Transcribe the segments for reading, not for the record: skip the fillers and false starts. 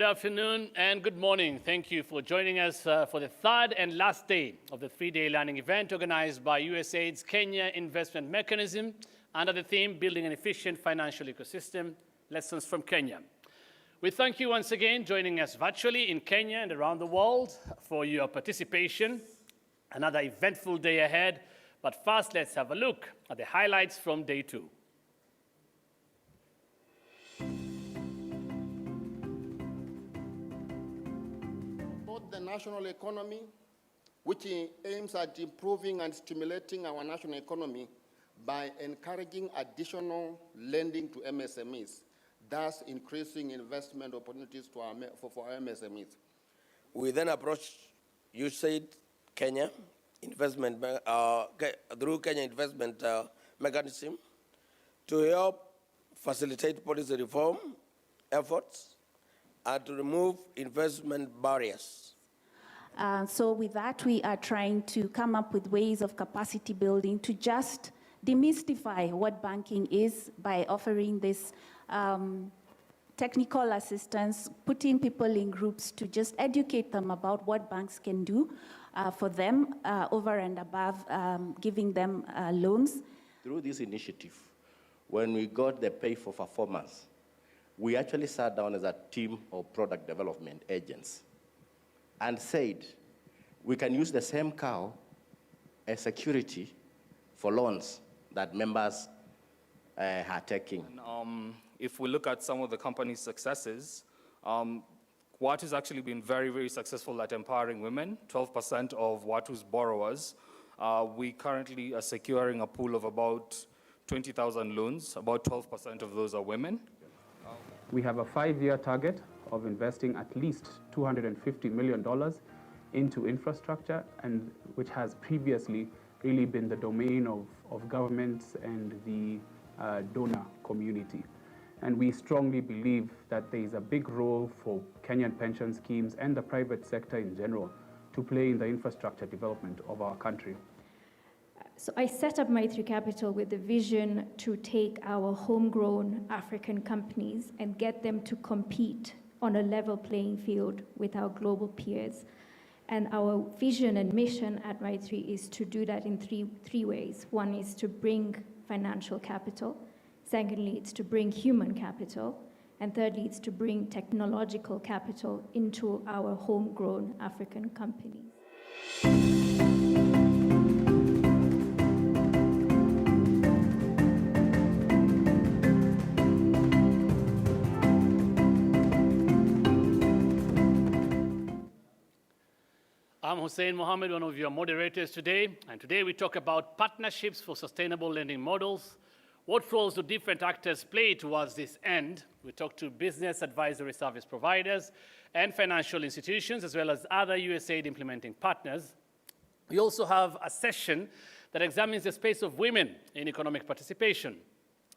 Good afternoon and good morning. Thank you for joining us for the third and last day of the three-day learning event organized by USAID's Kenya Investment Mechanism under the theme Building an Efficient Financial Ecosystem, Lessons from Kenya. We thank you once again joining us virtually in Kenya and around the world for your participation. Another eventful day ahead, but first let's have a look at the highlights from day 2. The national economy, which aims at improving and stimulating our national economy by encouraging additional lending to MSMEs, thus increasing investment opportunities for our MSMEs. We then approached USAID Kenya investment through Kenya Investment Mechanism to help facilitate policy reform efforts and to remove investment barriers. So with that, we are trying to come up with ways of capacity building to just demystify what banking is by offering this technical assistance, putting people in groups to just educate them about what banks can do for them over and above giving them loans. Through this initiative, when we got the pay for performance, we actually sat down as a team of product development agents and said, we can use the same cow as security for loans that members are taking. If we look at some of the company's successes, Watu's actually been very, very successful at empowering women. 12% of Watu's borrowers, we currently are securing a pool of about 20,000 loans. About 12% of those are women. We have a 5-year target of investing at least $250 million into infrastructure, and which has previously really been the domain of governments and the donor community. And we strongly believe that there is a big role for Kenyan pension schemes and the private sector in general to play in the infrastructure development of our country. So I set up Maitri Capital with the vision to take our homegrown African companies and get them to compete on a level playing field with our global peers. And our vision and mission at Maitri is to do that in three ways. One is to bring financial capital. Secondly, it's to bring human capital. And thirdly, it's to bring technological capital into our homegrown African companies. I'm Hussein Mohammed, one of your moderators today, and today we talk about partnerships for sustainable lending models. What roles do different actors play towards this end? We talk to business advisory service providers and financial institutions, as well as other USAID implementing partners. We also have a session that examines the space of women in economic participation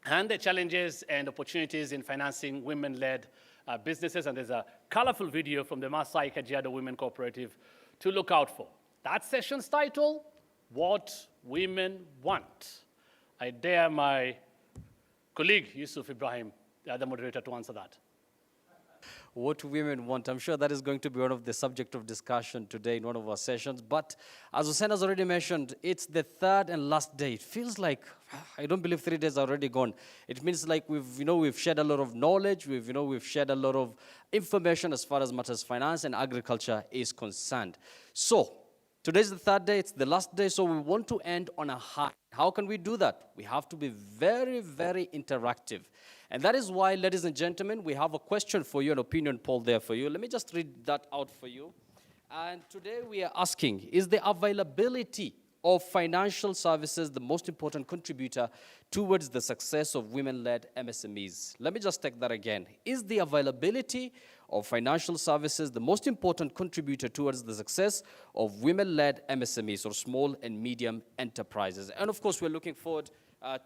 and the challenges and opportunities in financing women-led businesses. And there's a colorful video from the Maasai Kajiado Women Cooperative to look out for. That session's title, What Women Want. I dare my colleague, Yusuf Ibrahim, the other moderator, to answer that. What women want. I'm sure that is going to be one of the subject of discussion today in one of our sessions. But as Hussein has already mentioned, it's the third and last day. It feels like, I don't believe 3 days are already gone. It means like we've shared a lot of knowledge. We've shared a lot of information as far as matters finance and agriculture is concerned. So today's the third day. It's the last day. So we want to end on a high. How can we do that? We have to be very, very interactive. And that is why, ladies and gentlemen, we have a question for you, an opinion poll there for you. Let me just read that out for you. And today we are asking, is the availability of financial services the most important contributor towards the success of women-led MSMEs? Let me just take that again. Is the availability of financial services the most important contributor towards the success of women-led MSMEs, or small and medium enterprises? And of course, we're looking forward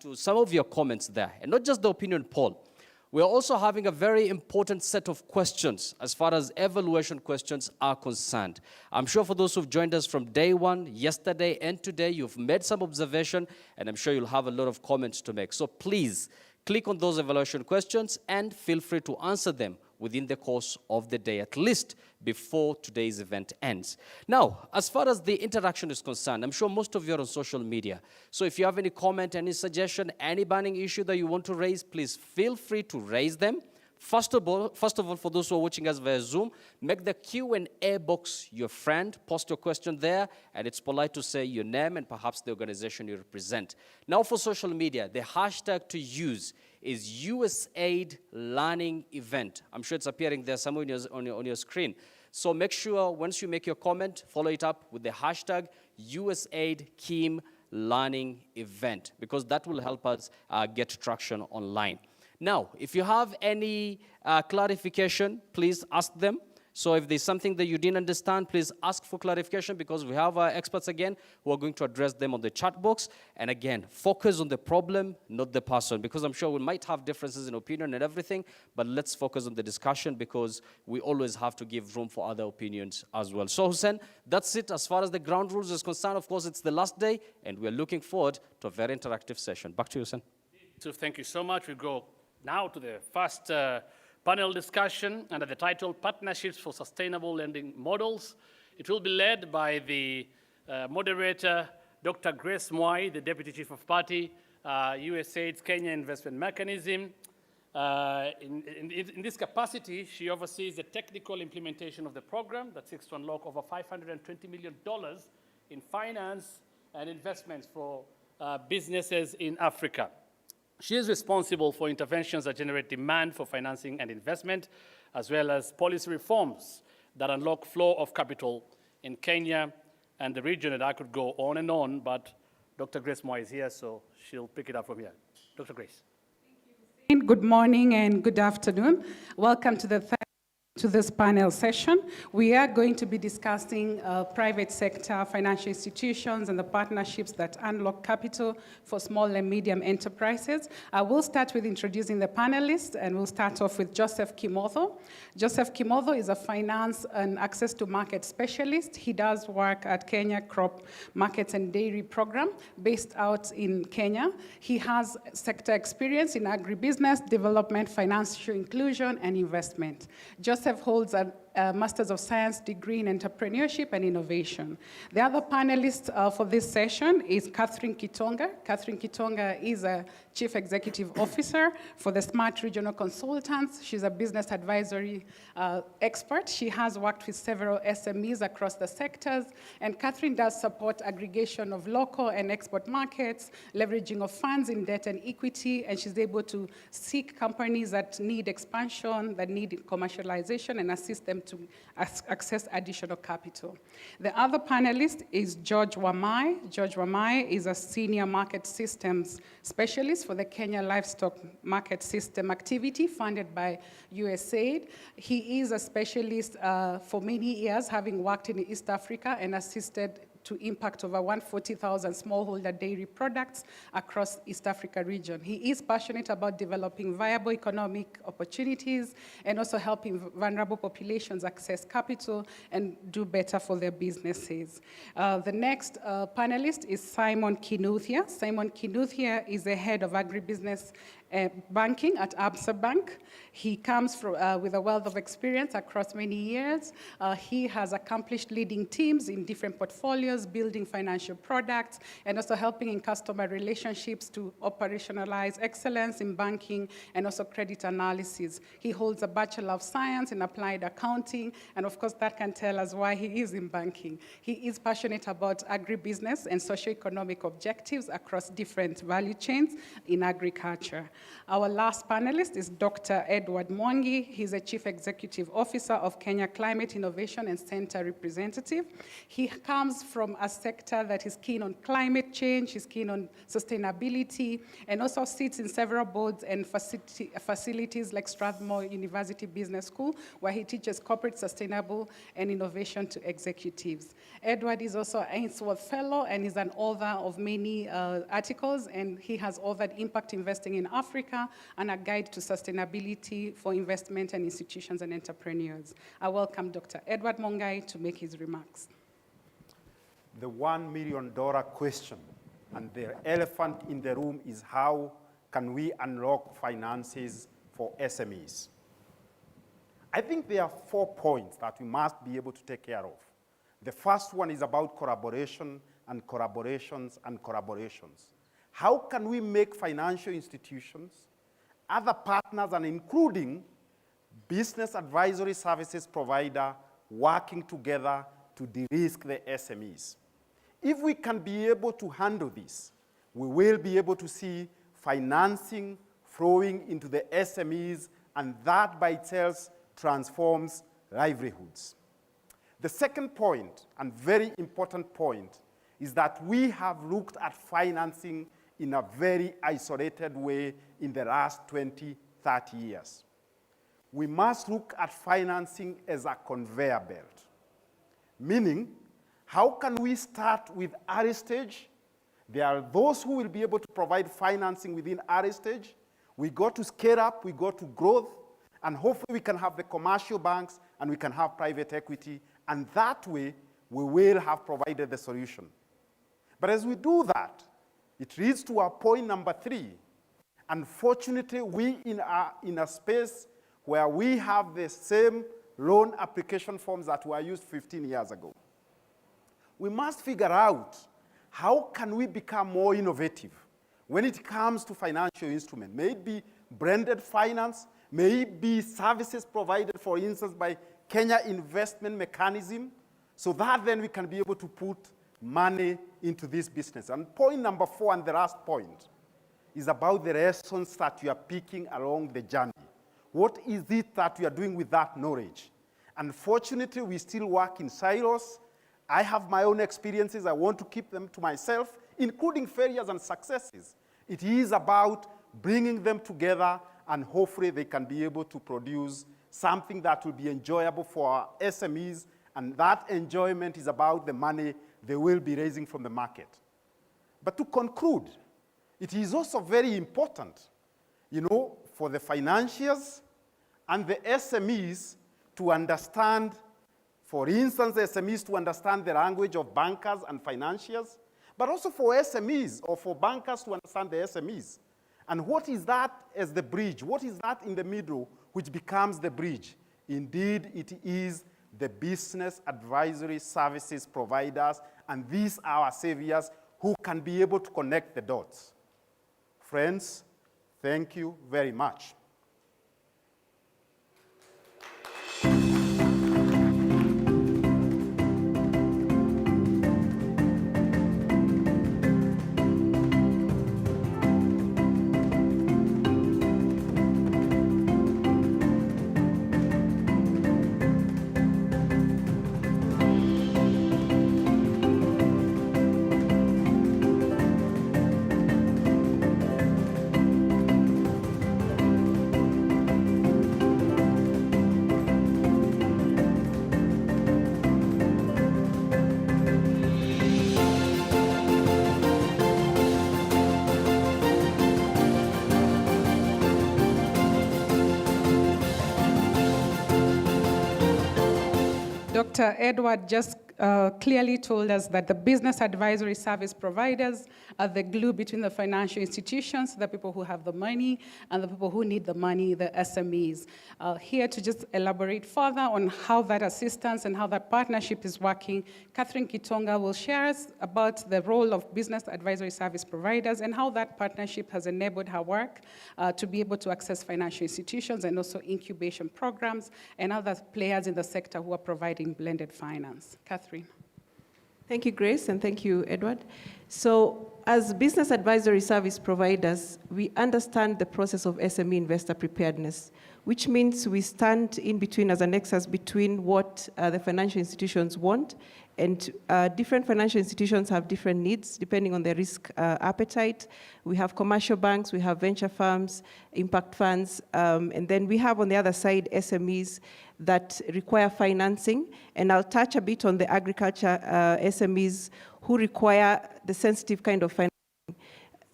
to some of your comments there. And not just the opinion poll. We're also having a very important set of questions as far as evaluation questions are concerned. I'm sure for those who've joined us from day one, yesterday and today, you've made some observation, and I'm sure you'll have a lot of comments to make. So please, click on those evaluation questions and feel free to answer them within the course of the day, at least before today's event ends. Now, as far as the interaction is concerned, I'm sure most of you are on social media. So if you have any comment, any suggestion, any burning issue that you want to raise, please feel free to raise them. First of all, for those who are watching us via Zoom, make the Q&A box your friend. Post your question there, and it's polite to say your name and perhaps the organization you represent. Now for social media, the hashtag to use is USAID Learning Event. I'm sure it's appearing there somewhere on your screen. So make sure once you make your comment, follow it up with the hashtag USAID KIM Learning Event, because that will help us get traction online. Now, if you have any clarification, please ask them. So if there's something that you didn't understand, please ask for clarification, because we have our experts again who are going to address them on the chat box. And again, focus on the problem, not the person, because I'm sure we might have differences in opinion and everything, but let's focus on the discussion, because we always have to give room for other opinions as well. So Hussein, that's it as far as the ground rules is concerned. Of course, it's the last day, and we're looking forward to a very interactive session. Back to you, Hussein. So thank you so much. We go now to the first panel discussion under the title Partnerships for Sustainable Lending Models. It will be led by the moderator, Dr. Grace Mwai, the Deputy Chief of Party, USAID's Kenya Investment Mechanism. In this capacity, she oversees the technical implementation of the program that seeks to unlock over $520 million in finance and investments for businesses in Africa. She is responsible for interventions that generate demand for financing and investment, as well as policy reforms that unlock flow of capital in Kenya and the region. And I could go on and on, but Dr. Grace Moy is here, so she'll pick it up from here. Dr. Grace. Thank you. Good morning and good afternoon. Welcome to this panel session. We are going to be discussing private sector financial institutions and the partnerships that unlock capital for small and medium enterprises. I will start with introducing the panelists, and we'll start off with Joseph Kimotho. Joseph Kimotho is a finance and access to market specialist. He does work at Kenya Crop Markets and Dairy Program based out in Kenya. He has sector experience in agribusiness, development, financial inclusion, and investment. Joseph holds a Master's of Science degree in Entrepreneurship and Innovation. The other panelist for this session is Catherine Kitonga. Catherine Kitonga is a Chief Executive Officer for the Smart Regional Consultants. She's a business advisory expert. She has worked with several SMEs across the sectors, and Catherine does support aggregation of local and export markets, leveraging of funds in debt and equity, and she's able to seek companies that need expansion, that need commercialization, and assist them to access additional capital. The other panelist is George Wamai. George Wamai is a senior market systems specialist for the Kenya Livestock Market System activity funded by USAID. He is a specialist for many years, having worked in East Africa and assisted to impact over 140,000 smallholder dairy products across East Africa region. He is passionate about developing viable economic opportunities and also helping vulnerable populations access capital and do better for their businesses. The next panelist is Simon Kinuthia. Simon Kinuthia is the head of agribusiness banking at Absa Bank. He comes from, with a wealth of experience across many years. He has accomplished leading teams in different portfolios, building financial products, and also helping in customer relationships to operationalize excellence in banking and also credit analysis. He holds a Bachelor of Science in Applied Accounting, and of course that can tell us why he is in banking. He is passionate about agribusiness and socioeconomic objectives across different value chains in agriculture. Our last panelist is Dr. Edward Mwangi. He's a Chief Executive Officer of Kenya Climate Innovation and Center Representative. He comes from a sector that is keen on climate change, he's keen on sustainability, and also sits in several boards and facilities like Strathmore University Business School, where he teaches corporate sustainable and innovation to executives. Edward is also an Ainsworth Fellow and is an author of many articles, and he has authored Impact Investing in Africa and a guide to sustainability for investment and institutions and entrepreneurs. I welcome Dr. Edward Mongai to make his remarks. The $1 million question and the elephant in the room is how can we unlock finances for SMEs? I think there are 4 points that we must be able to take care of. The first one is about collaboration and collaborations and collaborations. How can we make financial institutions, other partners, and including business advisory services provider working together to de-risk the SMEs? If we can be able to handle this, we will be able to see financing flowing into the SMEs, and that by itself transforms livelihoods. The second point, and very important point, is that we have looked at financing in a very isolated way in the last 20, 30 years. We must look at financing as a conveyor belt, meaning how can we start with early stage? There are those who will be able to provide financing within early stage. We go to scale up, we go to growth, and hopefully we can have the commercial banks and we can have private equity, and that way we will have provided the solution. But as we do that, it leads to our point number 3. Unfortunately, we in a space where we have the same loan application forms that were used 15 years ago. We must figure out how can we become more innovative when it comes to financial instruments. May it be branded finance, may it be services provided, for instance, by Kenya Investment Mechanism, so that then we can be able to put money into this business. And point number 4, and the last point, is about the lessons that you are picking along the journey. What is it that we are doing with that knowledge? Unfortunately, we still work in silos. I have my own experiences. I want to keep them to myself, including failures and successes. It is about bringing them together, and hopefully they can be able to produce something that will be enjoyable for our SMEs, and that enjoyment is about the money they will be raising from the market. But to conclude, it is also very important, for the financiers and the SMEs to understand, for instance, the SMEs to understand the language of bankers and financiers, but also for SMEs or for bankers to understand the SMEs. And what is that as the bridge? What is that in the middle which becomes the bridge? Indeed, it is the business advisory services providers, and these are our saviors who can be able to connect the dots. Friends, thank you very much. Dr. Edward just clearly told us that the business advisory service providers are the glue between the financial institutions, the people who have the money, and the people who need the money, the SMEs. Here to just elaborate further on how that assistance and how that partnership is working, Catherine Kitonga will share us about the role of business advisory service providers and how that partnership has enabled her work to be able to access financial institutions and also incubation programs and other players in the sector who are providing blended finance. Catherine. Thank you, Grace, and thank you, Edward. So, as business advisory service providers, we understand the process of SME investor preparedness, which means we stand in between as a nexus between what the financial institutions want, and different financial institutions have different needs depending on their risk appetite. We have commercial banks, we have venture firms, impact funds, and then we have on the other side SMEs that require financing, and I'll touch a bit on the agriculture SMEs who require the sensitive kind of financing.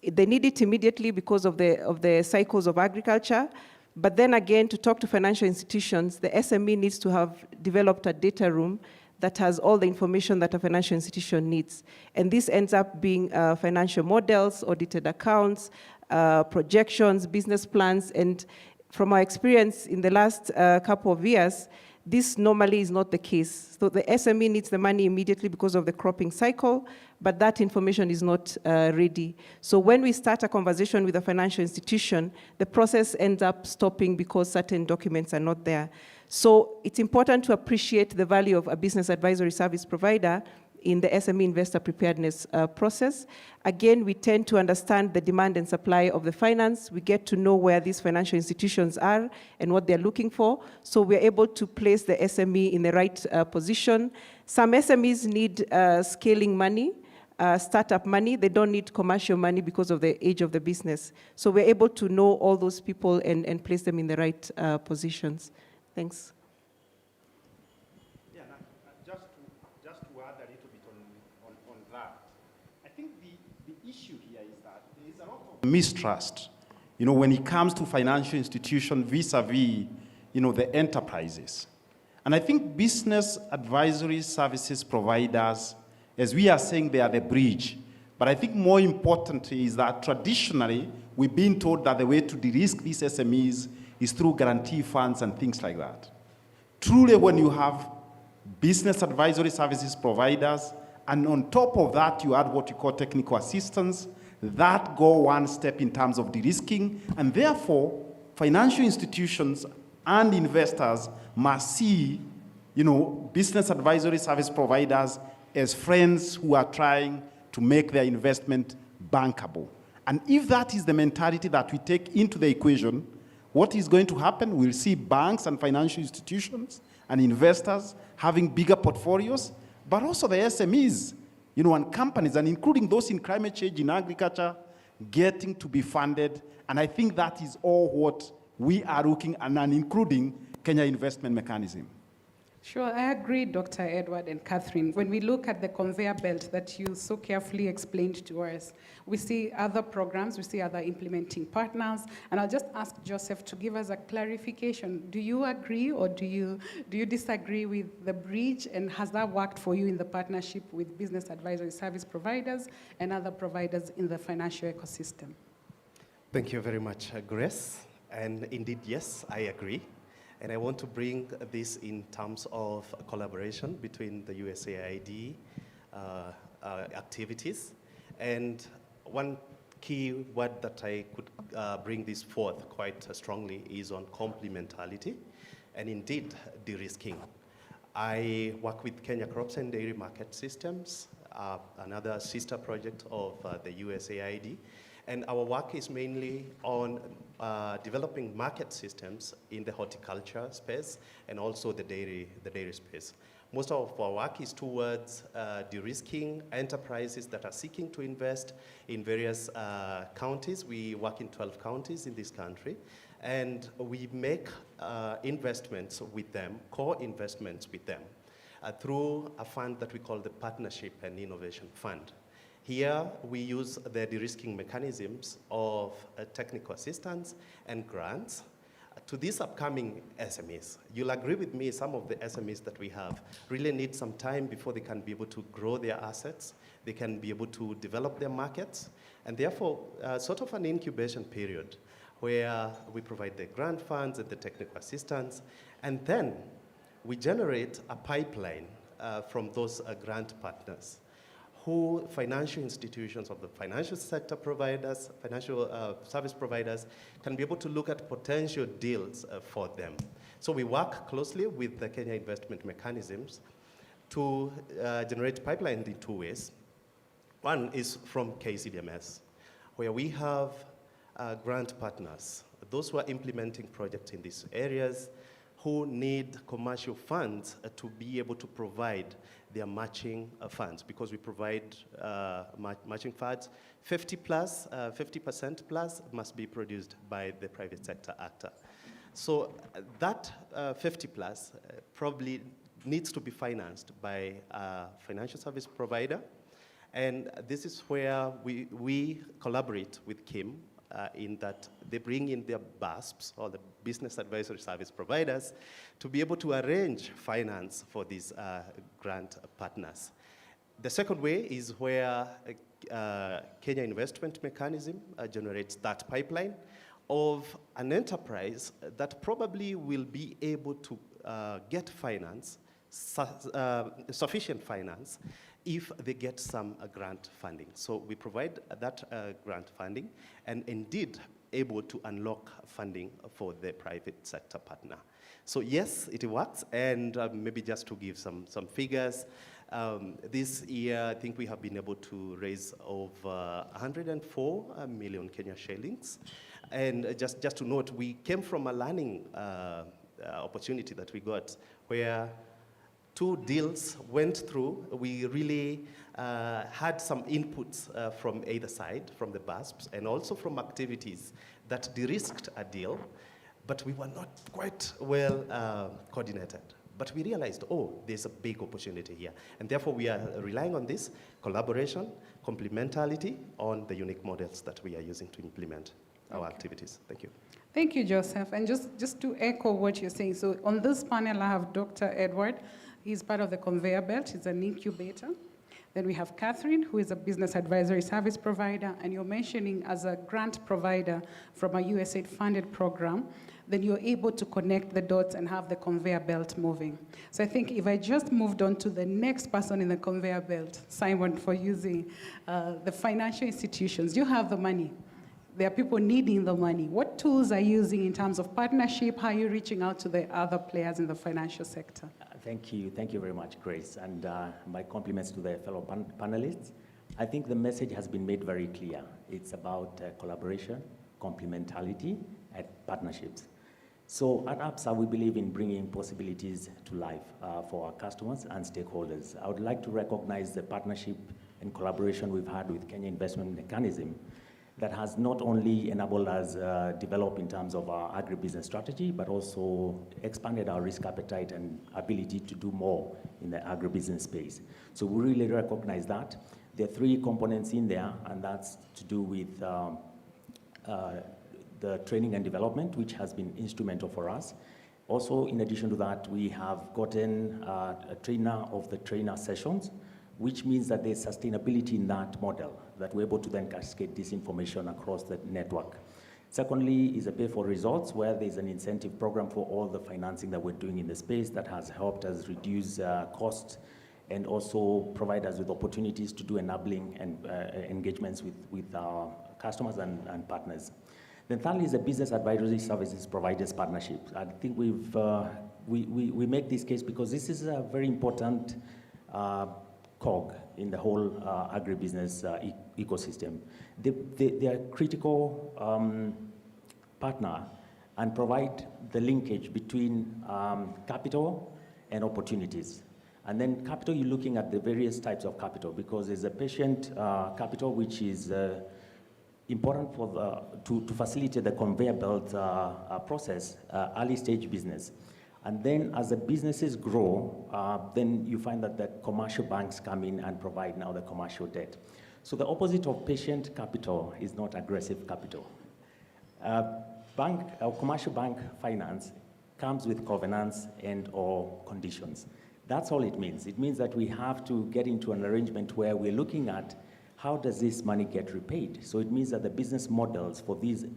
They need it immediately because of the cycles of agriculture, but then again, to talk to financial institutions, the SME needs to have developed a data room that has all the information that a financial institution needs. And this ends up being financial models, audited accounts, projections, business plans, and from our experience in the last couple of years, this normally is not the case. So the SME needs the money immediately because of the cropping cycle, but that information is not ready. So when we start a conversation with a financial institution, the process ends up stopping because certain documents are not there. So it's important to appreciate the value of a business advisory service provider in the SME investor preparedness process. Again, we tend to understand the demand and supply of the finance. We get to know where these financial institutions are and what they're looking for. So we're able to place the SME in the right position. Some SMEs need scaling money, startup money. They don't need commercial money because of the age of the business. So we're able to know all those people and place them in the right positions. Thanks. Mistrust, when it comes to financial institutions vis-a-vis, the enterprises. And I think business advisory services providers, as we are saying, they are the bridge. But I think more important is that traditionally, we've been told that the way to de-risk these SMEs is through guarantee funds and things like that. Truly, when you have business advisory services providers, and on top of that, you add what you call technical assistance, that go one step in terms of de-risking, and therefore, financial institutions and investors must see, business advisory service providers as friends who are trying to make their investment bankable. And if that is the mentality that we take into the equation, what is going to happen? We'll see banks and financial institutions and investors having bigger portfolios, but also the SMEs, and companies, and including those in climate change, in agriculture, getting to be funded. And I think that is all what we are looking at, and including Kenya Investment Mechanism. Sure, I agree, Dr. Edward and Catherine. When we look at the conveyor belt that you so carefully explained to us, we see other programs, we see other implementing partners, and I'll just ask Joseph to give us a clarification. Do you agree or do you disagree with the bridge, and has that worked for you in the partnership with business advisory service providers and other providers in the financial ecosystem? Thank you very much, Grace. And indeed, yes, I agree. And I want to bring this in terms of collaboration between the USAID activities. And one key word that I could bring this forth quite strongly is on complementarity and indeed de-risking. I work with Kenya Crops and Dairy Market Systems, another sister project of the USAID. And our work is mainly on developing market systems in the horticulture space and also the dairy space. Most of our work is towards de-risking enterprises that are seeking to invest in various counties. We work in 12 counties in this country, and we make investments with them, core investments with them, through a fund that we call the Partnership and Innovation Fund. Here, we use the de-risking mechanisms of technical assistance and grants to these upcoming SMEs. You'll agree with me, some of the SMEs that we have really need some time before they can be able to grow their assets, they can be able to develop their markets, and therefore, sort of an incubation period where we provide the grant funds and the technical assistance, and then we generate a pipeline from those grant partners, who financial institutions of the financial sector providers, financial service providers, can be able to look at potential deals for them. So we work closely with the Kenya Investment Mechanisms to generate pipelines in two ways. One is from KCDMS, where we have grant partners, those who are implementing projects in these areas, who need commercial funds to be able to provide their matching funds, because we provide matching funds. 50% plus must be produced by the private sector actor. So that 50 plus probably needs to be financed by a financial service provider. And this is where we collaborate with KIM in that they bring in their BASPs, or the business advisory service providers, to be able to arrange finance for these grant partners. The second way is where Kenya Investment Mechanism generates that pipeline, of an enterprise that probably will be able to get finance, sufficient finance, if they get some grant funding. So we provide that grant funding and indeed able to unlock funding for the private sector partner. So yes, it works, and maybe just to give some figures, this year I think we have been able to raise over 104 million Kenya shillings. And just to note, we came from a learning opportunity that we got where 2 deals went through. We really had some inputs from either side, from the BASPs, and also from activities that de-risked a deal, but we were not quite well coordinated. But we realized, oh, there's a big opportunity here. And therefore, we are relying on this collaboration, complementarity on the unique models that we are using to implement our activities. Thank you. Thank you, Joseph. And just to echo what you're saying, so on this panel, I have Dr. Edward. He's part of the conveyor belt. He's an incubator. Then we have Catherine, who is a business advisory service provider, and you're mentioning as a grant provider from a USAID-funded program, then you're able to connect the dots and have the conveyor belt moving. So I think if I just moved on to the next person in the conveyor belt, Simon, for using the financial institutions, you have the money. There are people needing the money. What tools are you using in terms of partnership? How are you reaching out to the other players in the financial sector? Thank you very much, Grace, and my compliments to the fellow panelists. I think the message has been made very clear. It's about collaboration, complementarity, and partnerships. So at APSA, we believe in bringing possibilities to life for our customers and stakeholders. I would like to recognize the partnership and collaboration we've had with Kenya Investment Mechanism that has not only enabled us develop in terms of our agribusiness strategy, but also expanded our risk appetite and ability to do more in the agribusiness space. So we really recognize that. There are 3 components in there, and that's to do with the training and development, which has been instrumental for us. Also, in addition to that, we have gotten a trainer of the trainer sessions, which means that there's sustainability in that model, that we're able to then cascade this information across the network. Secondly is a pay for results, where there's an incentive program for all the financing that we're doing in the space that has helped us reduce costs and also provide us with opportunities to do enabling and engagements with our customers and partners. Then thirdly is a business advisory services providers partnership. I think we make this case because this is a very important cog in the whole agribusiness ecosystem. They are a critical partner and provide the linkage between capital and opportunities. And then capital, you're looking at the various types of capital because there's a patient capital which is important for to facilitate the conveyor belt process, early stage business. And then as the businesses grow, then you find that the commercial banks come in and provide now the commercial debt. So the opposite of patient capital is not aggressive capital. Commercial bank finance comes with covenants and or conditions. That's all it means. It means that we have to get into an arrangement where we're looking at how does this money get repaid? So it means that the business models for these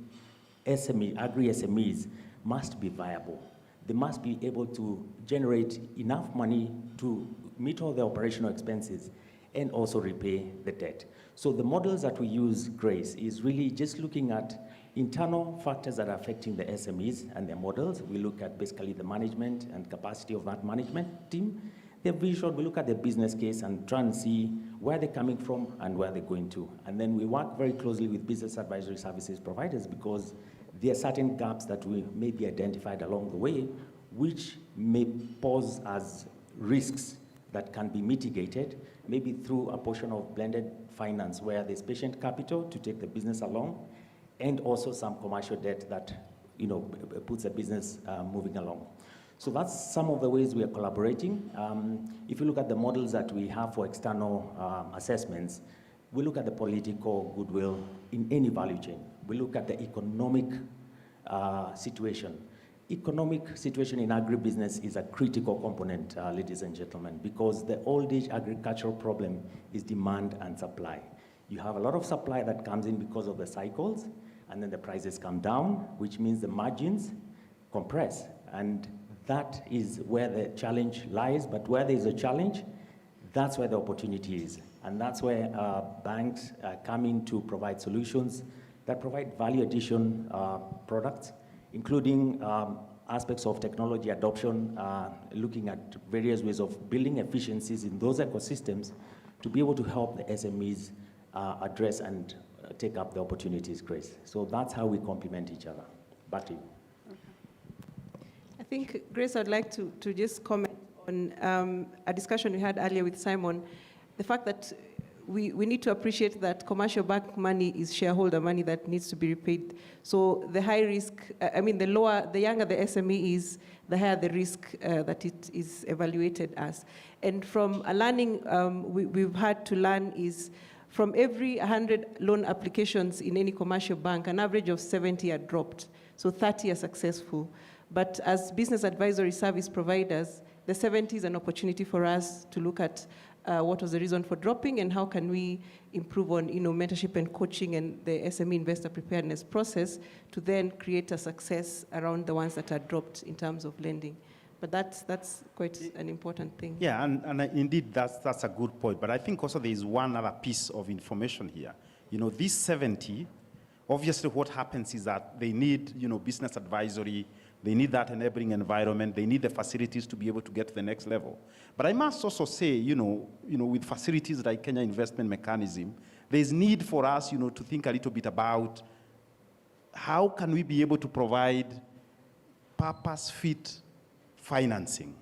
agri-SMEs must be viable. They must be able to generate enough money to meet all the operational expenses and also repay the debt. So the models that we use, Grace, is really just looking at internal factors that are affecting the SMEs and their models. We look at basically the management and capacity of that management team. The visual, we look at the business case and try and see where they're coming from and where they're going to. And then we work very closely with business advisory services providers because there are certain gaps that we may be identified along the way, which may pose as risks that can be mitigated, maybe through a portion of blended finance where there's patient capital to take the business along, and also some commercial debt that puts the business moving along. So that's some of the ways we are collaborating. If you look at the models that we have for external assessments, we look at the political goodwill in any value chain. We look at the economic situation. Economic situation in agribusiness is a critical component, ladies and gentlemen, because the old age agricultural problem is demand and supply. You have a lot of supply that comes in because of the cycles, and then the prices come down, which means the margins compress. And that is where the challenge lies. But where there is a challenge, that's where the opportunity is. And that's where banks come in to provide solutions that provide value addition products, including aspects of technology adoption, looking at various ways of building efficiencies in those ecosystems to be able to help the SMEs address and take up the opportunities, Grace. So that's how we complement each other. Back to you. I think, Grace, I'd like to just comment on a discussion we had earlier with Simon, the fact that we need to appreciate that commercial bank money is shareholder money that needs to be repaid. So the high risk, the younger the SME is, the higher the risk that it is evaluated as. And from a learning we've had to learn is from every 100 loan applications in any commercial bank, an average of 70 are dropped. So 30 are successful. But as business advisory service providers, the 70 is an opportunity for us to look at what was the reason for dropping and how can we improve on mentorship and coaching and the SME investor preparedness process to then create a success around the ones that are dropped in terms of lending. But that's quite an important thing. Yeah, and indeed that's a good point. But I think also there is one other piece of information here. These 70, obviously what happens is that they need business advisory. They need that enabling environment. They need the facilities to be able to get to the next level. But I must also say, with facilities like Kenya Investment Mechanism, there's need for us, to think a little bit about how can we be able to provide purpose-fit financing.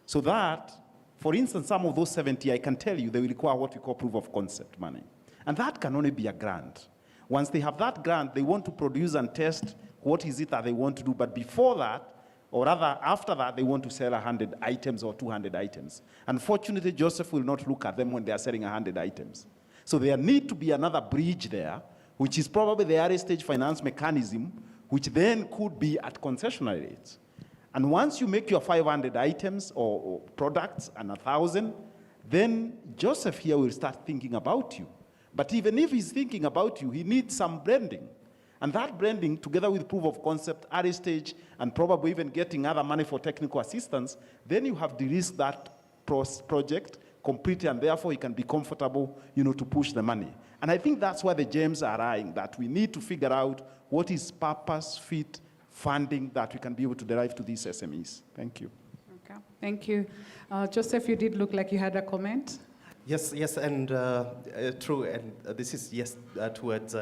So that, for instance, some of those 70, I can tell you, they will require what we call proof of concept money. And that can only be a grant. Once they have that grant, they want to produce and test what is it that they want to do. But before that, or rather after that, they want to sell 100 items or 200 items. Unfortunately, Joseph will not look at them when they are selling 100 items. So there need to be another bridge there, which is probably the early stage finance mechanism, which then could be at concessionary rates. And once you make your 500 items or products and 1,000, then Joseph here will start thinking about you. But even if he's thinking about you, he needs some branding. And that branding, together with proof of concept, early stage, and probably even getting other money for technical assistance, then you have de-risked that project completely, and therefore he can be comfortable, to push the money. And I think that's where the gems are lying, that we need to figure out what is purpose-fit funding that we can be able to derive to these SMEs. Thank you. Okay, thank you. Joseph, you did look like you had a comment. Yes, and true, and this is towards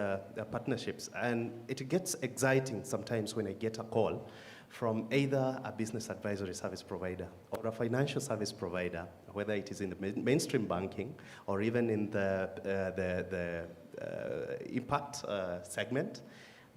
partnerships. And it gets exciting sometimes when I get a call from either a business advisory service provider or a financial service provider, whether it is in the mainstream banking or even in the impact segment,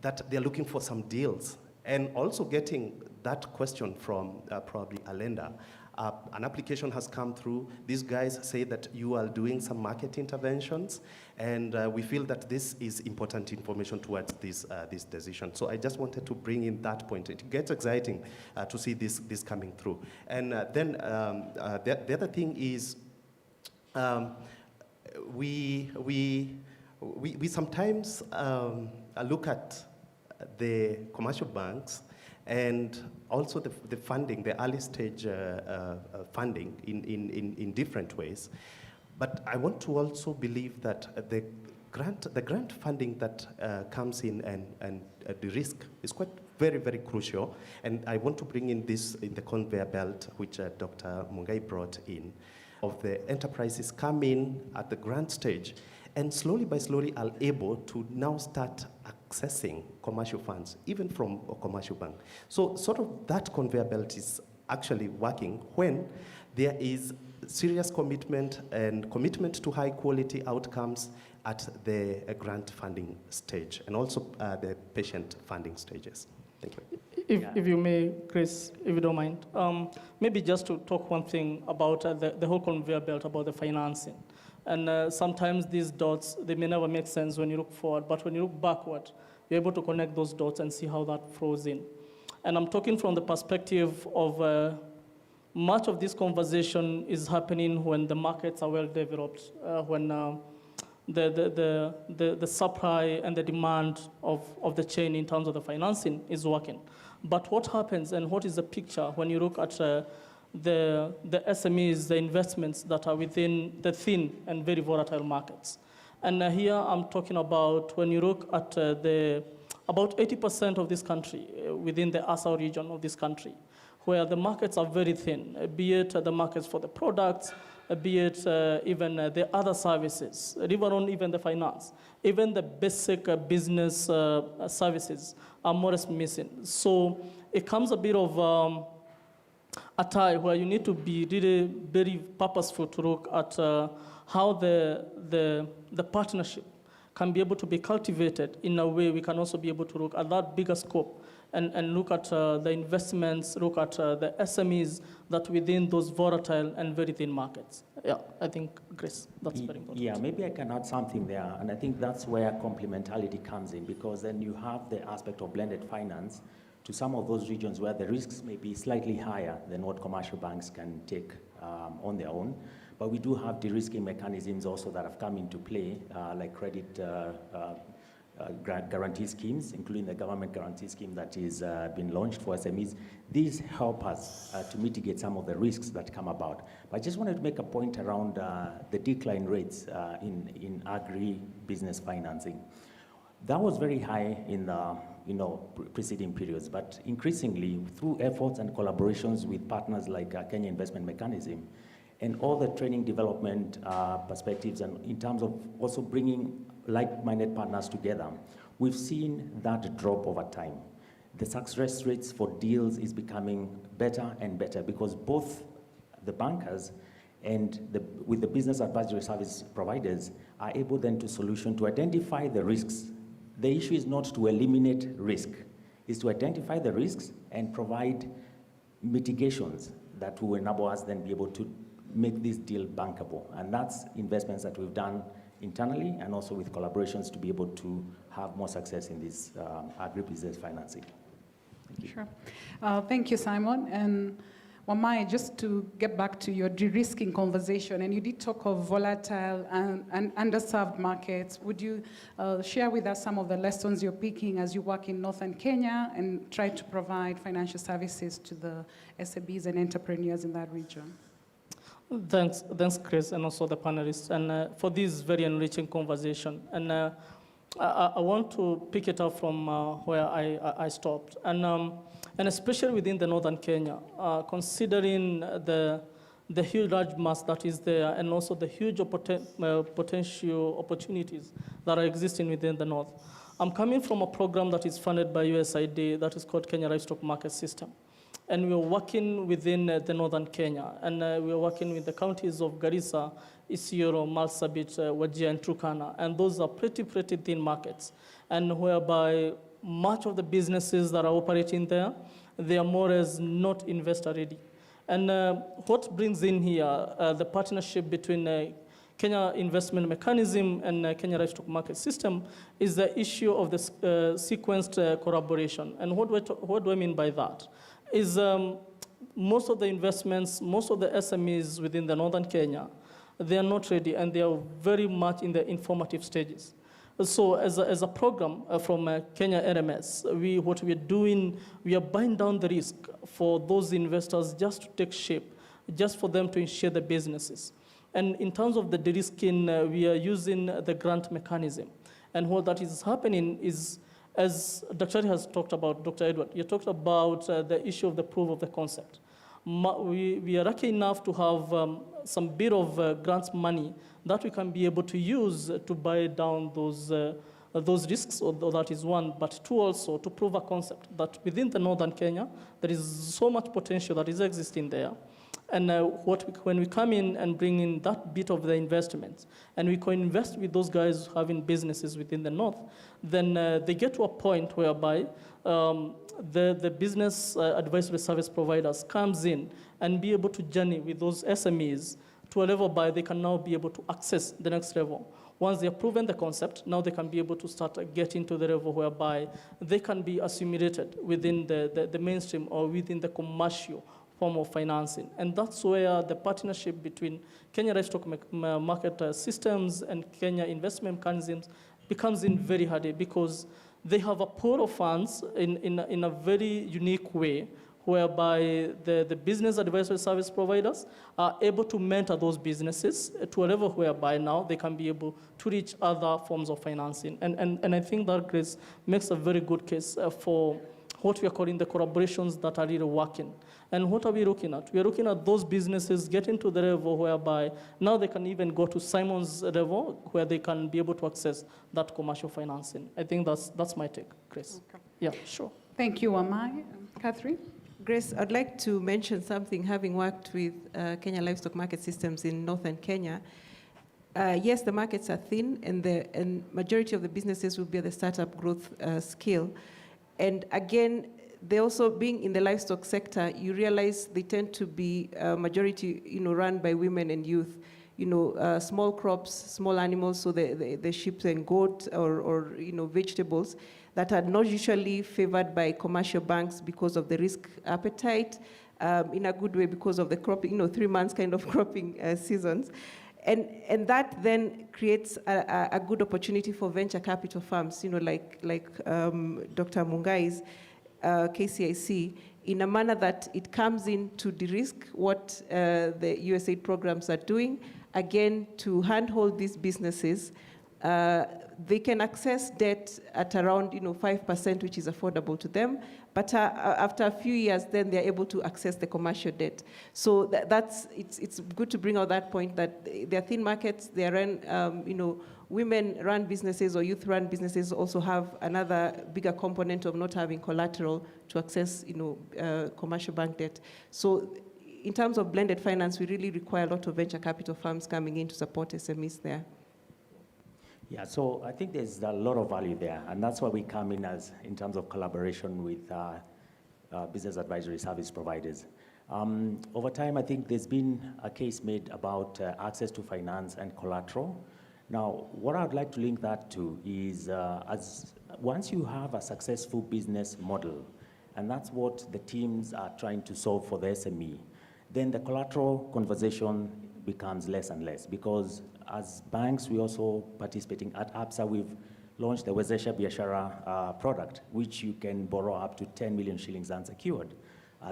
that they're looking for some deals. And also getting that question from probably a lender. An application has come through. These guys say that you are doing some market interventions, and we feel that this is important information towards this decision. So I just wanted to bring in that point. It gets exciting to see this coming through. And then the other thing is we sometimes look at the commercial banks and also the funding, the early stage funding in different ways. But I want to also believe that the grant funding that comes in and the risk is quite very, very crucial. And I want to bring in this in the conveyor belt, which Dr. Mungai brought in, of the enterprises come in at the grant stage and slowly by slowly are able to now start accessing commercial funds, even from a commercial bank. So sort of that conveyor belt is actually working when there is serious commitment and commitment to high quality outcomes at the grant funding stage and also the patient funding stages. Thank you. If you may, Chris, if you don't mind, maybe just to talk one thing about the whole conveyor belt, about the financing. And sometimes these dots, they may never make sense when you look forward, but when you look backward, you're able to connect those dots and see how that flows in. And I'm talking from the perspective of much of this conversation is happening when the markets are well developed, when the supply and the demand of the chain in terms of the financing is working. But what happens and what is the picture when you look at the SMEs, the investments that are within the thin and very volatile markets? And here I'm talking about when you look at about 80% of this country, within the ASA region of this country, where the markets are very thin, be it the markets for the products, be it even the other services, even the finance, even the basic business services are more or less missing. So it comes a bit of a tie where you need to be really very purposeful to look at how the partnership can be able to be cultivated in a way we can also be able to look at that bigger scope and look at the investments, look at the SMEs that within those volatile and very thin markets. Yeah, I think, Grace, that's very important. Yeah, maybe I can add something there, and I think that's where complementarity comes in, because then you have the aspect of blended finance to some of those regions where the risks may be slightly higher than what commercial banks can take on their own. But we do have de-risking mechanisms also that have come into play, like credit guarantee schemes, including the government guarantee scheme that is been launched for SMEs. These help us to mitigate some of the risks that come about. But I just wanted to make a point around the decline rates in agri-business financing. That was very high in the preceding periods, but increasingly through efforts and collaborations with partners like Kenya Investment Mechanism and all the training development perspectives, and in terms of also bringing like-minded partners together, we've seen that drop over time. The success rates for deals is becoming better and better because both the bankers and with the business advisory service providers are able then to identify the risks. The issue is not to eliminate risk, it's to identify the risks and provide mitigations that will enable us then be able to make this deal bankable. And that's investments that we've done internally and also with collaborations to be able to have more success in this agribusiness financing. Thank you. Sure. Thank you, Simon. And Wamai, just to get back to your de-risking conversation, and you did talk of volatile and underserved markets. Would you share with us some of the lessons you're picking as you work in northern Kenya and try to provide financial services to the SMEs and entrepreneurs in that region? Thanks, Chris, and also the panelists, and for this very enriching conversation. And I want to pick it up from where I stopped, and especially within the northern Kenya, considering the huge large mass that is there, and also the huge potential opportunities that are existing within the north. I'm coming from a program that is funded by USAID that is called Kenya Livestock Market System. And we're working within the northern Kenya, and we're working with the counties of Garissa, Isiolo, Marsabit, Wajir, and Turkana, and those are pretty thin markets, and whereby much of the businesses that are operating there, they are more as not investor ready. And what brings in here the partnership between Kenya Investment Mechanism and Kenya Livestock Market System is the issue of the sequenced collaboration. And what do I mean by that? Is most of the investments, most of the SMEs within the northern Kenya, they are not ready and they are very much in the informative stages. So as a program from Kenya RMS, what we are doing, we are buying down the risk for those investors just to take shape, just for them to initiate the businesses. And in terms of the de-risking, we are using the grant mechanism. And what that is happening is, as Dr. has talked about, Dr. Edward, you talked about the issue of the proof of the concept. We are lucky enough to have some bit of grants money that we can be able to use to buy down those risks, although that is one, but two, also to prove a concept that within the northern Kenya, there is so much potential that is existing there. And when we come in and bring in that bit of the investments, and we co-invest with those guys having businesses within the north, then they get to a point whereby the business advisory service providers comes in and be able to journey with those SMEs to a level by they can now be able to access the next level. Once they have proven the concept, now they can be able to start getting to the level whereby they can be assimilated within the mainstream or within the commercial form of financing. And that's where the partnership between Kenya Livestock Market Systems and Kenya Investment Mechanisms becomes in very handy, because they have a pool of funds in a very unique way, whereby the business advisory service providers are able to mentor those businesses to a level whereby now they can be able to reach other forms of financing. And I think that, Grace, makes a very good case for what we are calling the collaborations that are really working. And what are we looking at? We are looking at those businesses getting to the level whereby now they can even go to Simon's level, where they can be able to access that commercial financing. I think that's my take, Grace. Okay. Yeah, sure. Thank you, Wamai. Catherine? Grace, I'd like to mention something, having worked with Kenya Livestock Market Systems in northern Kenya. Yes, the markets are thin, and majority of the businesses will be at the startup growth scale. And again, they also, being in the livestock sector, you realize they tend to be majority, run by women and youth. Small crops, small animals, so the sheep and goat or vegetables that are not usually favored by commercial banks because of the risk appetite, in a good way because of the cropping, 3 months kind of cropping seasons. And that then creates a good opportunity for venture capital firms, like Dr. Mungai's KCIC, in a manner that it comes in to de-risk what the USAID programs are doing, again, to handhold these businesses. They can access debt at around 5%, which is affordable to them. But after a few years, then they're able to access the commercial debt. So it's good to bring out that point that they're thin markets. They run, women-run businesses or youth-run businesses also have another bigger component of not having collateral to access, commercial bank debt. So in terms of blended finance, we really require a lot of venture capital firms coming in to support SMEs there. Yeah, so I think there's a lot of value there, and that's why we come in in terms of collaboration with business advisory service providers. Over time, I think there's been a case made about access to finance and collateral. Now, what I'd like to link that to is once you have a successful business model, and that's what the teams are trying to solve for the SME, then the collateral conversation becomes less and less, because as banks, we're also participating. At APSA, we've launched the Wezesha Biashara product, which you can borrow up to 10 million shillings unsecured.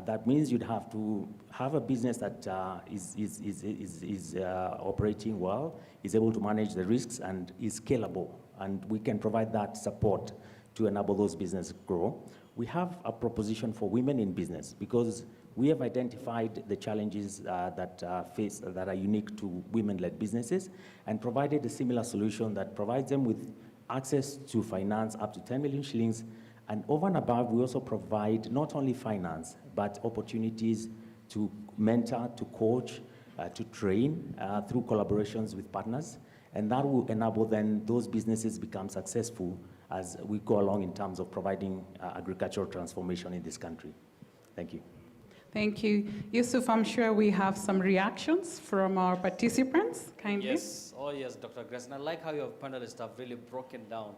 That means you'd have to have a business that is operating well, is able to manage the risks, and is scalable. And we can provide that support to enable those businesses grow. We have a proposition for women in business, because we have identified the challenges that are unique to women-led businesses, and provided a similar solution that provides them with access to finance up to 10 million shillings. And over and above, we also provide not only finance, but opportunities to mentor, to coach, to train through collaborations with partners. And that will enable then those businesses become successful as we go along in terms of providing agricultural transformation in this country. Thank you. Thank you. Yusuf, I'm sure we have some reactions from our participants. Kindly. Yes, oh yes, Dr. Grace. And I like how your panelists have really broken down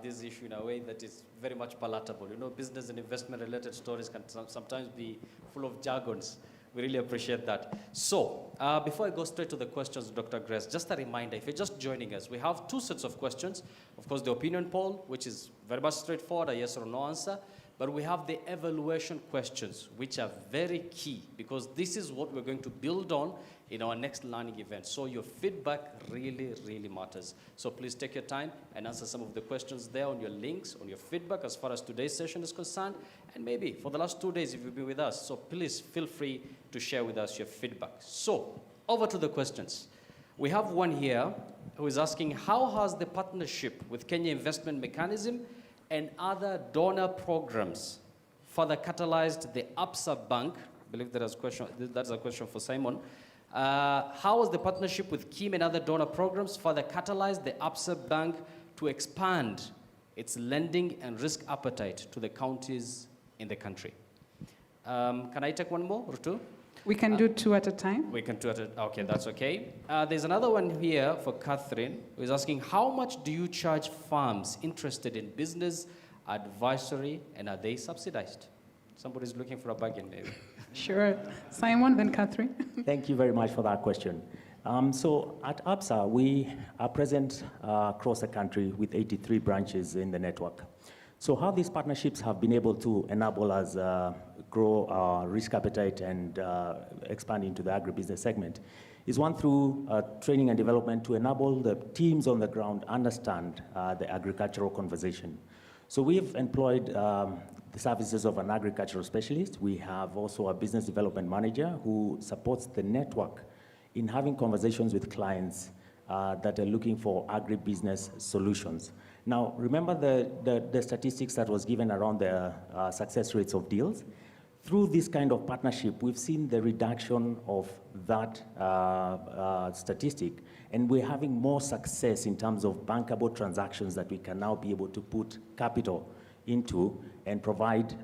this issue in a way that is very much palatable. Business and investment-related stories can sometimes be full of jargons. We really appreciate that. So, before I go straight to the questions, Dr. Grace, just a reminder, if you're just joining us, we have 2 sets of questions. Of course, the opinion poll, which is very much straightforward, a yes or no answer. But we have the evaluation questions, which are very key, because this is what we're going to build on in our next learning event. So your feedback really, really matters. So please take your time and answer some of the questions there on your links, on your feedback as far as today's session is concerned, and maybe for the last 2 days if you've been with us. So please feel free to share with us your feedback. So over to the questions. We have one here who is asking, how has the partnership with Kenya Investment Mechanism and other donor programs further catalyzed the APSA Bank? I believe that's a question for Simon. How has the partnership with KIM and other donor programs further catalyzed the APSA Bank to expand its lending and risk appetite to the counties in the country? Can I take one more or 2? We can do 2 at a time. We can do it. Okay, that's okay. There's another one here for Catherine, who is asking, how much do you charge firms interested in business advisory, and are they subsidized? Somebody's looking for a bargain, maybe. Sure. Simon, then Catherine. Thank you very much for that question. So at ABSA, we are present across the country with 83 branches in the network. So how these partnerships have been able to enable us grow our risk appetite and expand into the agribusiness segment is one through training and development to enable the teams on the ground understand the agricultural conversation. So we've employed the services of an agricultural specialist. We have also a business development manager who supports the network in having conversations with clients that are looking for agribusiness solutions. Now, remember the statistics that was given around the success rates of deals? Through this kind of partnership, we've seen the reduction of that statistic, and we're having more success in terms of bankable transactions that we can now be able to put capital into and provide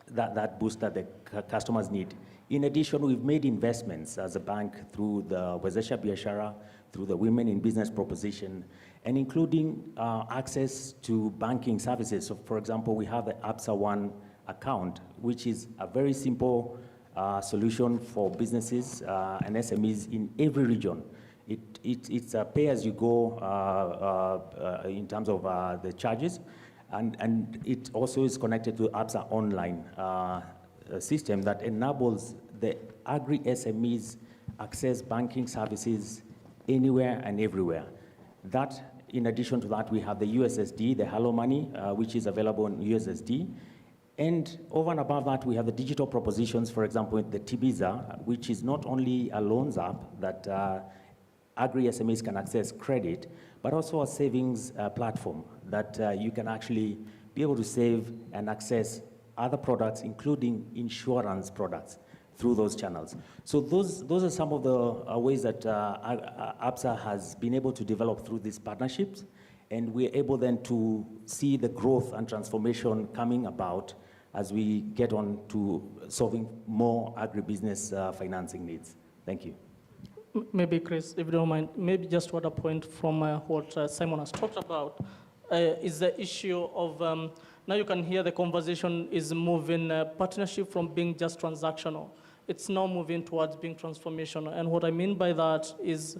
that boost that the customers need. In addition, we've made investments as a bank through the Wezesha Biashara, through the Women in Business proposition, and including access to banking services. So for example, we have the ABSA One account, which is a very simple solution for businesses and SMEs in every region. It's a pay-as-you-go in terms of the charges, and it also is connected to ABSA Online system that enables the agri-SMEs access banking services anywhere and everywhere. That, in addition to that, we have the USSD, the Hello Money, which is available on USSD. And over and above that, we have the digital propositions, for example, the Tibiza, which is not only a loans app that agri-SMEs can access credit, but also a savings platform that you can actually be able to save and access other products, including insurance products, through those channels. So those are some of the ways that ABSA has been able to develop through these partnerships, and we're able then to see the growth and transformation coming about as we get on to solving more agribusiness financing needs. Thank you. Maybe, Chris, if you don't mind, maybe just what a point from what Simon has talked about is the issue of, now you can hear the conversation is moving partnership from being just transactional. It's now moving towards being transformational. And what I mean by that is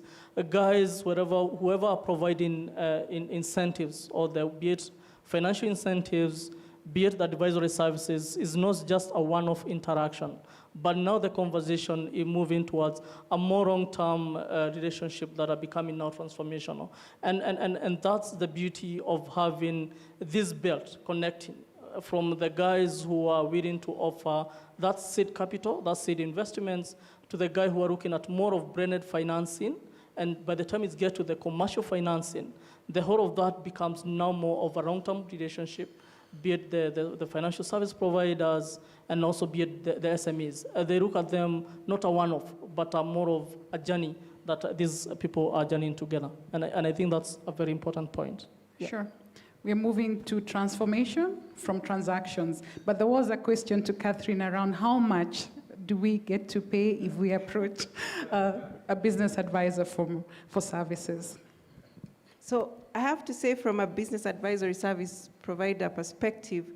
guys, whoever are providing incentives, or be it financial incentives, be it the advisory services, is not just a one-off interaction. But now the conversation is moving towards a more long-term relationship that are becoming now transformational. And that's the beauty of having this belt connecting from the guys who are willing to offer that seed capital, that seed investments, to the guy who are looking at more of branded financing. And by the time it gets to the commercial financing, the whole of that becomes now more of a long-term relationship, be it the financial service providers and also be it the SMEs. They look at them not a one-off, but a more of a journey that these people are journeying together. And I think that's a very important point. Yeah. Sure. We're moving to transformation from transactions. But there was a question to Catherine around how much do we get to pay if we approach a business advisor for services? So I have to say, from a business advisory service provider perspective,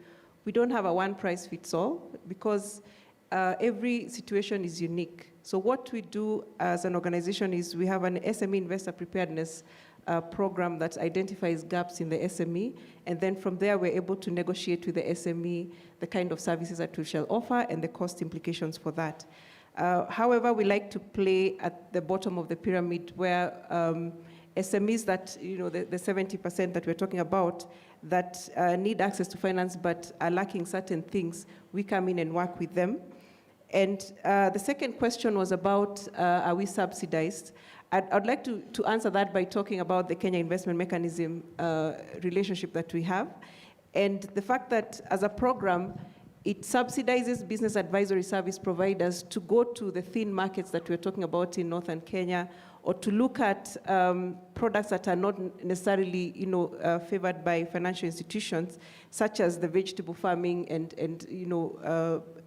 we don't have a one-price-fits-all because every situation is unique. So what we do as an organization is we have an SME investor preparedness program that identifies gaps in the SME, and then from there we're able to negotiate with the SME the kind of services that we shall offer and the cost implications for that. However, we like to play at the bottom of the pyramid where SMEs that, the 70% that we're talking about that need access to finance but are lacking certain things, we come in and work with them. And the second question was about, are we subsidized? I'd like to answer that by talking about the Kenya Investment Mechanism relationship that we have, and the fact that as a program, it subsidizes business advisory service providers to go to the thin markets that we're talking about in northern Kenya, or to look at products that are not necessarily favored by financial institutions. such as the vegetable farming and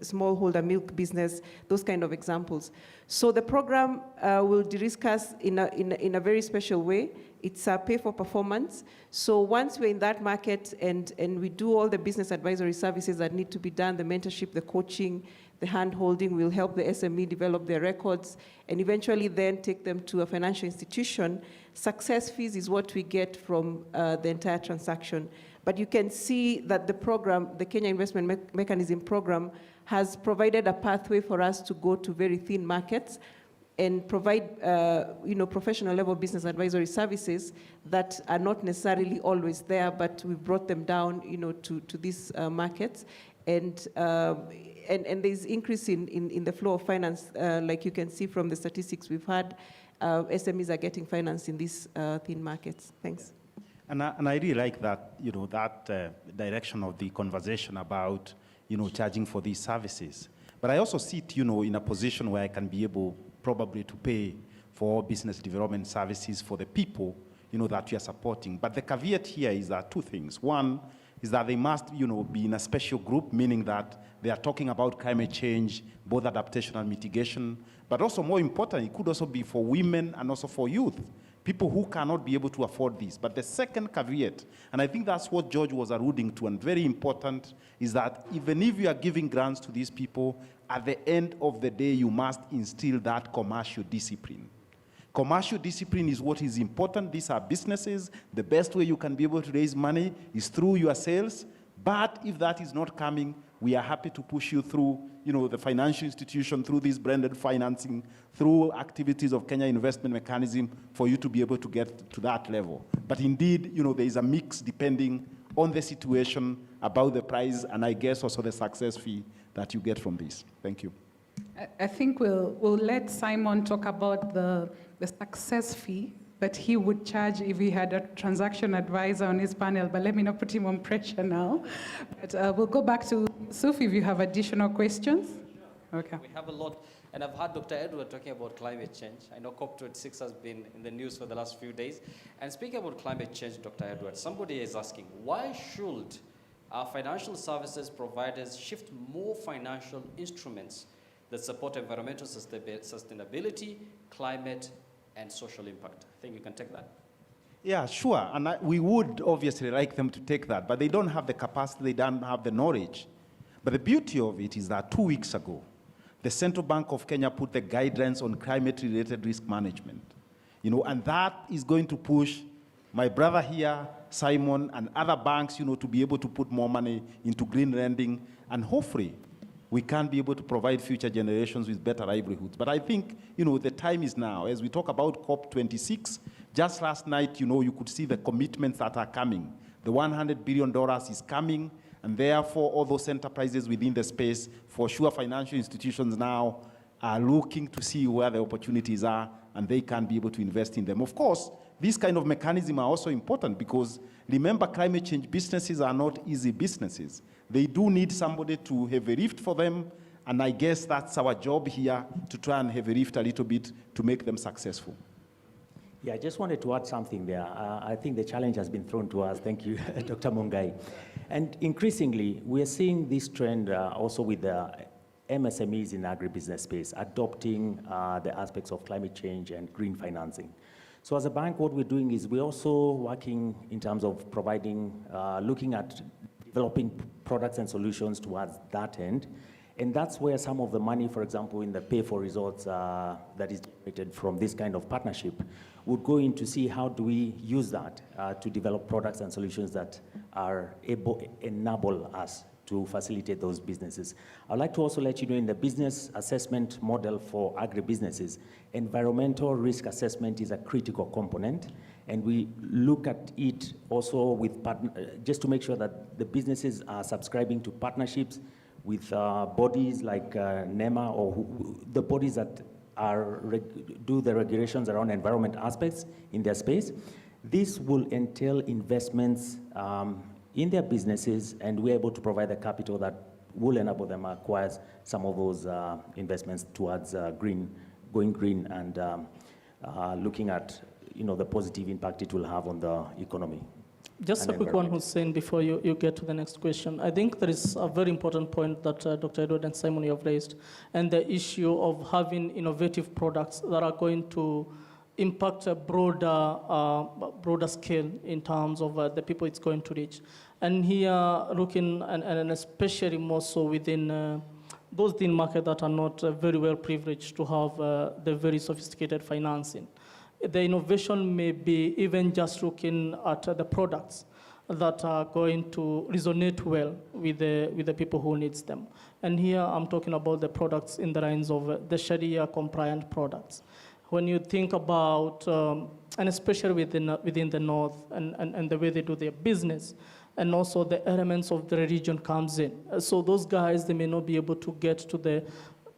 smallholder milk business, those kind of examples. So the program will de-risk us in a very special way. It's a pay for performance. So once we're in that market and we do all the business advisory services that need to be done, the mentorship, the coaching, the hand-holding, will help the SME develop their records and eventually then take them to a financial institution. Success fees is what we get from the entire transaction. But you can see that the program, the Kenya Investment Mechanism program, has provided a pathway for us to go to very thin markets and provide professional level business advisory services that are not necessarily always there, but we've brought them down to these markets. And there's increase in the flow of finance, like you can see from the statistics we've had. SMEs are getting finance in these thin markets. Thanks. And I really like that, that direction of the conversation about, charging for these services. But I also sit, in a position where I can be able probably to pay for business development services for the people, that we are supporting. But the caveat here is that two things. One is that they must, be in a special group, meaning that they are talking about climate change, both adaptation and mitigation. But also, more important, it could also be for women and also for youth, people who cannot be able to afford this. But the second caveat, and I think that's what George was alluding to, and very important, is that even if you are giving grants to these people, at the end of the day, you must instill that commercial discipline. Commercial discipline is what is important. These are businesses. The best way you can be able to raise money is through your sales. But if that is not coming, we are happy to push you through, the financial institution, through this blended financing, through activities of Kenya Investment Mechanism for you to be able to get to that level. But indeed, there is a mix depending on the situation, about the price, and I guess also the success fee that you get from this. Thank you. I think we'll let Simon talk about the success fee that he would charge if he had a transaction advisor on his panel, but let me not put him on pressure now. But we'll go back to Sophie if you have additional questions. Okay. We have a lot, and I've heard Dr. Edward talking about climate change. I know COP26 has been in the news for the last few days. And speaking about climate change, Dr. Edward, somebody is asking, why should our financial services providers shift more financial instruments that support environmental sustainability, climate, and social impact? I think you can take that. Yeah, sure. And we would obviously like them to take that, but they don't have the capacity, they don't have the knowledge. But the beauty of it is that 2 weeks ago, the Central Bank of Kenya put the guidelines on climate-related risk management. And that is going to push my brother here, Simon, and other banks, to be able to put more money into green lending, and hopefully we can be able to provide future generations with better livelihoods. But I think, the time is now. As we talk about COP26, just last night, you could see the commitments that are coming. The $100 billion is coming, and therefore all those enterprises within the space, for sure financial institutions now are looking to see where the opportunities are, and they can be able to invest in them. Of course, these kind of mechanisms are also important because remember, climate change businesses are not easy businesses. They do need somebody to heavy lift for them, and I guess that's our job here, to try and heavy lift a little bit to make them successful. Yeah, I just wanted to add something there. I think the challenge has been thrown to us. Thank you, Dr. Mungai. And increasingly, we are seeing this trend also with the MSMEs in agribusiness space, adopting the aspects of climate change and green financing. So as a bank, what we're doing is we're also working in terms of providing, looking at developing products and solutions towards that end. And that's where some of the money, for example, in the pay for results that is generated from this kind of partnership would go in to see how do we use that to develop products and solutions that are able to enable us to facilitate those businesses. I'd like to also let you know in the business assessment model for agribusinesses, environmental risk assessment is a critical component, and we look at it also with just to make sure that the businesses are subscribing to partnerships with bodies like NEMA or the bodies that do the regulations around environment aspects in their space. This will entail investments in their businesses, and we're able to provide the capital that will enable them to acquire some of those investments towards going green and looking at the positive impact it will have on the economy. Just a quick one, Hussein, before you get to the next question. I think there is a very important point that Dr. Edward and Simon, you have raised, and the issue of having innovative products that are going to impact a broader scale in terms of the people it's going to reach. And here, looking, and especially more so within those in market that are not very well privileged to have the very sophisticated financing. The innovation may be even just looking at the products that are going to resonate well with the people who needs them. And here I'm talking about the products in the lines of the Sharia compliant products. When you think about, and especially within the North and the way they do their business, and also the elements of the religion comes in. So those guys, they may not be able to get to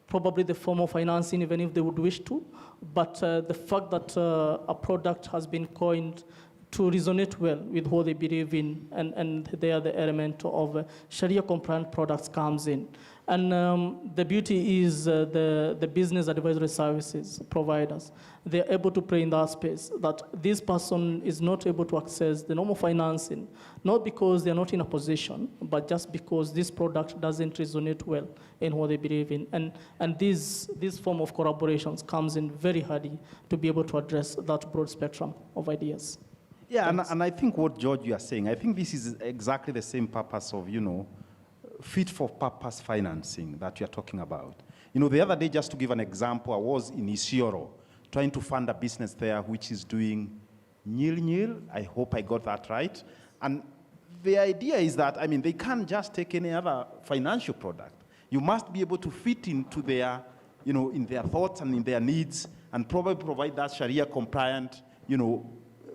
probably the form of financing even if they would wish to, but the fact that a product has been coined to resonate well with what they believe in, and there the element of Sharia compliant products comes in. And the beauty is the business advisory services providers, they're able to play in that space, that this person is not able to access the normal financing, not because they're not in a position, but just because this product doesn't resonate well in what they believe in. And this form of collaborations comes in very handy to be able to address that broad spectrum of ideas. Yeah, and I think what, George, you are saying, I think this is exactly the same purpose of, fit-for-purpose financing that you're talking about. The other day, just to give an example, I was in Isiolo trying to fund a business there which is doing nil. I hope I got that right. And the idea is that, they can't just take any other financial product. You must be able to fit into their, in their thoughts and in their needs, and probably provide that Sharia compliant,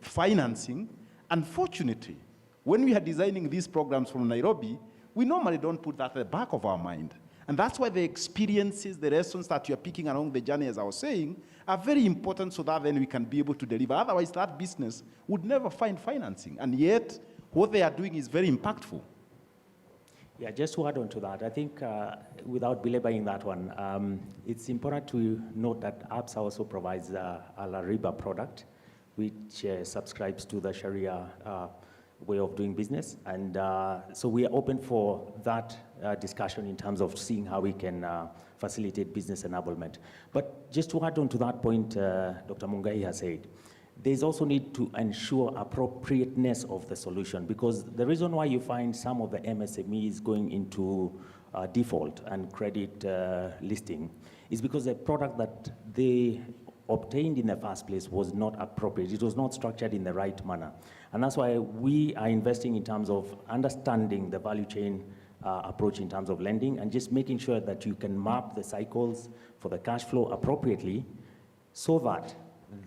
financing. Unfortunately, when we are designing these programs from Nairobi, we normally don't put that at the back of our mind. And that's why the experiences, the lessons that you're picking along the journey, as I was saying, are very important so that then we can be able to deliver. Otherwise, that business would never find financing. And yet, what they are doing is very impactful. Yeah, just to add on to that, I think without belaboring that one, it's important to note that ABSA also provides a La Riba product, which subscribes to the Sharia way of doing business. And so we are open for that discussion in terms of seeing how we can facilitate business enablement. But just to add on to that point Dr. Mungai has said, there's also need to ensure appropriateness of the solution, because the reason why you find some of the MSMEs going into default and credit listing is because the product that they obtained in the first place was not appropriate. It was not structured in the right manner. And that's why we are investing in terms of understanding the value chain approach in terms of lending, and just making sure that you can map the cycles for the cash flow appropriately so that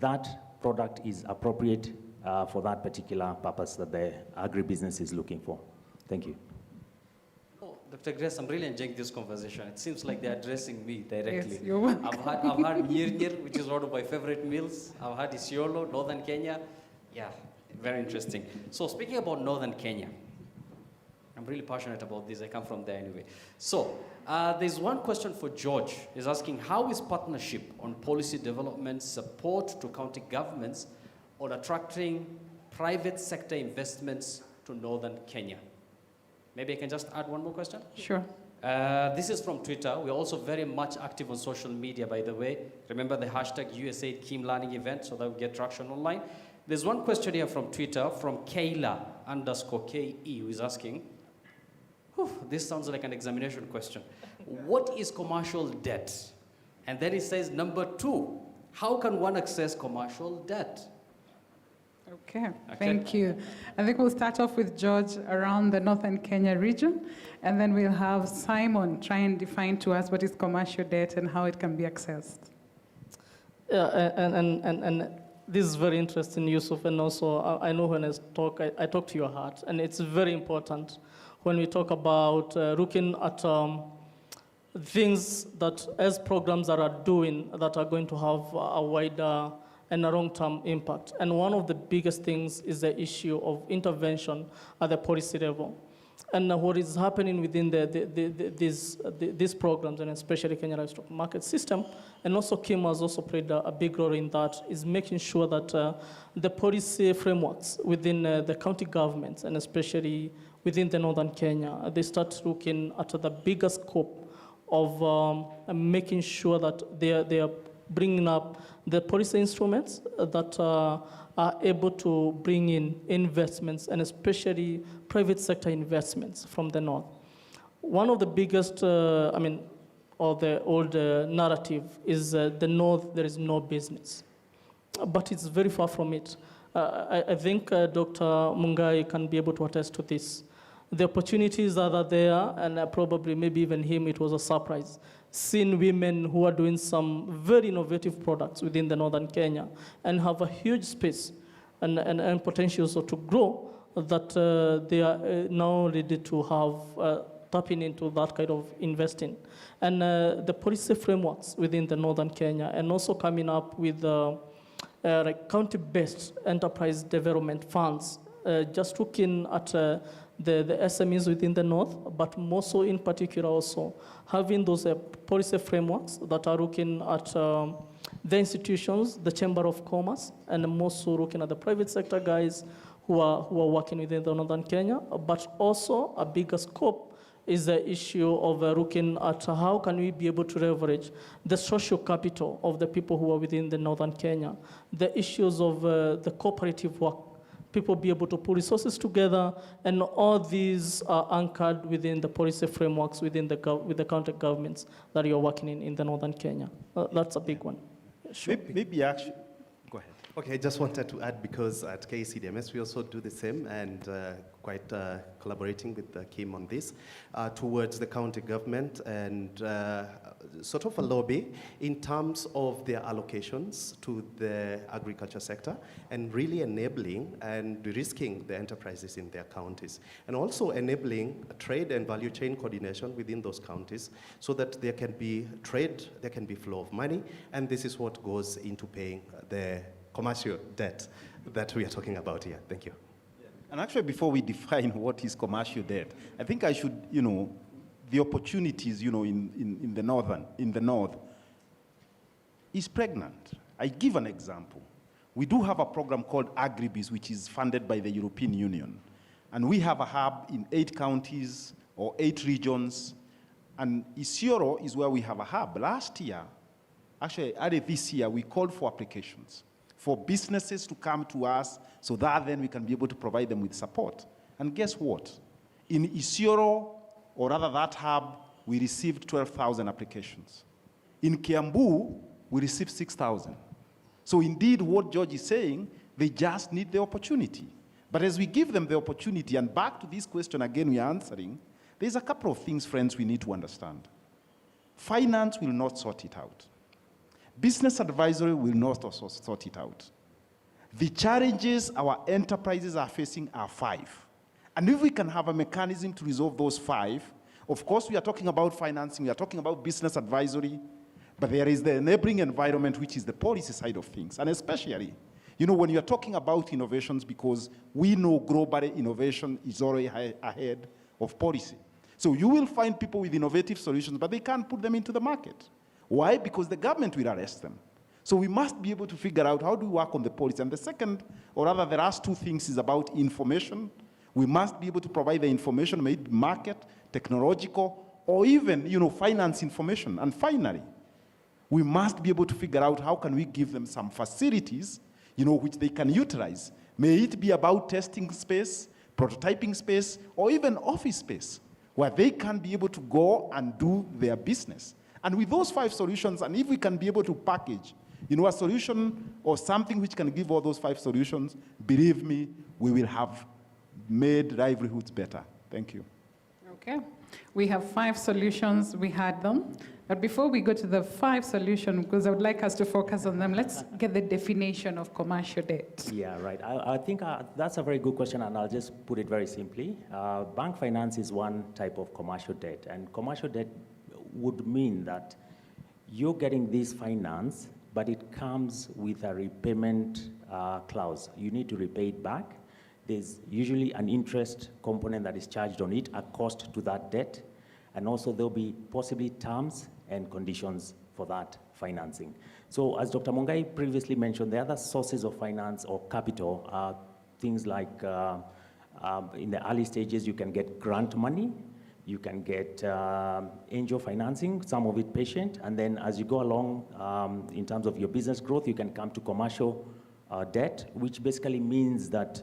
that product is appropriate for that particular purpose that the agribusiness is looking for. Thank you. Dr. Grace, I'm really enjoying this conversation. It seems like they're addressing me directly. Yes, you're welcome. I've had Nyir, which is one of my favorite meals. I've had Isiolo, Northern Kenya. Yeah, very interesting. So speaking about Northern Kenya, I'm really passionate about this. I come from there anyway. So there's one question for George. He's asking, how is partnership on policy development support to county governments on attracting private sector investments to Northern Kenya? Maybe I can just add one more question? Sure. This is from Twitter. We're also very much active on social media, by the way. Remember the hashtag USAID Kim Learning Event so that we get traction online. There's one question here from Twitter from Kayla_KE, who is asking, this sounds like an examination question. What is commercial debt? And then it says, number 2, how can one access commercial debt? Okay, thank you. I think we'll start off with George around the Northern Kenya region, and then we'll have Simon try and define to us what is commercial debt and how it can be accessed. Yeah, and this is very interesting, Yusuf, and also I know when I talk to your heart, and it's very important when we talk about looking at things that as programs that are doing that are going to have a wider and a long-term impact. And one of the biggest things is the issue of intervention at the policy level. And what is happening within these programs, and especially Kenya Livestock Market System, and also Kim has also played a big role in that, is making sure that the policy frameworks within the county governments, and especially within the northern Kenya, they start looking at the bigger scope of making sure that they are bringing up the policy instruments that are able to bring in investments, and especially private sector investments from the north. One of the biggest, or the old narrative is the north, there is no business. But it's very far from it. I think Dr. Mungai can be able to attest to this. The opportunities are there, and probably maybe even him, it was a surprise. Seeing women who are doing some very innovative products within the northern Kenya and have a huge space and potential so to grow, that they are now ready to have tapping into that kind of investing. And the policy frameworks within the northern Kenya, and also coming up with like county-based enterprise development funds, just looking at the SMEs within the north, but more so in particular also having those policy frameworks that are looking at the institutions, the Chamber of Commerce, and more so looking at the private sector guys who are working within the northern Kenya, but also a bigger scope is the issue of looking at how can we be able to leverage the social capital of the people who are within the northern Kenya, the issues of the cooperative work, people be able to put resources together, and all these are anchored within the policy frameworks with the county governments that you're working in the northern Kenya. That's a big one. Sure. Maybe actually, go ahead. Okay, I just wanted to add, because at KCDMS we also do the same, and quite collaborating with Kim on this, towards the county government, and sort of a lobby in terms of their allocations to the agriculture sector, and really enabling and de-risking the enterprises in their counties, and also enabling trade and value chain coordination within those counties, so that there can be trade, there can be flow of money, and this is what goes into paying the commercial debt that we are talking about here. Thank you. And actually, before we define what is commercial debt, I think I should, the opportunities, in the north is pregnant. I give an example. We do have a program called Agribiz, which is funded by the European Union. And we have a hub in 8 counties or 8 regions. And Isiolo is where we have a hub. Last year, actually, early this year, we called for applications for businesses to come to us, so that then we can be able to provide them with support. And guess what? In Isiolo, or rather that hub, we received 12,000 applications. In Kiambu, we received 6,000. So indeed, what George is saying, they just need the opportunity. But as we give them the opportunity, and back to this question again we are answering, there's a couple of things, friends, we need to understand. Finance will not sort it out. Business advisory will not also sort it out. The challenges our enterprises are facing are 5. And if we can have a mechanism to resolve those 5, of course we are talking about financing, we are talking about business advisory, but there is the enabling environment, which is the policy side of things. And especially, when you're talking about innovations, because we know globally innovation is already ahead of policy. So you will find people with innovative solutions, but they can't put them into the market. Why? Because the government will arrest them. So we must be able to figure out how do we work on the policy. And the second, or rather the last 2 things, is about information. We must be able to provide the information, maybe market, technological, or even, finance information. And finally, we must be able to figure out how can we give them some facilities, which they can utilize. May it be about testing space, prototyping space, or even office space, where they can be able to go and do their business. And with those 5 solutions, and if we can be able to package, a solution or something which can give all those 5 solutions, believe me, we will have made livelihoods better. Thank you. Okay. We have 5 solutions. We had them. But before we go to the 5 solutions, because I would like us to focus on them, let's get the definition of commercial debt. Yeah, right. I think that's a very good question, and I'll just put it very simply. Bank finance is one type of commercial debt, and commercial debt would mean that you're getting this finance, but it comes with a repayment clause. You need to repay it back. there's usually an interest component that is charged on it, a cost to that debt, and also there'll be possibly terms and conditions for that financing. So as Dr. Mongai previously mentioned, the other sources of finance or capital are things like in the early stages, you can get grant money, you can get angel financing, some of it patient, and then as you go along in terms of your business growth, you can come to commercial debt, which basically means that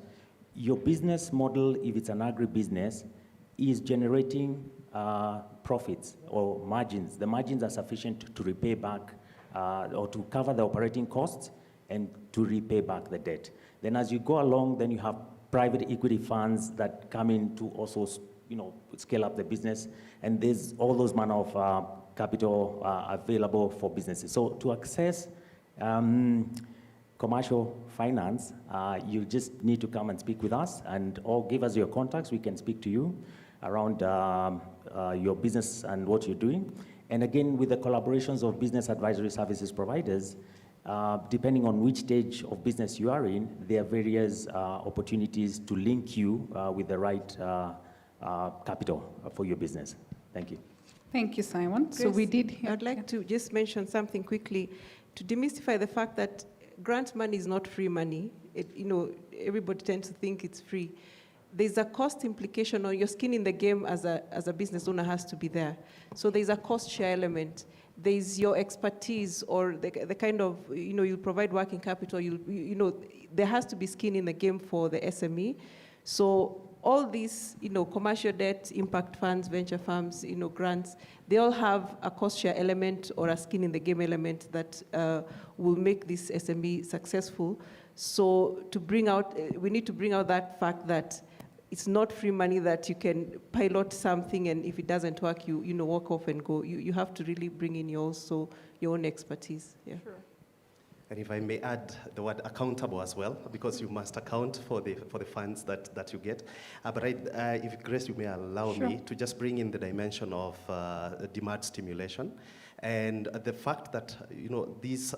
your business model, if it's an agribusiness, is generating profits or margins. The margins are sufficient to repay back or to cover the operating costs and to repay back the debt. Then as you go along, then you have private equity funds that come in to also scale up the business, and there's all those manner of capital available for businesses. So to access commercial finance, you just need to come and speak with us or give us your contacts. We can speak to you around your business and what you're doing. And again, with the collaborations of business advisory services providers, depending on which stage of business you are in, there are various opportunities to link you with the right capital for your business. Thank you. Thank you, Simon. Grace, So we did. I'd like to just mention something quickly to demystify the fact that grant money is not free money. Everybody tends to think it's free. There's a cost implication, or your skin in the game as a business owner has to be there. So there's a cost share element. There's your expertise, or the kind of, you provide working capital, there has to be skin in the game for the SME. So all these, commercial debt, impact funds, venture firms, grants, they all have a cost share element or a skin in the game element that will make this SME successful. So we need to bring out that fact that it's not free money that you can pilot something and if it doesn't work, you walk off and go. You have to really bring in your own expertise. Yeah. Sure. And if I may add the word accountable as well, because you must account for the funds that you get. But if Grace, you may allow me to just bring in the dimension of demand stimulation, and the fact that these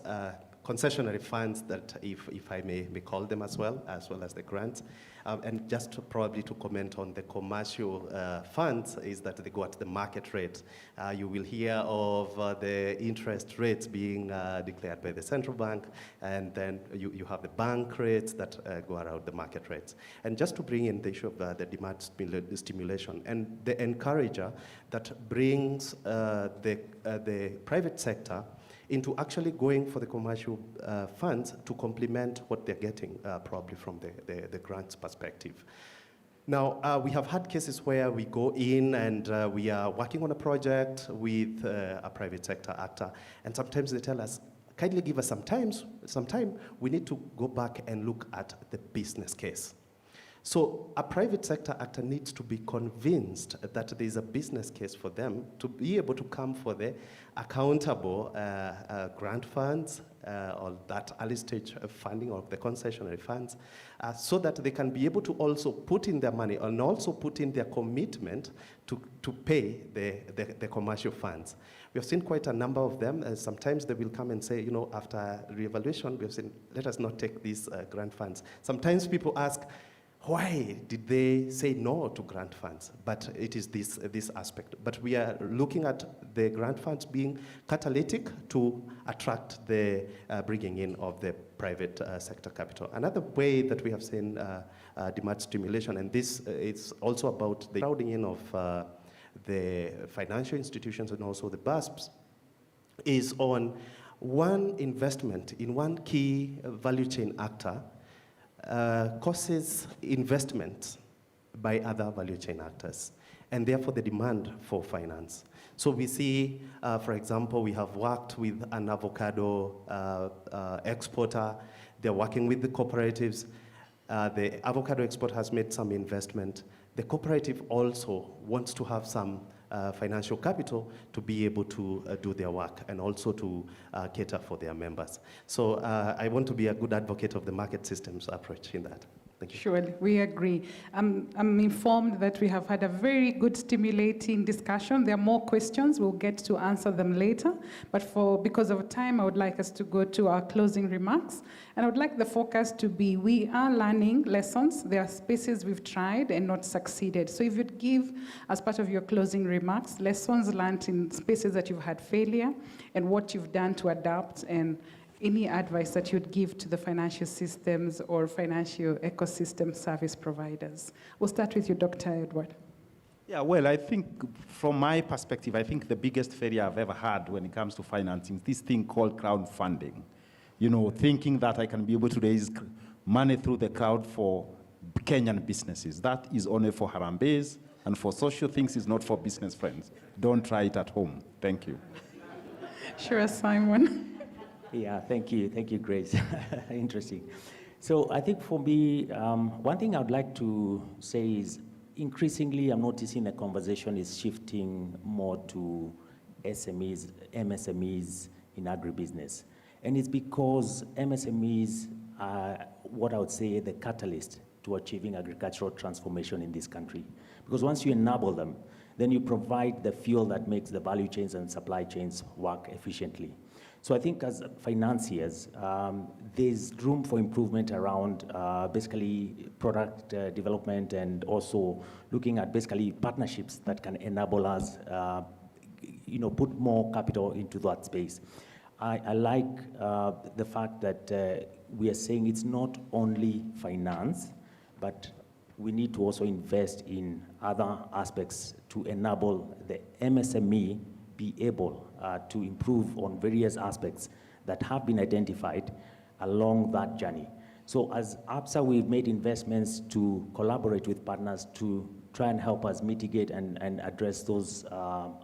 concessionary funds that, if I may call them as well as the grants, and just probably to comment on the commercial funds, is that they go at the market rate. You will hear of the interest rates being declared by the central bank, and then you have the bank rates that go around the market rates. And just to bring in the issue of the demand stimulation and the encourager that brings the private sector into actually going for the commercial funds to complement what they're getting probably from the grants perspective. Now, we have had cases where we go in and we are working on a project with a private sector actor, and sometimes they tell us, kindly give us some time, we need to go back and look at the business case. So a private sector actor needs to be convinced that there is a business case for them to be able to come for the accountable grant funds or that early stage funding of the concessionary funds, so that they can be able to also put in their money and also put in their commitment to pay the commercial funds. We have seen quite a number of them. Sometimes they will come and say, after reevaluation, we have seen, let us not take these grant funds. Sometimes people ask, why did they say no to grant funds? But it is this aspect. But we are looking at the grant funds being catalytic to attract the bringing in of the private sector capital. Another way that we have seen demand stimulation, and this is also about the crowding in of the financial institutions and also the BASPs, is on one investment in one key value chain actor causes investment by other value chain actors, and therefore the demand for finance. So we see, for example, we have worked with an avocado exporter. They're working with the cooperatives. The avocado exporter has made some investment. The cooperative also wants to have some financial capital to be able to do their work and also to cater for their members. So I want to be a good advocate of the market systems approach in that. Thank you. Thank you. Surely, we agree. I'm informed that we have had a very good, stimulating discussion. There are more questions. We'll get to answer them later. But because of time, I would like us to go to our closing remarks. And I would like the focus to be, we are learning lessons. There are spaces we've tried and not succeeded. So if you'd give, as part of your closing remarks, lessons learned in spaces that you've had failure and what you've done to adapt, and any advice that you'd give to the financial systems or financial ecosystem service providers. We'll start with you, Dr. Edward. Yeah, well, I think from my perspective, I think the biggest failure I've ever had when it comes to financing is this thing called crowdfunding. You know, thinking that I can be able to raise money through the crowd for Kenyan businesses. That is only for Harambees and for social things, is not for business friends. Don't try it at home. Thank you. Sure, Simon. Yeah, thank you, Grace. Interesting. So I think for me, one thing I'd like to say is increasingly I'm noticing the conversation is shifting more to SMEs, MSMEs in agribusiness. And it's because MSMEs are what I would say the catalyst to achieving agricultural transformation in this country. Because once you enable them, then you provide the fuel that makes the value chains and supply chains work efficiently. So I think as financiers, there's room for improvement around basically product development, and also looking at basically partnerships that can enable us, put more capital into that space. I like the fact that we are saying it's not only finance, but we need to also invest in other aspects to enable the MSME be able to improve on various aspects that have been identified along that journey. So as APSA, we've made investments to collaborate with partners to try and help us mitigate and address those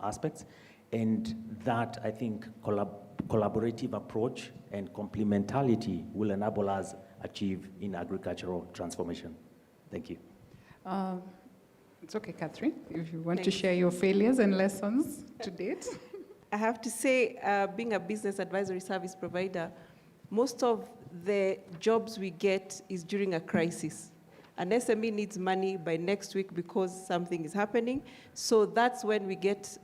aspects. And that, I think, collaborative approach and complementarity will enable us achieve in agricultural transformation. Thank you. It's okay, Catherine, if you want to share your failures and lessons to date. I have to say, being a business advisory service provider, most of the jobs we get is during a crisis. An SME needs money by next week because something is happening. So that's when we get,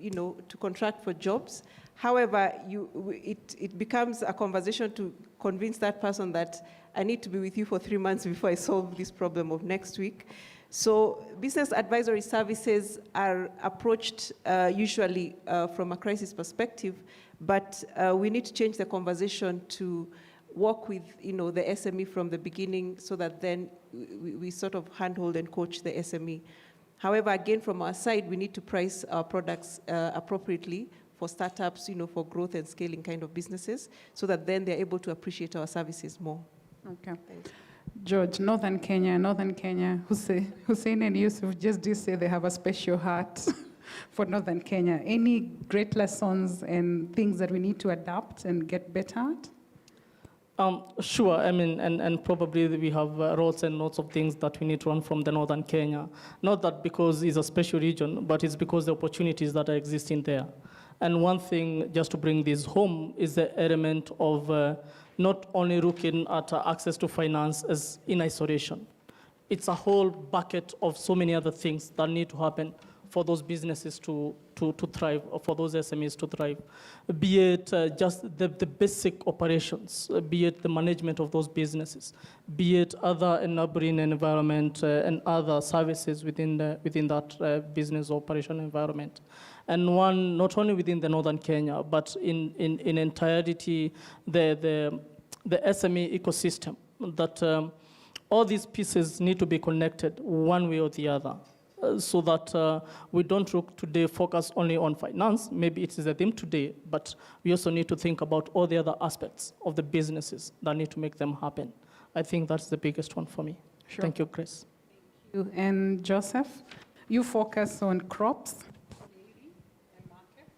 to contract for jobs. However, it becomes a conversation to convince that person that I need to be with you for 3 months before I solve this problem of next week. So business advisory services are approached usually from a crisis perspective, but we need to change the conversation to work with the SME from the beginning, so that then we sort of handhold and coach the SME. However, again, from our side, we need to price our products appropriately for startups, for growth and scaling kind of businesses, so that then they're able to appreciate our services more. Okay. George, Northern Kenya, Hussein and Yusuf just did say they have a special heart for Northern Kenya. Any great lessons and things that we need to adapt and get better at? Sure, I mean, and probably we have lots and lots of things that we need to learn from the Northern Kenya. Not that because it's a special region, but it's because the opportunities that are existing there. And one thing, just to bring this home, is the element of not only looking at access to finance as in isolation. It's a whole bucket of so many other things that need to happen for those businesses to thrive, or for those SMEs to thrive. Be it just the basic operations, be it the management of those businesses, be it other enabling environment and other services within that business operation environment. And one, not only within the Northern Kenya, but in entirety, the SME ecosystem, that all these pieces need to be connected one way or the other. So that we don't look today focus only on finance. Maybe it is a theme today, but we also need to think about all the other aspects of the businesses that need to make them happen. I think that's the biggest one for me. Sure. Thank you, Chris. Thank you. And Joseph, you focus on crops and markets.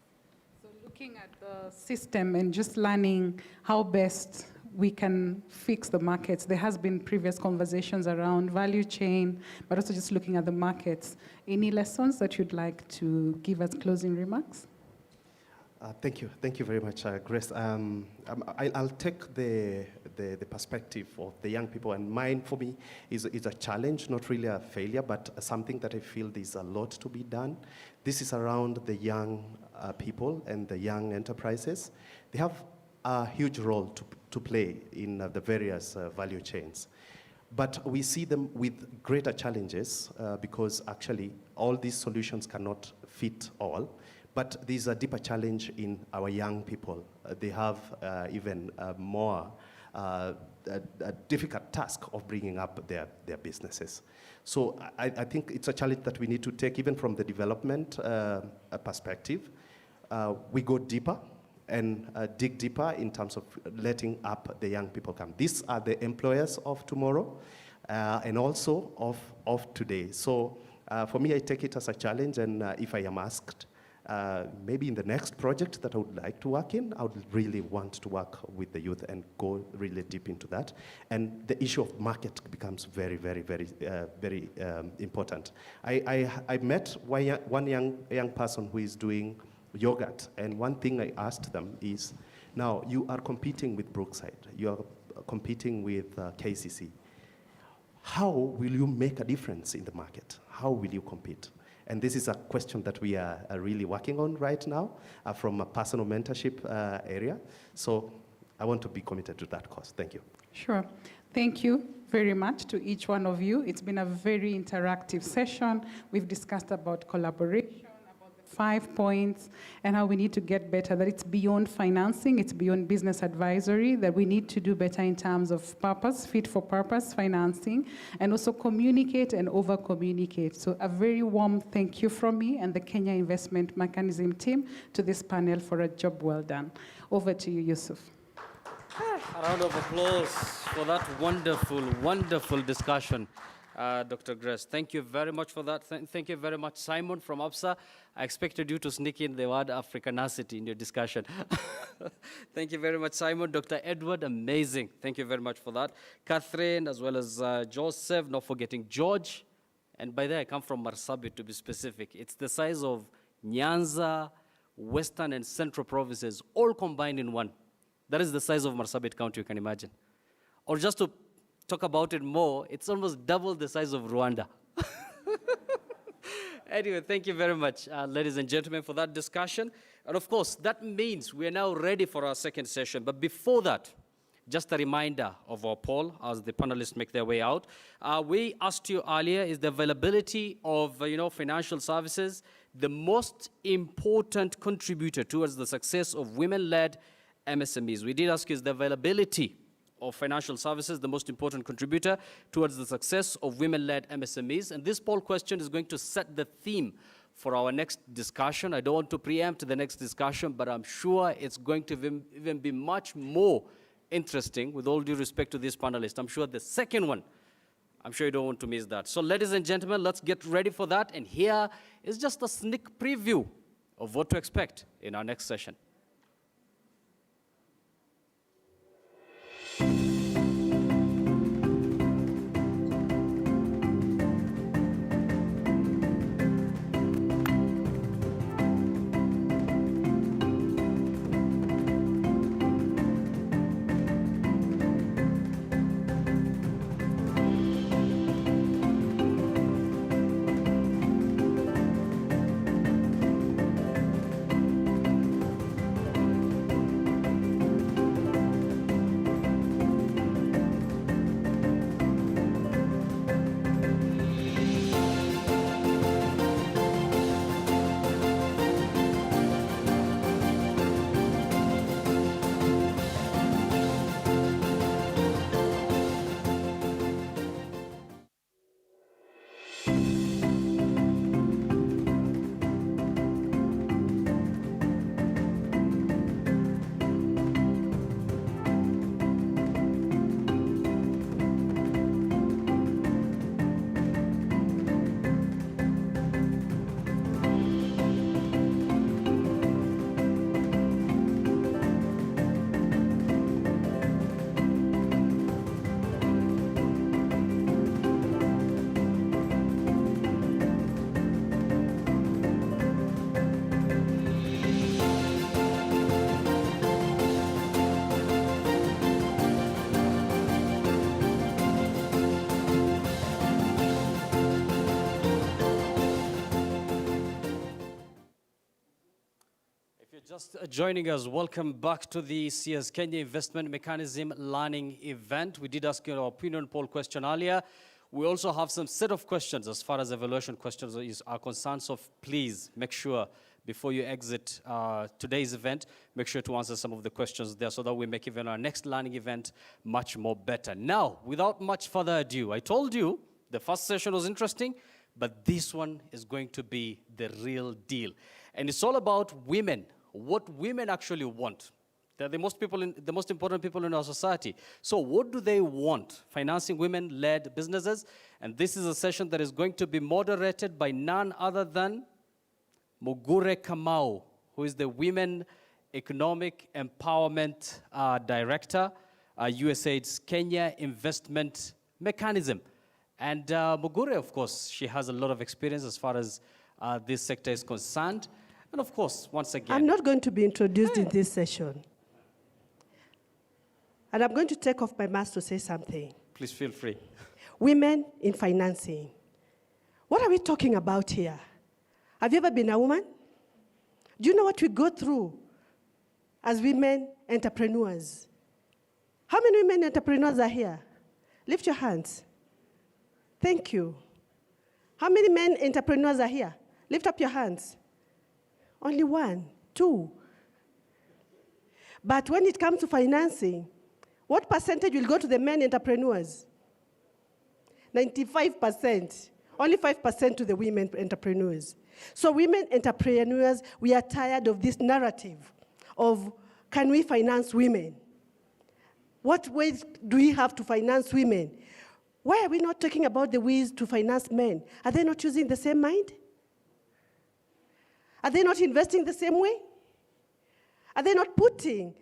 So looking at the system and just learning how best we can fix the markets. There has been previous conversations around value chain, but also just looking at the markets. Any lessons that you'd like to give as closing remarks? Thank you very much, Grace. I'll take the perspective of the young people, and mine for me is a challenge, not really a failure, but something that I feel there's a lot to be done. This is around the young people and the young enterprises. They have a huge role to play in the various value chains. But we see them with greater challenges because actually all these solutions cannot fit all. But there's a deeper challenge in our young people. They have even more a difficult task of bringing up their businesses. So I think it's a challenge that we need to take even from the development perspective. We go deeper and dig deeper in terms of letting up the young people come. These are the employers of tomorrow and also of today. So for me, I take it as a challenge, and if I am asked, maybe in the next project that I would like to work in, I would really want to work with the youth and go really deep into that. And the issue of market becomes very, very, very, very important. I met one young person who is doing yogurt, and one thing I asked them is, now you are competing with Brookside, you are competing with KCC. How will you make a difference in the market? How will you compete? And this is a question that we are really working on right now from a personal mentorship area. So I want to be committed to that cause. Thank you. Sure. Thank you very much to each one of you. It's been a very interactive session. We've discussed about collaboration, about the 5 points, and how we need to get better, that it's beyond financing, it's beyond business advisory, that we need to do better in terms of purpose, fit for purpose financing, and also communicate and over-communicate. So a very warm thank you from me and the Kenya Investment Mechanism team to this panel for a job well done. Over to you, Yusuf. A round of applause for that wonderful, wonderful discussion, Dr. Grace. Thank you very much for that. Thank you very much, Simon from APSA. I expected you to sneak in the word Africanacity in your discussion. Thank you very much, Simon. Dr. Edward, amazing. Thank you very much for that. Catherine, as well as Joseph, not forgetting George. And by there, I come from Marsabit, to be specific. It's the size of Nyanza, Western and Central provinces, all combined in one. That is the size of Marsabit County, you can imagine. Or just to talk about it more, it's almost double the size of Rwanda. Anyway, thank you very much, ladies and gentlemen, for that discussion. And of course, that means we are now ready for our second session. But before that, just a reminder of our poll as the panelists make their way out. We asked you earlier, is the availability of financial services the most important contributor towards the success of women-led MSMEs? We did ask, is the availability of financial services the most important contributor towards the success of women-led MSMEs? And this poll question is going to set the theme for our next discussion. I don't want to preempt the next discussion, but I'm sure it's going to even be much more interesting, with all due respect to this panelist. I'm sure the second one, I'm sure you don't want to miss that. So ladies and gentlemen, let's get ready for that. And here is just a sneak preview of what to expect in our next session. Just joining us, welcome back to the CS Kenya Investment Mechanism Learning Event. We did ask you our opinion poll question earlier. We also have some set of questions as far as evaluation questions are concerned, so please make sure before you exit today's event, make sure to answer some of the questions there so that we make even our next learning event much more better. Now, without much further ado, I told you the first session was interesting, but this one is going to be the real deal. And it's all about women, what women actually want. They're the most important people in our society. So what do they want? Financing women-led businesses. And this is a session that is going to be moderated by none other than Mugure Kamau, who is the Women Economic Empowerment Director, USAID's Kenya Investment Mechanism. And Mugure, of course, she has a lot of experience as far as this sector is concerned. And of course, once again, I'm not going to be introduced in this session. And I'm going to take off my mask to say something. Please feel free. Women in financing. What are we talking about here? Have you ever been a woman? Do you know what we go through as women entrepreneurs? How many women entrepreneurs are here? Lift your hands. Thank you. How many men entrepreneurs are here? Lift up your hands. Only 1, 2. But when it comes to financing, what percentage will go to the men entrepreneurs? 95%. Only 5% to the women entrepreneurs. So women entrepreneurs, we are tired of this narrative of, can we finance women? What ways do we have to finance women? Why are we not talking about the ways to finance men? Are they not using the same mind? Are they not investing the same way? Are they not putting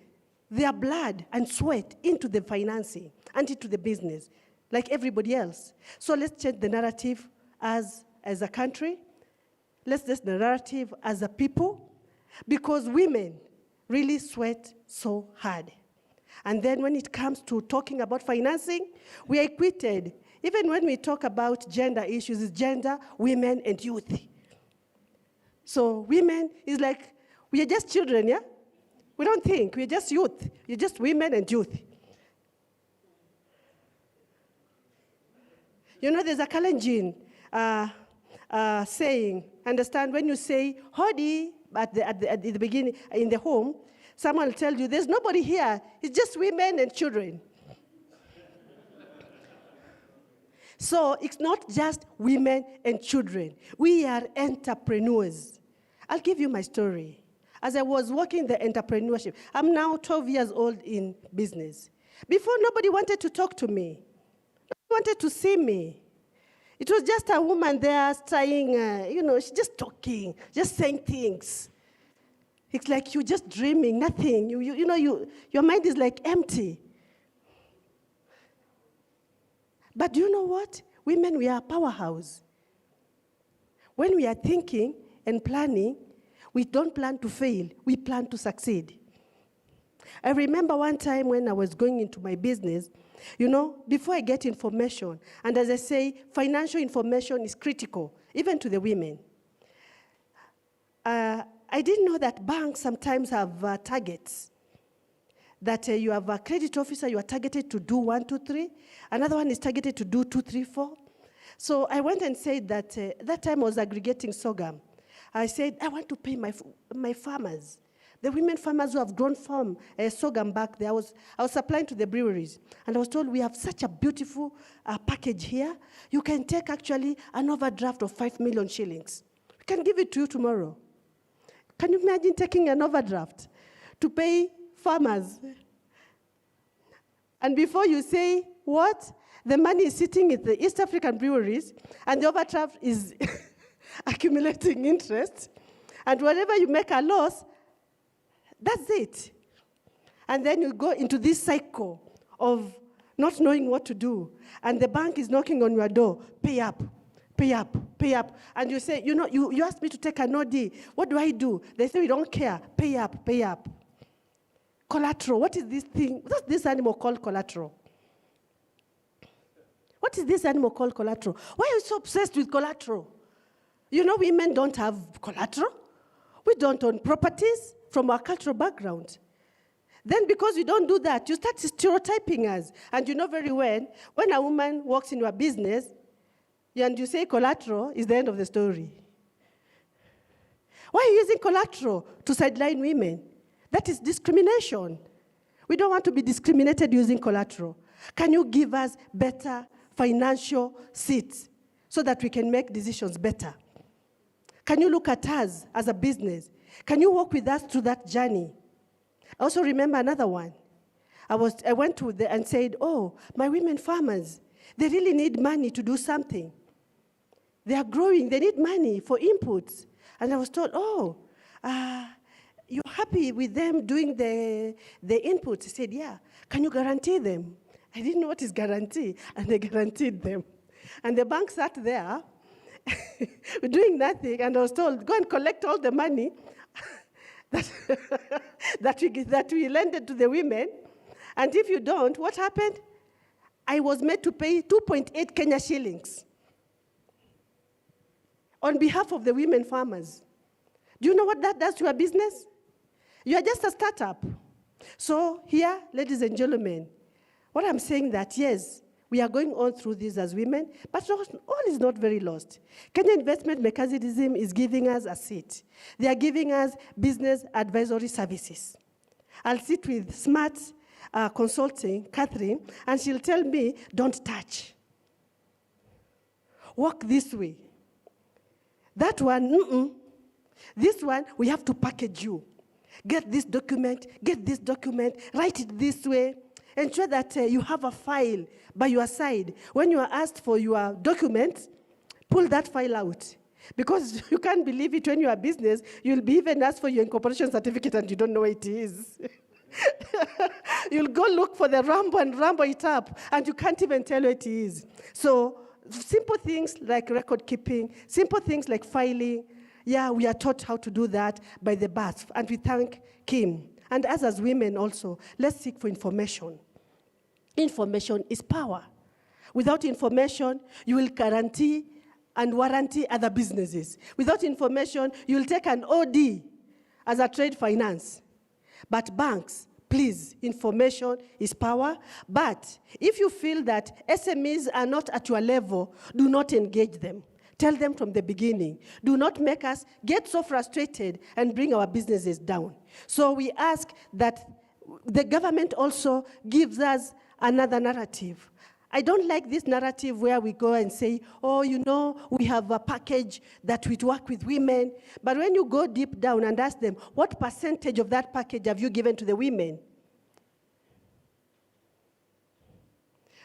their blood and sweat into the financing and into the business like everybody else? So let's change the narrative as a country. Let's change the narrative as a people, because women really sweat so hard. And then when it comes to talking about financing, we are equated. Even when we talk about gender issues, it's gender, women, and youth. So women is like, we are just children, yeah? We don't think, we're just youth. You're just women and youth. You know, there's a Kalenjin saying, understand, when you say, Hodi, at the beginning, in the home, someone will tell you, there's nobody here, it's just women and children. So it's not just women and children. We are entrepreneurs. I'll give you my story. As I was working the entrepreneurship, I'm now 12 years old in business. Before, nobody wanted to talk to me. Nobody wanted to see me. It was just a woman there trying, she's just talking, just saying things. It's like you're just dreaming, nothing. Your mind is like empty. But do you know what? Women, we are a powerhouse. When we are thinking and planning, we don't plan to fail, we plan to succeed. I remember one time when I was going into my business, before I get information, and as I say, financial information is critical, even to the women. I didn't know that banks sometimes have targets. That you have a credit officer, you are targeted to do 1, 2, 3. Another one is targeted to do 2, 3, 4. So I went and said that, that time I was aggregating sorghum. I said, I want to pay my farmers, the women farmers who have grown from sorghum back there. I was supplying to the breweries. And I was told, we have such a beautiful package here. You can take actually an overdraft of 5 million shillings. We can give it to you tomorrow. Can you imagine taking an overdraft to pay farmers? And before you say, what? The money is sitting at the East African breweries, and the overdraft is accumulating interest. And whenever you make a loss, that's it. And then you go into this cycle of not knowing what to do. And the bank is knocking on your door, pay up, pay up, pay up. And you say, you asked me to take an OD. What do I do? They say, we don't care, pay up, pay up. Collateral, what is this thing? What's this animal called collateral? What is this animal called collateral? Why are you so obsessed with collateral? Women don't have collateral. We don't own properties. from our cultural background. Then because you don't do that, you start stereotyping us. And you know very well, when a woman works in your business, and you say collateral is the end of the story. Why are you using collateral to sideline women? That is discrimination. We don't want to be discriminated using collateral. Can you give us better financial seats so that we can make decisions better? Can you look at us as a business? Can you walk with us through that journey? I also remember another one. I went to and said, oh, my women farmers, they really need money to do something. They are growing, they need money for inputs. And I was told, oh, you're happy with them doing the inputs? I said, yeah. Can you guarantee them? I didn't know what is guarantee, and they guaranteed them. And the bank sat there doing nothing, and I was told, go and collect all the money that we lended to the women. And if you don't, what happened? I was made to pay 2.8 Kenya shillings on behalf of the women farmers. Do you know what that does to a business? You are just a startup. So here, ladies and gentlemen, what I'm saying that, yes, we are going on through this as women, but all is not very lost. Kenya Investment Mechanism is giving us a seat. They are giving us business advisory services. I'll sit with Smart Consulting, Catherine, and she'll tell me, don't touch. Walk this way. That one, This one, we have to package you. Get this document, write it this way. Ensure that you have a file by your side. When you are asked for your documents, pull that file out. Because you can't believe it when you are business, you'll be even asked for your incorporation certificate and you don't know where it is. You'll go look for the Rambo and Rambo it up, and you can't even tell where it is. So simple things like record keeping, simple things like filing, yeah, we are taught how to do that by the BASPs, and we thank Kim. And us as women also, let's seek for information. Information is power. Without information, you will guarantee and warranty other businesses. Without information, you will take an OD as a trade finance. But banks, please, information is power. But if you feel that SMEs are not at your level, do not engage them. Tell them from the beginning. Do not make us get so frustrated and bring our businesses down. So we ask that the government also gives us another narrative. I don't like this narrative where we go and say, oh, you know, we have a package that we work with women. But when you go deep down and ask them, what percentage of that package have you given to the women?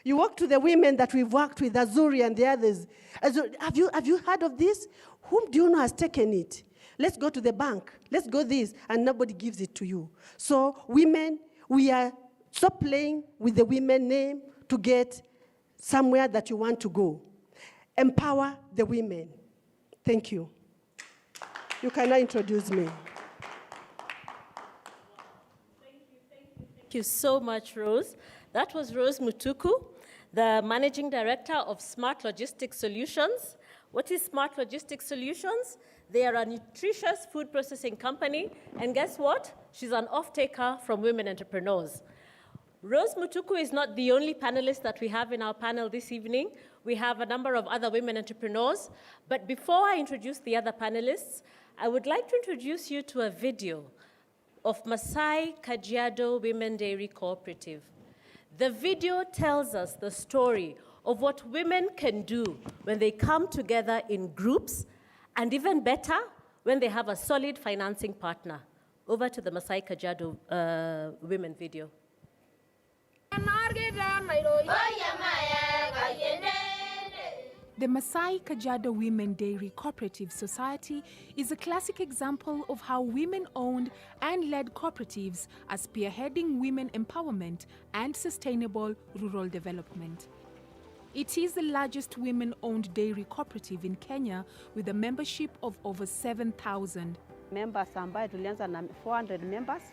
You walk to the women that we've worked with, Azuri and the others. Have you heard of this? Whom do you know has taken it? Let's go to the bank. Let's go this, and nobody gives it to you. So women, we are stop playing with the women name to get somewhere that you want to go. Empower the women. Thank you. You can now introduce me. Thank you so much, Rose. That was Rose Mutuku, the Managing Director of Smart Logistics Solutions. What is Smart Logistics Solutions? They are a nutritious food processing company, and guess what? She's an off-taker from women entrepreneurs. Rose Mutuku is not the only panelist that we have in our panel this evening. We have a number of other women entrepreneurs. But before I introduce the other panelists, I would like to introduce you to a video of Masai Kajiado Women Dairy Cooperative. The video tells us the story of what women can do when they come together in groups, and even better, when they have a solid financing partner. Over to the Masai Kajiado women video. The Masai Kajiado Women Dairy Cooperative Society is a classic example of how women-owned and led cooperatives are spearheading women empowerment and sustainable rural development. It is the largest women-owned dairy cooperative in Kenya with a membership of over 7,000. Members ambaye tulianza na 400 members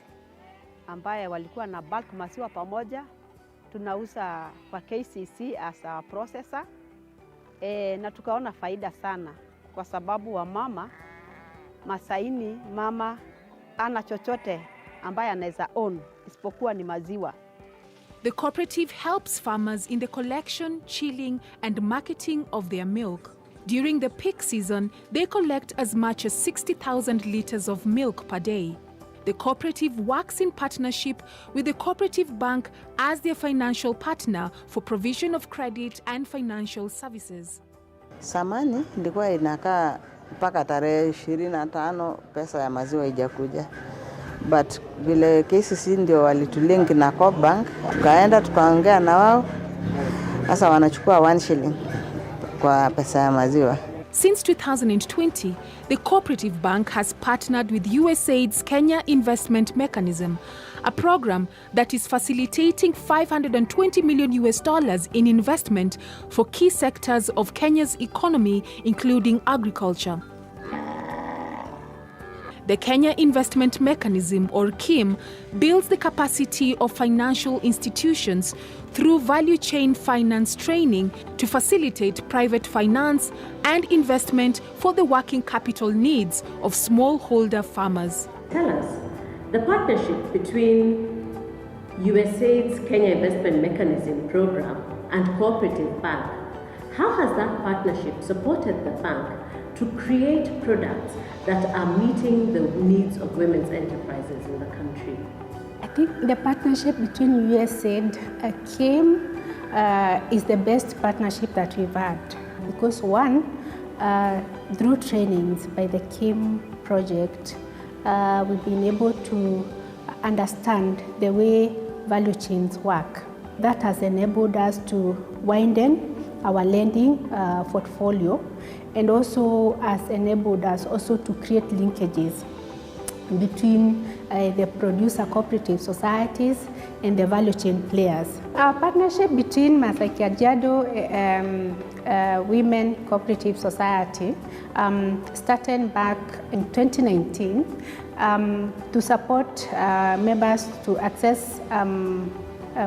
ambaye walikuwa na bulk maziwa pamoja, tunauza kwa KCC as a processor. Na tukaona faida sana kwa sababu wa mama Masaini, mama ana chochote ambaye anaweza own isipokuwa ni maziwa. The cooperative helps farmers in the collection, chilling, and marketing of their milk. During the peak season, they collect as much as 60,000 liters of milk per day. The cooperative works in partnership with the cooperative bank as their financial partner for provision of credit and financial services. Samani ilikuwa inakaa mpaka tarehe 25 pesa ya maziwa haijakuja. But vile KCC ndio walitulink na Co Bank, tukaenda tukaongea na wao. Sasa wanachukua 1 shilling kwa pesa ya maziwa. Since 2020, the cooperative bank has partnered with USAID's Kenya Investment Mechanism, a program that is facilitating $520 million in investment for key sectors of Kenya's economy, including agriculture. The Kenya Investment Mechanism, or KIM, builds the capacity of financial institutions through value chain finance training to facilitate private finance and investment for the working capital needs of smallholder farmers. Tell us, the partnership between USAID's Kenya Investment Mechanism program and Cooperative Bank, how has that partnership supported the bank to create products that are meeting the needs of women's enterprises in the country? I think the partnership between USAID and KIM is the best partnership that we've had, because one, through trainings by the KIM project, we've been able to understand the way value chains work. That has enabled us to widen our lending portfolio, and also has enabled us also to create linkages between the producer cooperative societies and the value chain players. Our partnership between Masai Kajiado Women Cooperative Society started back in 2019 to support members to access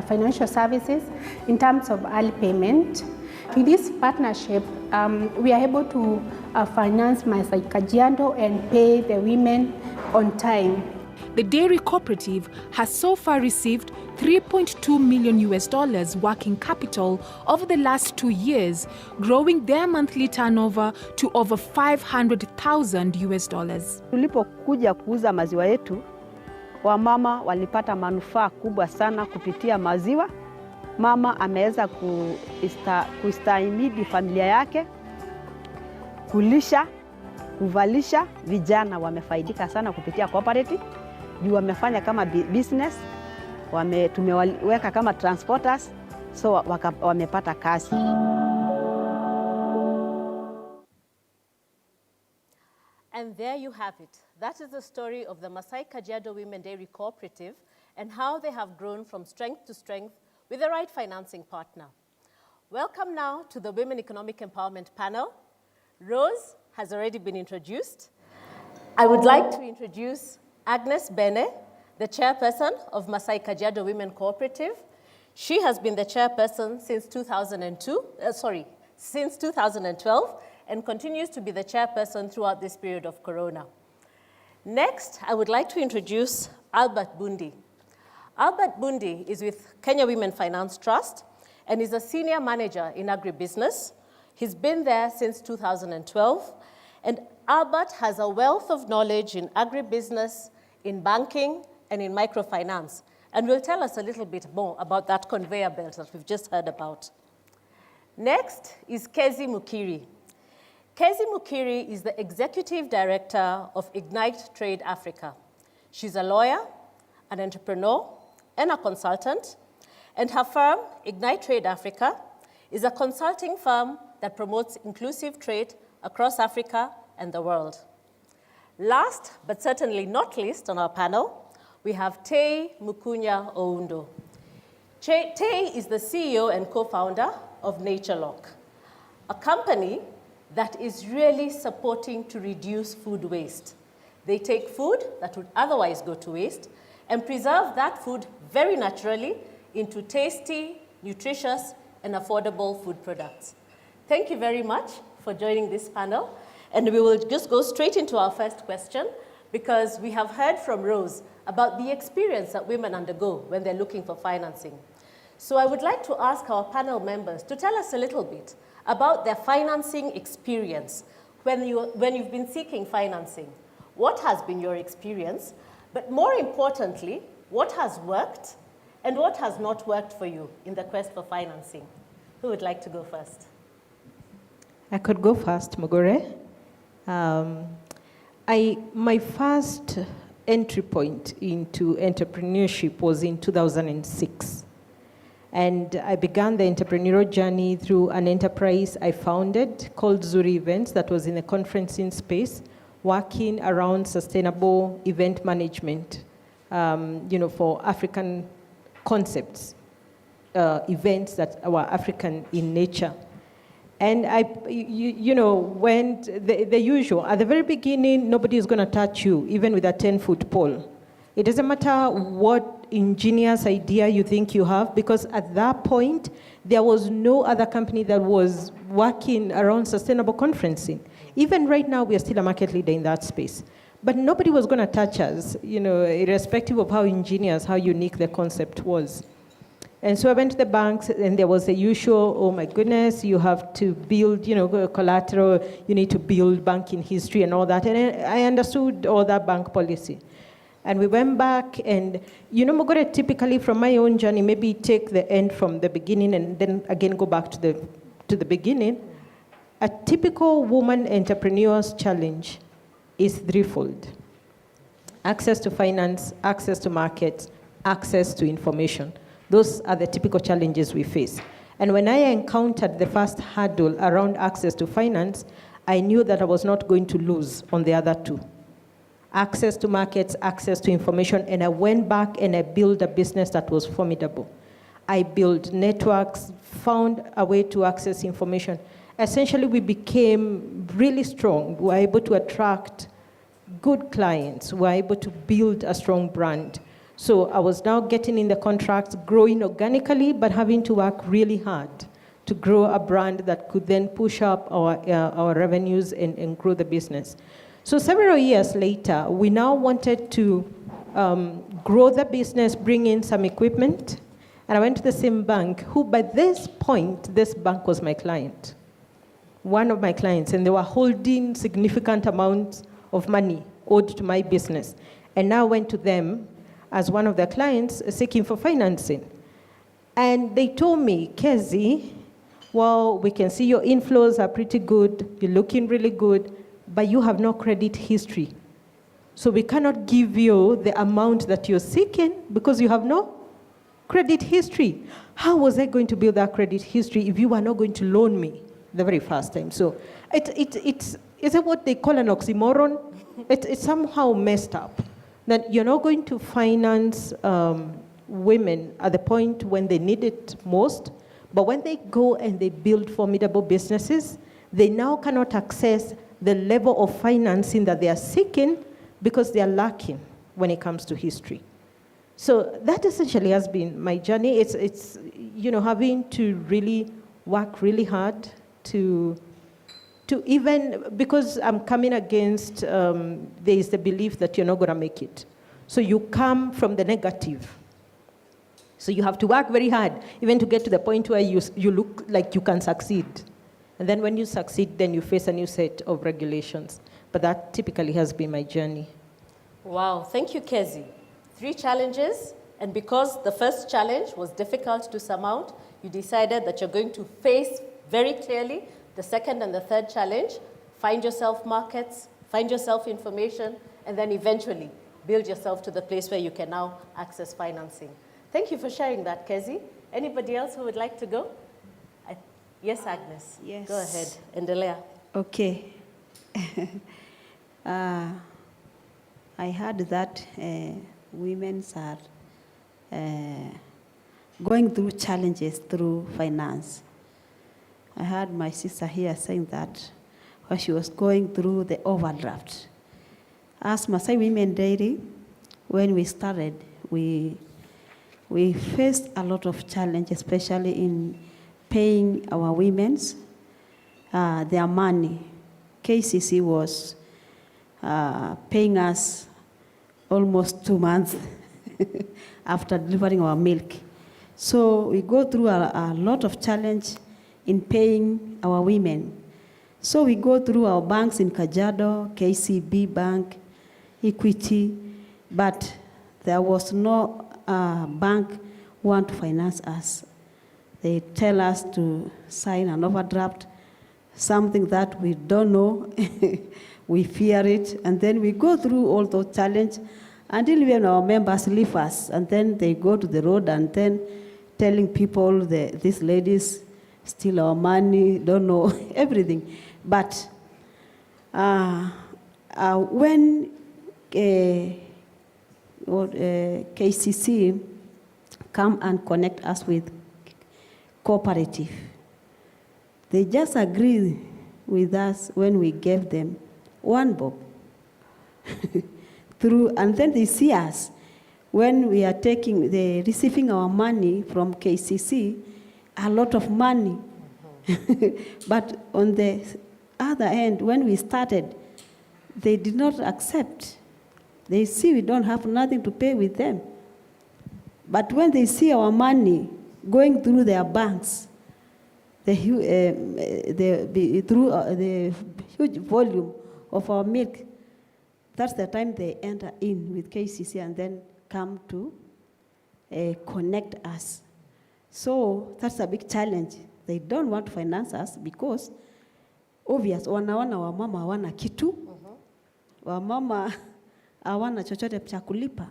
financial services in terms of early payment. In this partnership, we are able to finance Masai Kajiado and pay the women on time. The dairy cooperative has so far received $3.2 million working capital over the last 2 years, growing their monthly turnover to over $500,000. Tulipokuja kuuza maziwa yetu, wamama walipata manufaa kubwa sana kupitia maziwa. Mama ameweza kustahimili familia yake, kulisha, kuvalisha. Vijana wamefaidika sana kupitia cooperative, juu wamefanya kama business, tumeweka kama transporters, so wamepata kazi. And there you have it. That is the story of the Masai Kajiado Women Dairy Cooperative and how they have grown from strength to strength with the right financing partner. Welcome now to the Women Economic Empowerment panel. Rose has already been introduced. I would like to introduce Agnes Bene, the chairperson of Masai Kajiado Women Cooperative. She has been the chairperson since 2012 and continues to be the chairperson throughout this period of Corona. Next, I would like to introduce Albert Bundi. Albert Bundi is with Kenya Women Finance Trust and is a senior manager in agribusiness. He's been there since 2012, and Albert has a wealth of knowledge in agribusiness, in banking, and in microfinance, and will tell us a little bit more about that conveyor belt that we've just heard about. Next is Kezi Mukiri. Kezi Mukiri is the executive director of Ignite Trade Africa. She's a lawyer, an entrepreneur, and a consultant, and her firm, Ignite Trade Africa, is a consulting firm that promotes inclusive trade across Africa and the world. Last, but certainly not least on our panel, we have Tei Mukunya Oundo. Tei is the CEO and co-founder of NatureLock, a company that is really supporting to reduce food waste. They take food that would otherwise go to waste and preserve that food very naturally into tasty, nutritious, and affordable food products. Thank you very much for joining this panel. And we will just go straight into our first question, because we have heard from Rose about the experience that women undergo when they're looking for financing. So I would like to ask our panel members to tell us a little bit about their financing experience when you've been seeking financing. What has been your experience? But more importantly, what has worked and what has not worked for you in the quest for financing? Who would like to go first? I could go first, Mugore. My first entry point into entrepreneurship was in 2006. And I began the entrepreneurial journey through an enterprise I founded called Zuri Events that was in the conferencing space, working around sustainable event management, for African concepts, events that were African in nature. And when the usual, at the very beginning, nobody is going to touch you, even with a 10-foot pole. It doesn't matter what ingenious idea you think you have, because at that point, there was no other company that was working around sustainable conferencing. Even right now, we are still a market leader in that space. But nobody was going to touch us, irrespective of how ingenious, how unique the concept was. And so I went to the banks, and there was the usual, oh my goodness, you have to build, collateral, you need to build banking history and all that. And I understood all that bank policy. And we went back, and Mugore, typically from my own journey, maybe take the end from the beginning and then again go back to the beginning. A typical woman entrepreneur's challenge is threefold: access to finance, access to markets, access to information. Those are the typical challenges we face. And when I encountered the first hurdle around access to finance, I knew that I was not going to lose on the other two. Access to markets, access to information, and I went back and I built a business that was formidable. I built networks, found a way to access information. Essentially, we became really strong. We were able to attract good clients. We were able to build a strong brand. So I was now getting in the contracts, growing organically, but having to work really hard to grow a brand that could then push up our revenues and grow the business. So several years later, we now wanted to grow the business, bring in some equipment, and I went to the same bank, who by this point, this bank was my client, one of my clients, and they were holding significant amounts of money owed to my business. And now I went to them as one of their clients seeking for financing. And they told me, Kezi, well, we can see your inflows are pretty good, you're looking really good, but you have no credit history. So we cannot give you the amount that you're seeking because you have no credit history. How was I going to build that credit history if you were not going to loan me the very first time? So it's what they call an oxymoron. It's somehow messed up. That you're not going to finance women at the point when they need it most, but when they go and they build formidable businesses, they now cannot access the level of financing that they are seeking because they are lacking when it comes to history. So that essentially has been my journey. It's having to really work really hard to even, because I'm coming against, there is the belief that you're not going to make it. So you come from the negative. So you have to work very hard, even to get to the point where you look like you can succeed. And then when you succeed, then you face a new set of regulations. But that typically has been my journey. Wow, thank you, Kezi. 3 challenges, and because the first challenge was difficult to surmount, you decided that you're going to face very clearly the second and the third challenge, find yourself markets, find yourself information, and then eventually build yourself to the place where you can now access financing. Thank you for sharing that, Kezi. Anybody else who would like to go? Yes, Agnes. Yes. Go ahead. Endelea. Okay. I heard that women are going through challenges through finance. I heard my sister here saying that while she was going through the overdraft. As Maasai Women Dairy, when we started, we faced a lot of challenges, especially in paying our women's their money. KCC was paying us almost 2 months after delivering our milk. So we go through a lot of challenge in paying our women. So we go through our banks in Kajiado, KCB Bank, Equity, but there was no bank who want to finance us. They tell us to sign an overdraft, something that we don't know. We fear it, and then we go through all those challenges until when our members leave us, and then they go to the road and then telling people that these ladies steal our money, don't know everything. But when KCC come and connect us with cooperative, they just agree with us when we gave them 1 bob. And then they see us when we are receiving our money from KCC, a lot of money. But on the other end, when we started, they did not accept. They see we don't have nothing to pay with them. But when they see our money going through their banks, through the huge volume of our milk, that's the time they enter in with KCC and then come to connect us. So that's a big challenge. They don't want to finance us because obvious, wanaona wamama hawana kitu, wamama hawana chochote cha kulipa.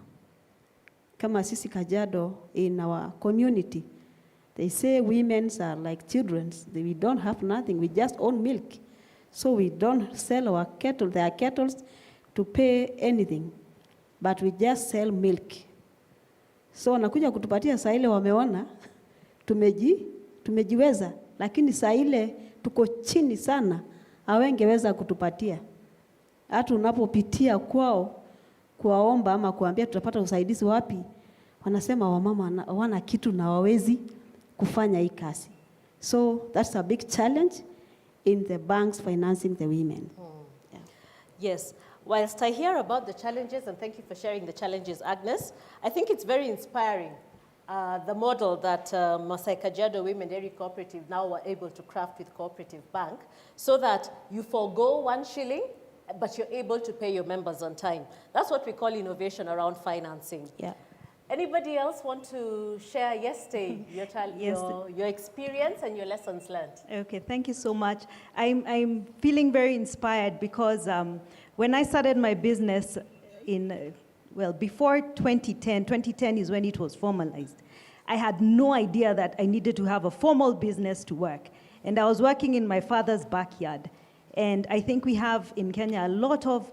Kama sisi Kajiado in our community, they say women are like children. We don't have nothing, we just own milk. So we don't sell our cattle, their cattle, to pay anything, but we just sell milk. So wanakuja kutupatia saa ile wameona tumejiweza, lakini saa ile tuko chini sana, hawangeweza kutupatia. Hata unapopitia kwao kuwaomba ama kuambia tutapata usaidizi wapi, wanasema wamama hawana kitu na wawezi kufanya hii kazi. So that's a big challenge in the banks financing the women. Yeah. Yes. Whilst I hear about the challenges, and thank you for sharing the challenges, Agnes, I think it's very inspiring, the model that Masai Kajiado Women Dairy Cooperative now were able to craft with Cooperative Bank, so that you forego 1 shilling, but you're able to pay your members on time. That's what we call innovation around financing. Yeah. Anybody else want to share yesterday your experience and your lessons learned? Okay, thank you so much. I'm feeling very inspired because when I started my business before 2010 is when it was formalized. I had no idea that I needed to have a formal business to work. And I was working in my father's backyard. And I think we have in Kenya a lot of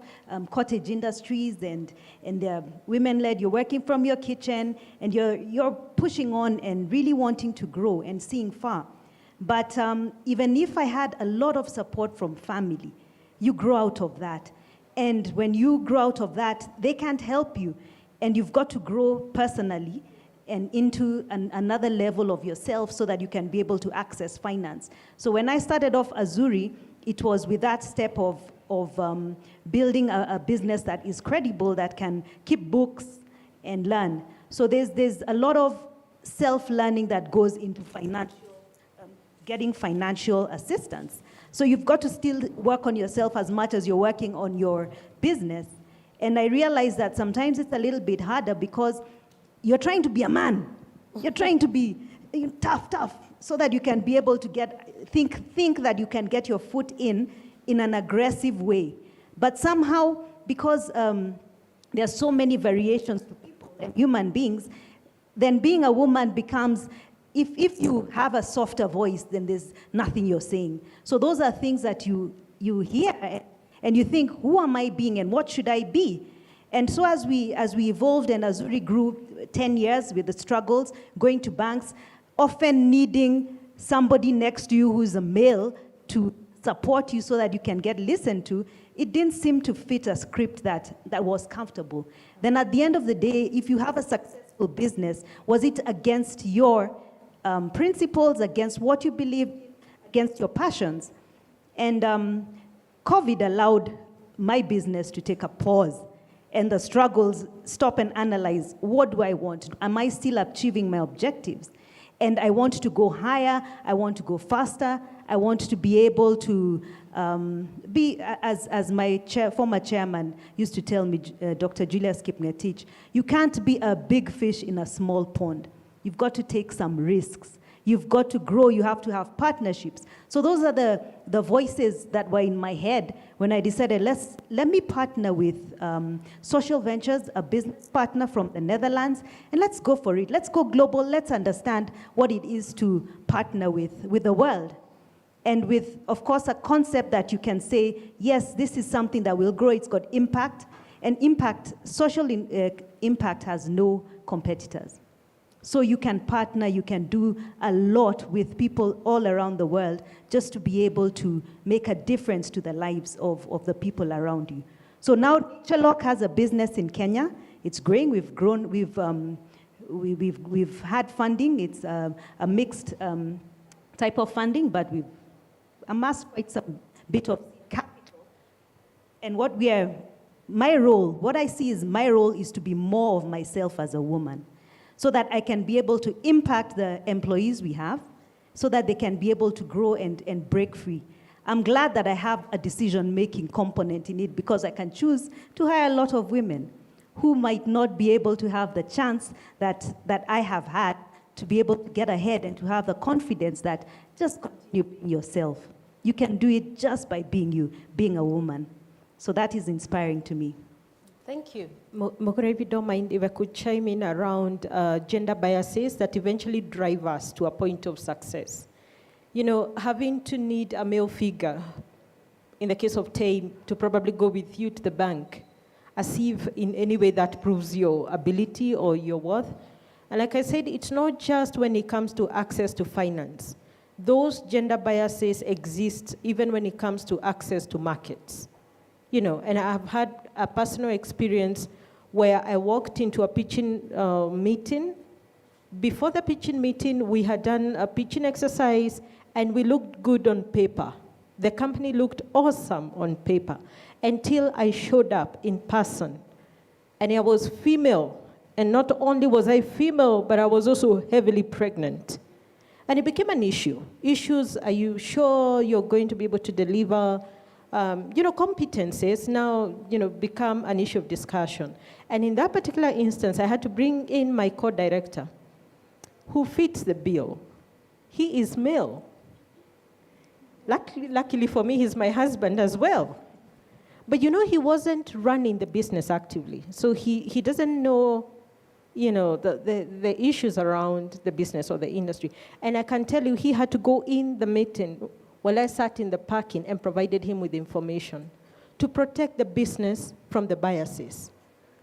cottage industries and they're women-led. You're working from your kitchen and you're pushing on and really wanting to grow and seeing far. But even if I had a lot of support from family, you grow out of that. And when you grow out of that, they can't help you. And you've got to grow personally and into another level of yourself so that you can be able to access finance. So when I started off Azuri, it was with that step of building a business that is credible, that can keep books and learn. So there's a lot of self-learning that goes into getting financial assistance. So you've got to still work on yourself as much as you're working on your business. And I realized that sometimes it's a little bit harder because you're trying to be a man. You're trying to be tough, so that you can be able to think that you can get your foot in an aggressive way. But somehow, because there are so many variations to people and human beings, then being a woman becomes, if you have a softer voice, then there's nothing you're saying. So those are things that you hear and you think, who am I being and what should I be? And so as we evolved and as we grew 10 years with the struggles, going to banks, often needing somebody next to you who's a male to support you so that you can get listened to, it didn't seem to fit a script that was comfortable. Then at the end of the day, if you have a successful business, was it against your principles, against what you believe, against your passions? And COVID allowed my business to take a pause and the struggles, stop and analyze, what do I want? Am I still achieving my objectives? And I want to go higher, I want to go faster, I want to be able to be, as my former chairman used to tell me, Dr. Julius Kipngetich, you can't be a big fish in a small pond. You've got to take some risks. You've got to grow, you have to have partnerships. So those are the voices that were in my head when I decided, let me partner with Social Ventures, a business partner from the Netherlands, and let's go for it. Let's go global, let's understand what it is to partner with the world. And with, of course, a concept that you can say, yes, this is something that will grow, it's got impact, and impact, social impact has no competitors. So you can partner, you can do a lot with people all around the world just to be able to make a difference to the lives of the people around you. So now Chalok has a business in Kenya. It's growing, we've grown, we've had funding. It's a mixed type of funding, but we've amassed quite some bit of capital. And what I see is my role is to be more of myself as a woman, so that I can be able to impact the employees we have, so that they can be able to grow and break free. I'm glad that I have a decision-making component in it, because I can choose to hire a lot of women who might not be able to have the chance that I have had to be able to get ahead and to have the confidence that just continue being yourself. You can do it just by being you, being a woman. So that is inspiring to me. Thank you. Mokore, if you don't mind, if I could chime in around gender biases that eventually drive us to a point of success. You know, having to need a male figure, in the case of Tame, to probably go with you to the bank, as if in any way that proves your ability or your worth. And like I said, it's not just when it comes to access to finance. Those gender biases exist even when it comes to access to markets. You know, and I've had a personal experience where I walked into a pitching meeting. Before the pitching meeting, we had done a pitching exercise and we looked good on paper. The company looked awesome on paper until I showed up in person. And I was female. And not only was I female, but I was also heavily pregnant. And it became an issue. Issues, are you sure you're going to be able to deliver? Competencies now, become an issue of discussion. And in that particular instance, I had to bring in my co-director, who fits the bill. He is male. Luckily for me, he's my husband as well. But he wasn't running the business actively. So he doesn't know, the issues around the business or the industry. And I can tell you, he had to go in the meeting while I sat in the parking and provided him with information to protect the business from the biases,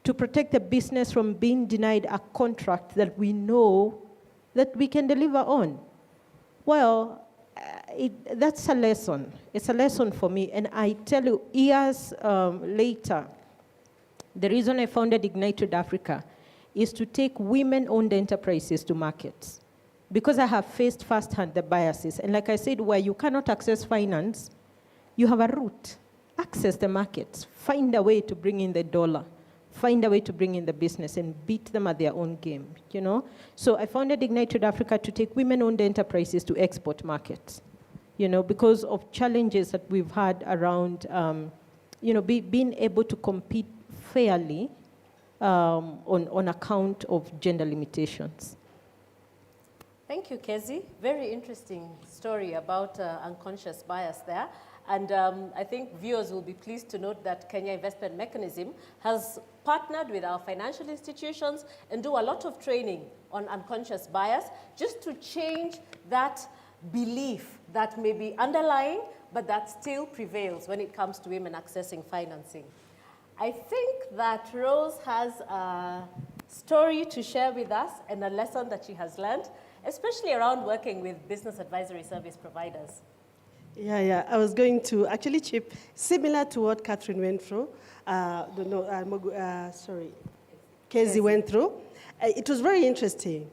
to protect the business from being denied a contract that we know that we can deliver on. Well, that's a lesson. It's a lesson for me. And I tell you, years later, the reason I founded Ignited Africa is to take women-owned enterprises to markets. Because I have faced firsthand the biases. And like I said, where you cannot access finance, you have a route. Access the markets. Find a way to bring in the dollar. Find a way to bring in the business and beat them at their own game, So I founded Ignited Africa to take women-owned enterprises to export markets, because of challenges that we've had around, being able to compete fairly on account of gender limitations. Thank you, Kezi. Very interesting story about unconscious bias there. And I think viewers will be pleased to note that Kenya Investment Mechanism has partnered with our financial institutions and do a lot of training on unconscious bias just to change that belief that may be underlying, but that still prevails when it comes to women accessing financing. I think that Rose has a story to share with us and a lesson that she has learned, especially around working with business advisory service providers. Yeah, I was going to actually chip similar to what Catherine went through. Kezi went through. It was very interesting.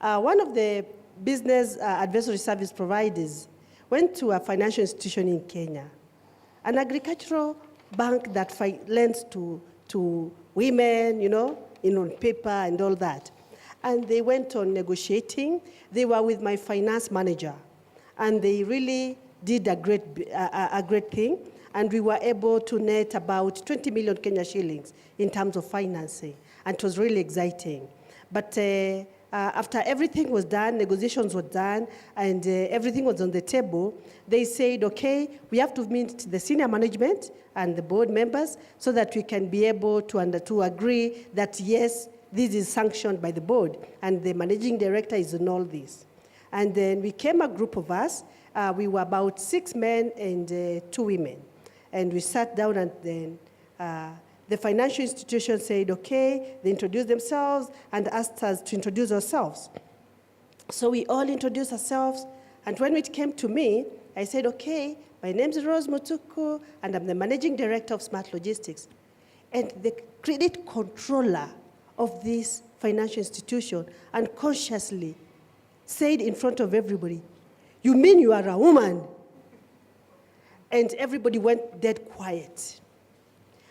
One of the business advisory service providers went to a financial institution in Kenya, an agricultural bank that lends to women, on paper and all that. And they went on negotiating. They were with my finance manager, and they really did a great thing. And we were able to net about 20 million Kenya shillings in terms of financing, and it was really exciting. But after everything was done, negotiations were done, and everything was on the table, they said, okay, we have to meet the senior management and the board members so that we can be able to agree that, yes, this is sanctioned by the board, and the managing director is in all this. And then we came, a group of us. We were about 6 men and 2 women. And we sat down, and then the financial institution said, okay, they introduced themselves and asked us to introduce ourselves. So we all introduced ourselves, and when it came to me, I said, okay, my name is Rose Mutuku, and I'm the managing director of Smart Logistics. And the credit controller of this financial institution unconsciously said in front of everybody, "You mean you are a woman?" And everybody went dead quiet.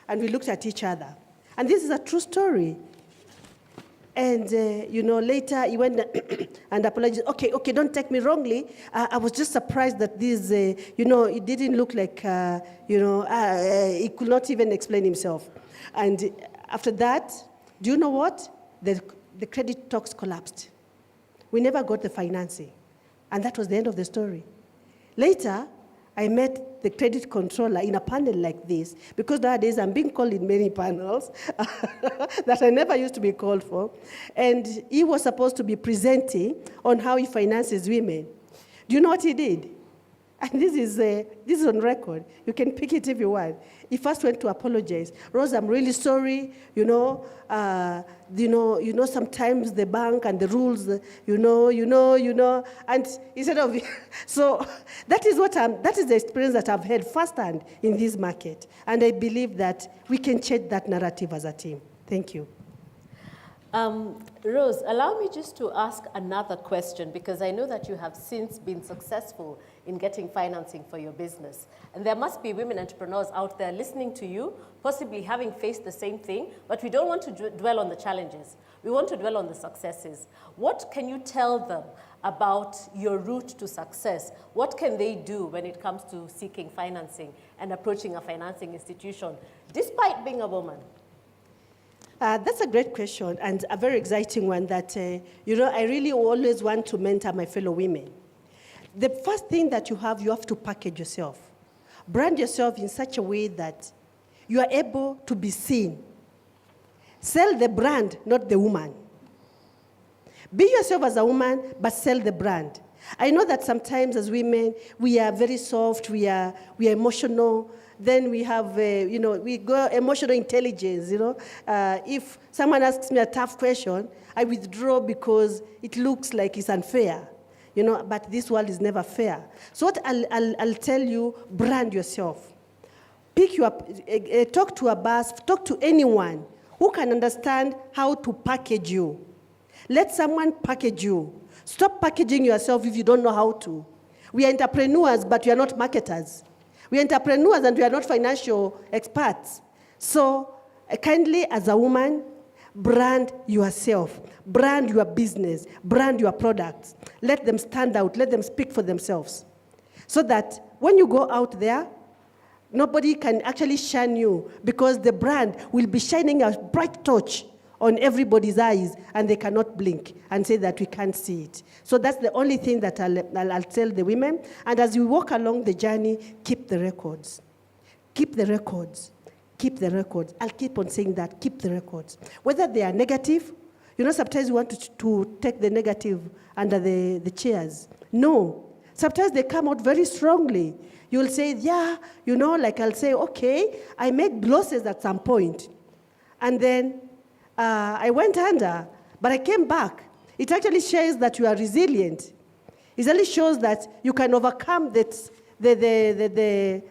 And we looked at each other. And this is a true story. And, later he went and apologized. Okay, don't take me wrongly. I was just surprised that this, it didn't look like, he could not even explain himself. And after that, do you know what? The credit talks collapsed. We never got the financing. And that was the end of the story. Later, I met the credit controller in a panel like this, because nowadays I'm being called in many panels that I never used to be called for. And he was supposed to be presenting on how he finances women. Do you know what he did? And this is on record. You can pick it if you want. He first went to apologize. Rose, I'm really sorry. Sometimes the bank and the rules, and instead of, so that is the experience that I've had firsthand in this market. And I believe that we can change that narrative as a team. Thank you. Rose, allow me just to ask another question, because I know that you have since been successful in getting financing for your business. And there must be women entrepreneurs out there listening to you, possibly having faced the same thing, but we don't want to dwell on the challenges. We want to dwell on the successes. What can you tell them about your route to success? What can they do when it comes to seeking financing and approaching a financing institution, despite being a woman? That's a great question, and a very exciting one that, I really always want to mentor my fellow women. The first thing that you have to package yourself. Brand yourself in such a way that you are able to be seen. Sell the brand, not the woman. Be yourself as a woman, but sell the brand. I know that sometimes as women, we are very soft, we are emotional. Then we have, we go emotional intelligence, If someone asks me a tough question, I withdraw because it looks like it's unfair, but this world is never fair. So what I'll tell you, brand yourself. Talk to a BASP, talk to anyone who can understand how to package you. Let someone package you. Stop packaging yourself if you don't know how to. We are entrepreneurs, but we are not marketers. We are entrepreneurs and we are not financial experts. So kindly, as a woman, brand yourself, brand your business, brand your products. Let them stand out, let them speak for themselves. So that when you go out there, nobody can actually shine you, because the brand will be shining a bright torch on everybody's eyes, and they cannot blink and say that we can't see it. So that's the only thing that I'll tell the women. And as we walk along the journey, keep the records. Keep the records. Keep the records. I'll keep on saying that, keep the records. Whether they are negative, sometimes we want to take the negative under the chairs. No. Sometimes they come out very strongly. You'll say, I'll say, okay, I made losses at some point. And then I went under, but I came back. It actually shows that you are resilient. It really shows that you can overcome the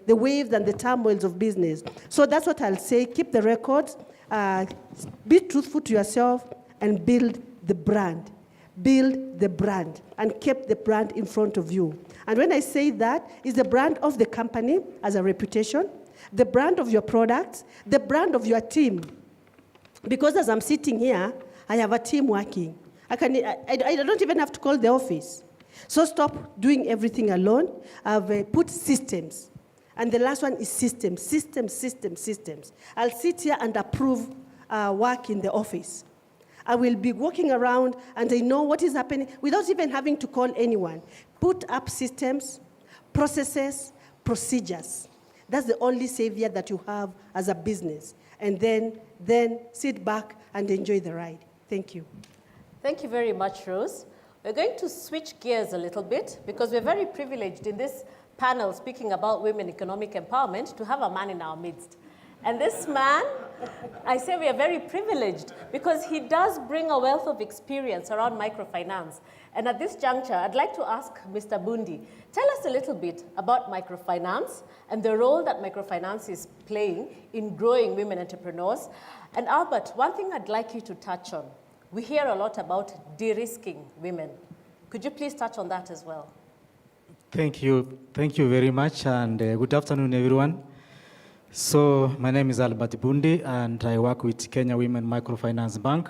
waves and the turmoils of business. So that's what I'll say. Keep the records, be truthful to yourself, and build the brand. Build the brand and keep the brand in front of you. And when I say that, it's the brand of the company as a reputation, the brand of your products, the brand of your team. Because as I'm sitting here, I have a team working. I don't even have to call the office. So stop doing everything alone. I've put systems. And the last one is systems. I'll sit here and approve work in the office. I will be walking around and I know what is happening without even having to call anyone. Put up systems, processes, procedures. That's the only savior that you have as a business. And then sit back and enjoy the ride. Thank you. Thank you very much, Rose. We're going to switch gears a little bit because we're very privileged in this panel speaking about women economic empowerment to have a man in our midst. And this man, I say we are very privileged because he does bring a wealth of experience around microfinance. And at this juncture, I'd like to ask Mr. Bundi, tell us a little bit about microfinance and the role that microfinance is playing in growing women entrepreneurs. And Albert, one thing I'd like you to touch on. We hear a lot about de-risking women. Could you please touch on that as well? Thank you very much, and good afternoon, everyone. So my name is Albert Bundi, and I work with Kenya Women Microfinance Bank.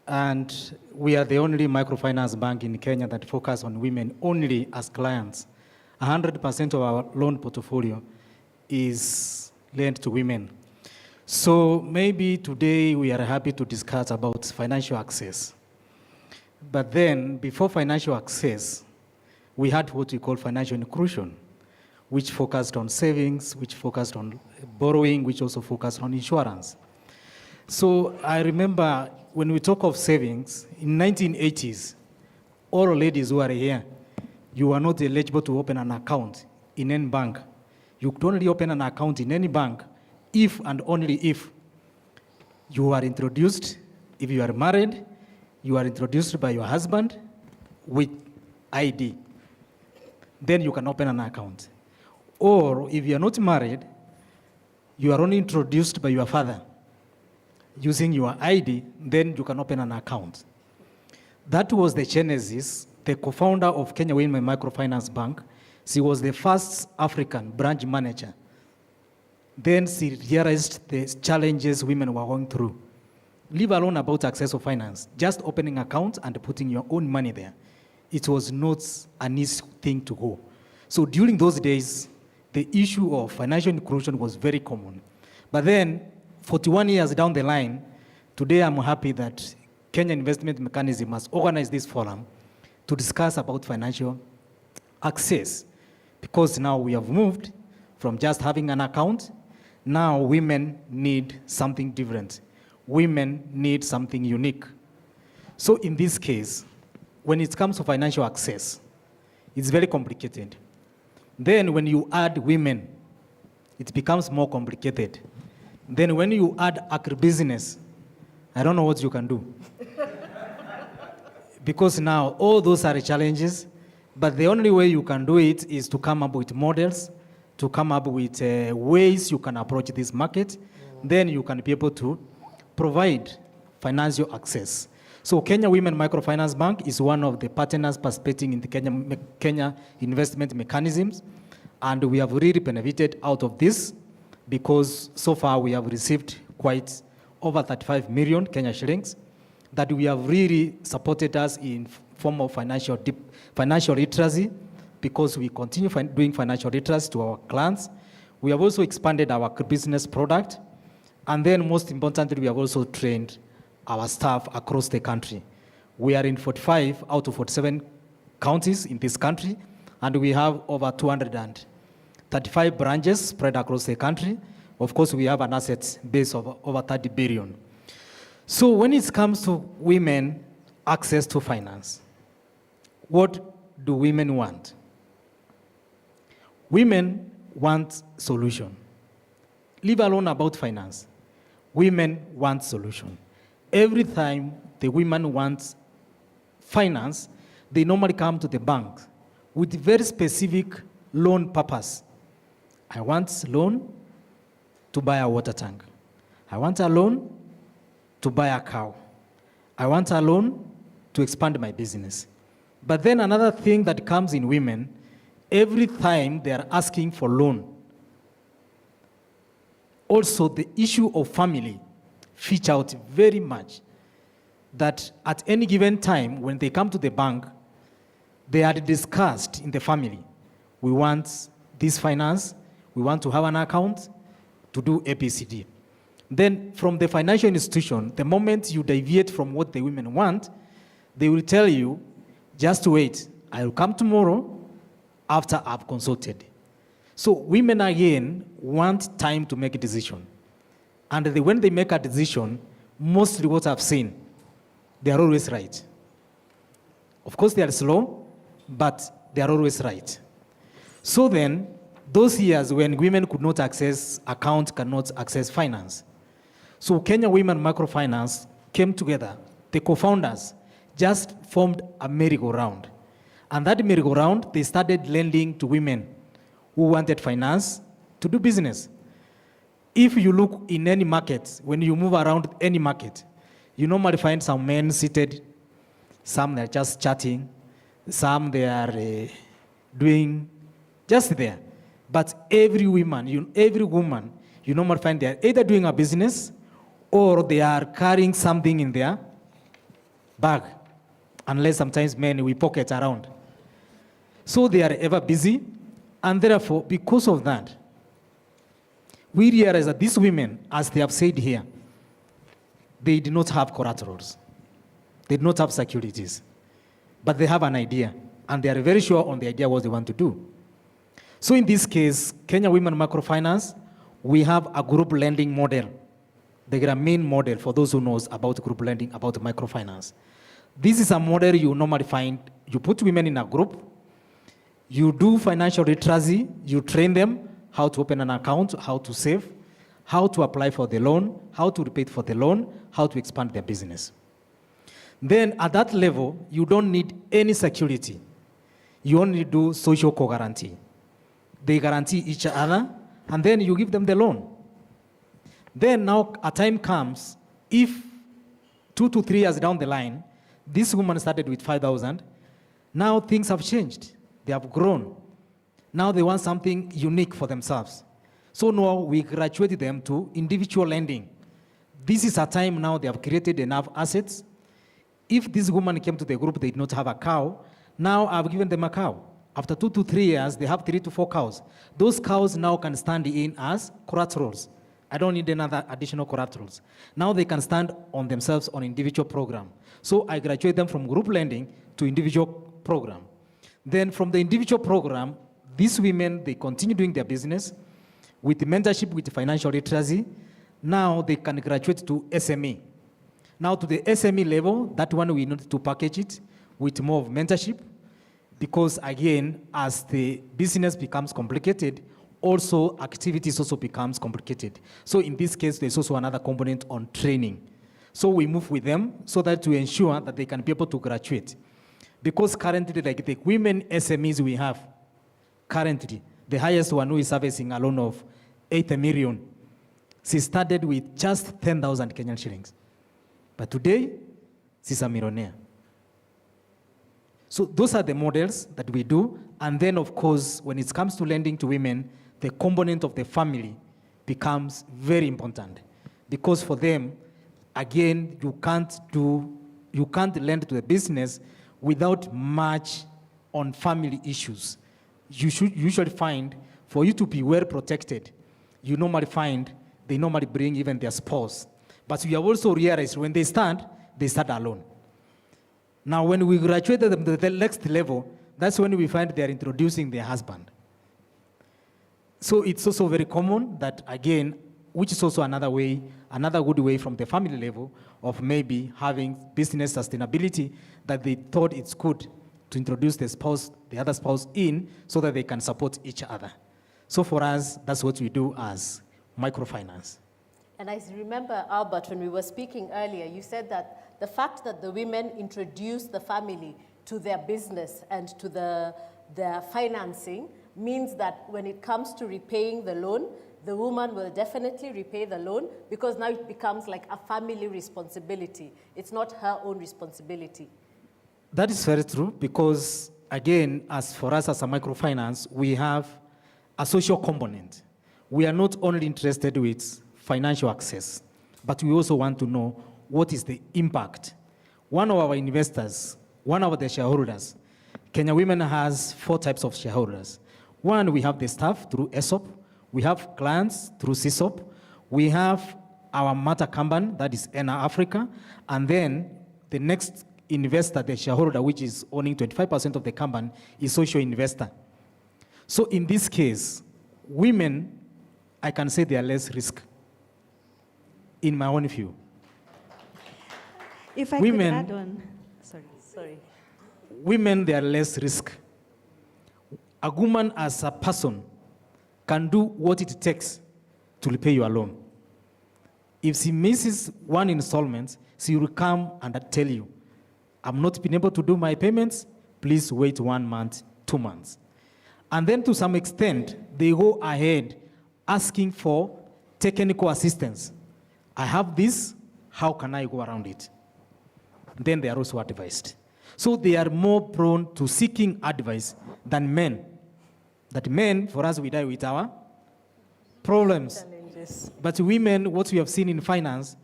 And we are the only microfinance bank in Kenya that focus on women only as clients. 100% of our loan portfolio is lent to women. So maybe today we are happy to discuss about financial access. But then before financial access, we had what we call financial inclusion, which focused on savings, which focused on borrowing, which also focused on insurance. So I remember when we talk of savings, in 1980s, all ladies who are here, you are not eligible to open an account in any bank. You could only open an account in any bank if and only if you are introduced, if you are married, you are introduced by your husband with ID. Then you can open an account. Or if you are not married, you are only introduced by your father using your ID, then you can open an account. That was the genesis. The co-founder of Kenya Women Microfinance Bank, she was the first African branch manager. Then she realized the challenges women were going through. Leave alone about access to finance, just opening accounts and putting your own money there. It was not an easy thing to go. So during those days, the issue of financial inclusion was very common. But then, 41 years down the line, today I'm happy that Kenya Investment Mechanism has organized this forum to discuss about financial access. Because now we have moved from just having an account, now women need something different. Women need something unique. So in this case, when it comes to financial access, it's very complicated. Then when you add women, it becomes more complicated. Then when you add agribusiness, I don't know what you can do. Because now all those are challenges, but the only way you can do it is to come up with models, to come up with ways you can approach this market. Then you can be able to provide financial access. So Kenya Women Microfinance Bank is one of the partners participating in the Kenya investment mechanisms. And we have really benefited out of this because so far we have received quite over 35 million Kenya shillings that we have really supported us in form of financial literacy because we continue doing financial literacy to our clients. We have also expanded our business product. And then most importantly, we have also trained our staff across the country. We are in 45 out of 47 counties in this country, and we have over 235 branches spread across the country. Of course, we have an asset base of over 30 billion. So when it comes to women access to finance, what do women want? Women want solution. Leave alone about finance. Women want solution. Every time the women want finance, they normally come to the bank with very specific loan purpose. I want loan to buy a water tank. I want a loan to buy a cow. I want a loan to expand my business. But then another thing that comes in women, every time they are asking for loan, Also, the issue of family feature out very much, that at any given time when they come to the bank, they are discussed in the family. We want this finance, we want to have an account to do ABCD. Then from the financial institution, the moment you deviate from what the women want, they will tell you, just wait, I will come tomorrow after I've consulted. So women again want time to make a decision. And when they make a decision, mostly what I've seen, they are always right. Of course they are slow, but they are always right. So then, those years when women could not access account, cannot access finance. So Kenya Women Microfinance came together, the co-founders just formed a merry-go-round. And that merry-go-round, they started lending to women who wanted finance to do business. If you look in any market, when you move around any market, you normally find some men seated, some they're just chatting, some they are doing just there. But every woman, you normally find they're either doing a business or they are carrying something in their bag, unless sometimes men we pocket around. So they are ever busy, and therefore, because of that, we realize that these women, as they have said here, they did not have collaterals. They did not have securities. But they have an idea, and they are very sure on the idea what they want to do. So in this case, Kenya Women Microfinance, we have a group lending model, the Grameen model, for those who knows about group lending, about microfinance. This is a model you normally find, you put women in a group, you do financial literacy, you train them how to open an account, how to save, how to apply for the loan, how to repay for the loan, how to expand their business. Then at that level, you don't need any security. You only do social co-guarantee. They guarantee each other, and then you give them the loan. Then now a time comes, if 2 to 3 years down the line, this woman started with 5,000, now things have changed. They have grown. Now they want something unique for themselves. So now we graduated them to individual lending. This is a time now they have created enough assets. If this woman came to the group, they did not have a cow. Now I've given them a cow. After 2 to 3 years, they have 3 to 4 cows. Those cows now can stand in as collaterals. I don't need another additional collaterals. Now they can stand on themselves on individual program. So I graduate them from group lending to individual program. Then from the individual program, these women, they continue doing their business with mentorship, with financial literacy. Now they can graduate to SME. Now to the SME level, that one we need to package it with more of mentorship, because again, as the business becomes complicated, also activities also becomes complicated. So in this case, there's also another component on training. So we move with them so that to ensure that they can be able to graduate. Because currently, like the women SMEs we have, currently, the highest one who is servicing a loan of 8 million, she started with just 10,000 Kenyan shillings. But today, she's a millionaire. So those are the models that we do. And then, of course, when it comes to lending to women, the component of the family becomes very important. Because for them, again, you can't lend to the business without much on family issues. You should usually find, for you to be well protected, you normally find they normally bring even their spouse. But we have also realized when they start alone. Now, when we graduate them to the next level, that's when we find they're introducing their husband. So it's also very common that, again, which is also another way, another good way from the family level of maybe having business sustainability, that they thought it's good to introduce the spouse, the other spouse in, so that they can support each other. So for us, that's what we do as microfinance. And I remember, Albert, when we were speaking earlier, you said that the fact that the women introduce the family to their business and to their financing means that when it comes to repaying the loan, the woman will definitely repay the loan, because now it becomes like a family responsibility. It's not her own responsibility. That is very true, because again, as for us as a microfinance, we have a social component. we are not only interested with financial access, but we also want to know what is the impact. One of our investors, one of the shareholders, Kenya Women has 4 types of shareholders. One, we have the staff through ESOP. We have clients through CSOP. We have our mother company, that is ENA Africa. And then the next investor, the shareholder, which is owning 25% of the company, is social investor. So in this case, women, I can say they are less risk, in my own view. If I Women, could add on, sorry. Women, they are less risk. A woman as a person can do what it takes to repay your loan. If she misses one installment, she will come and tell you, I'm not been able to do my payments, please wait 1 month, 2 months. And then to some extent, they go ahead asking for technical assistance. I have this, how can I go around it? Then they are also advised. So they are more prone to seeking advice than men. That men, for us, we die with our problems. Challenges. But women, what we have seen in finance,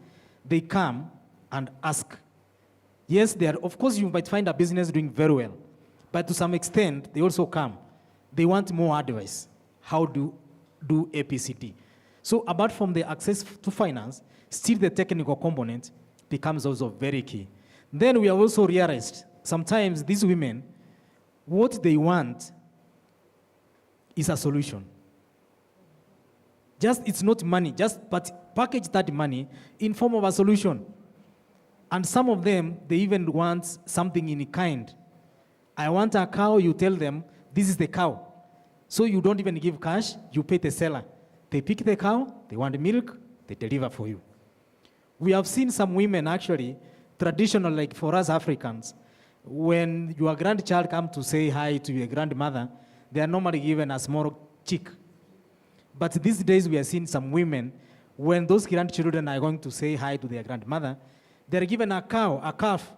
they come and ask. Yes, they are, of course, you might find a business doing very well. But to some extent, they also come. They want more advice. How to do APCT. So apart from the access to finance, still the technical component becomes also very key. Then we have also realized sometimes these women, what they want is a solution. Just, it's not money, but package that money in form of a solution. And some of them, they even want something in kind. I want a cow, you tell them, this is the cow. So you don't even give cash, you pay the seller. They pick the cow, they want milk, they deliver for you. We have seen some women actually, traditional, like for us Africans, when your grandchild comes to say hi to your grandmother, they are normally given a small chick. But these days we are seeing some women, when those grandchildren are going to say hi to their grandmother, they're given a cow, a calf,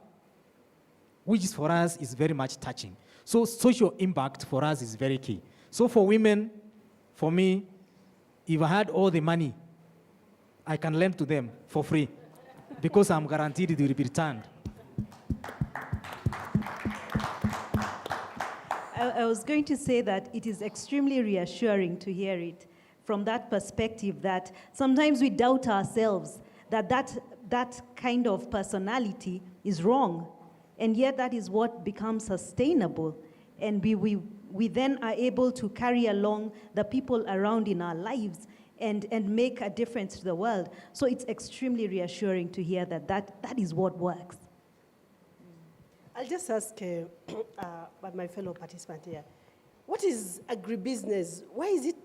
which for us is very much touching. So social impact for us is very key. So for women, for me, if I had all the money, I can lend to them for free because I'm guaranteed it will be returned. I was going to say that it is extremely reassuring to hear it from that perspective that sometimes we doubt ourselves that kind of personality is wrong. And yet that is what becomes sustainable. And we then are able to carry along the people around in our lives and make a difference to the world. So it's extremely reassuring to hear that is what works. I'll just ask my fellow participant here, what is agribusiness? Why is it,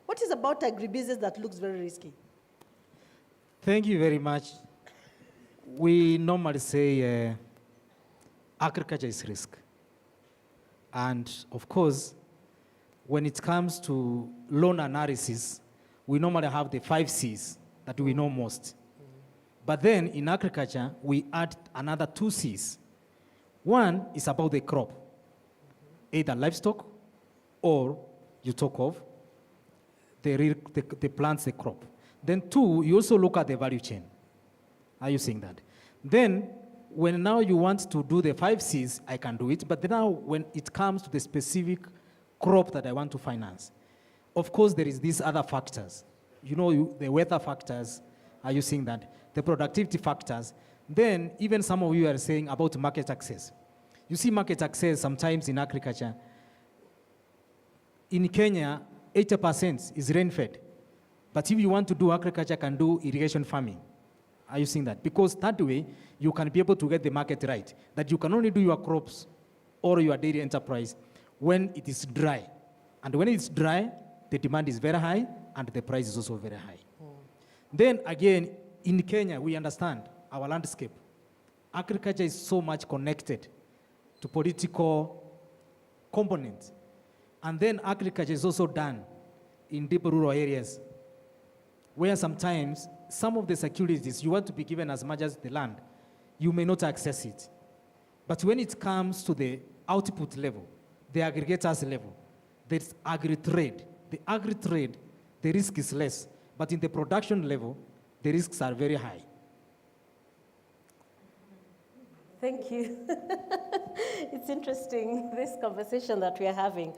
what is about agribusiness that looks very risky? Thank you very much. We normally say agriculture is risk. And of course, when it comes to loan analysis, we normally have the 5 C's that we know most. But then in agriculture, we add another 2 C's. One is about the crop, either livestock or you talk of the plants, the crop. Then 2, you also look at the value chain. Are you seeing that? Then when now you want to do the 5 C's, I can do it. But then now when it comes to the specific crop that I want to finance, of course there is these other factors. You know, the weather factors, are you seeing that? The productivity factors. Then even some of you are saying about market access. You see market access sometimes in agriculture. In Kenya, 80% is rain-fed. But if you want to do agriculture, can do irrigation farming. Are you seeing that? Because that way, you can be able to get the market right. That you can only do your crops or your dairy enterprise when it is dry. And when it's dry, the demand is very high and the price is also very high. Then again, in Kenya, we understand our landscape. Agriculture is so much connected to political components. And then agriculture is also done in deep rural areas where sometimes some of the securities you want to be given as much as the land, you may not access it. But when it comes to the output level, the aggregators level, there's agri-trade. The agri-trade, the risk is less. But in the production level, the risks are very high. Thank you. It's interesting, this conversation that we are having.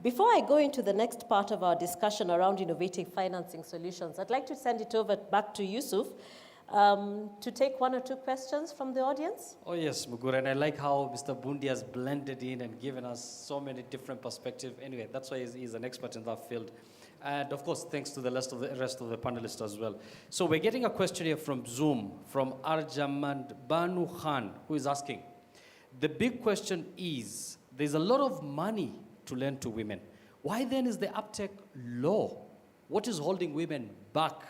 Before I go into the next part of our discussion around innovative financing solutions, I'd like to send it over back to Yusuf to take one or two questions from the audience. Oh yes, Mugura, and I like how Mr. Bundi has blended in and given us so many different perspectives. Anyway, that's why he's an expert in that field. And of course, thanks to the rest of the panelists as well. So we're getting a question here from Zoom, from Arjamand Banu Khan, who is asking, the big question is, there's a lot of money to lend to women. Why then is the uptake low? What is holding women back?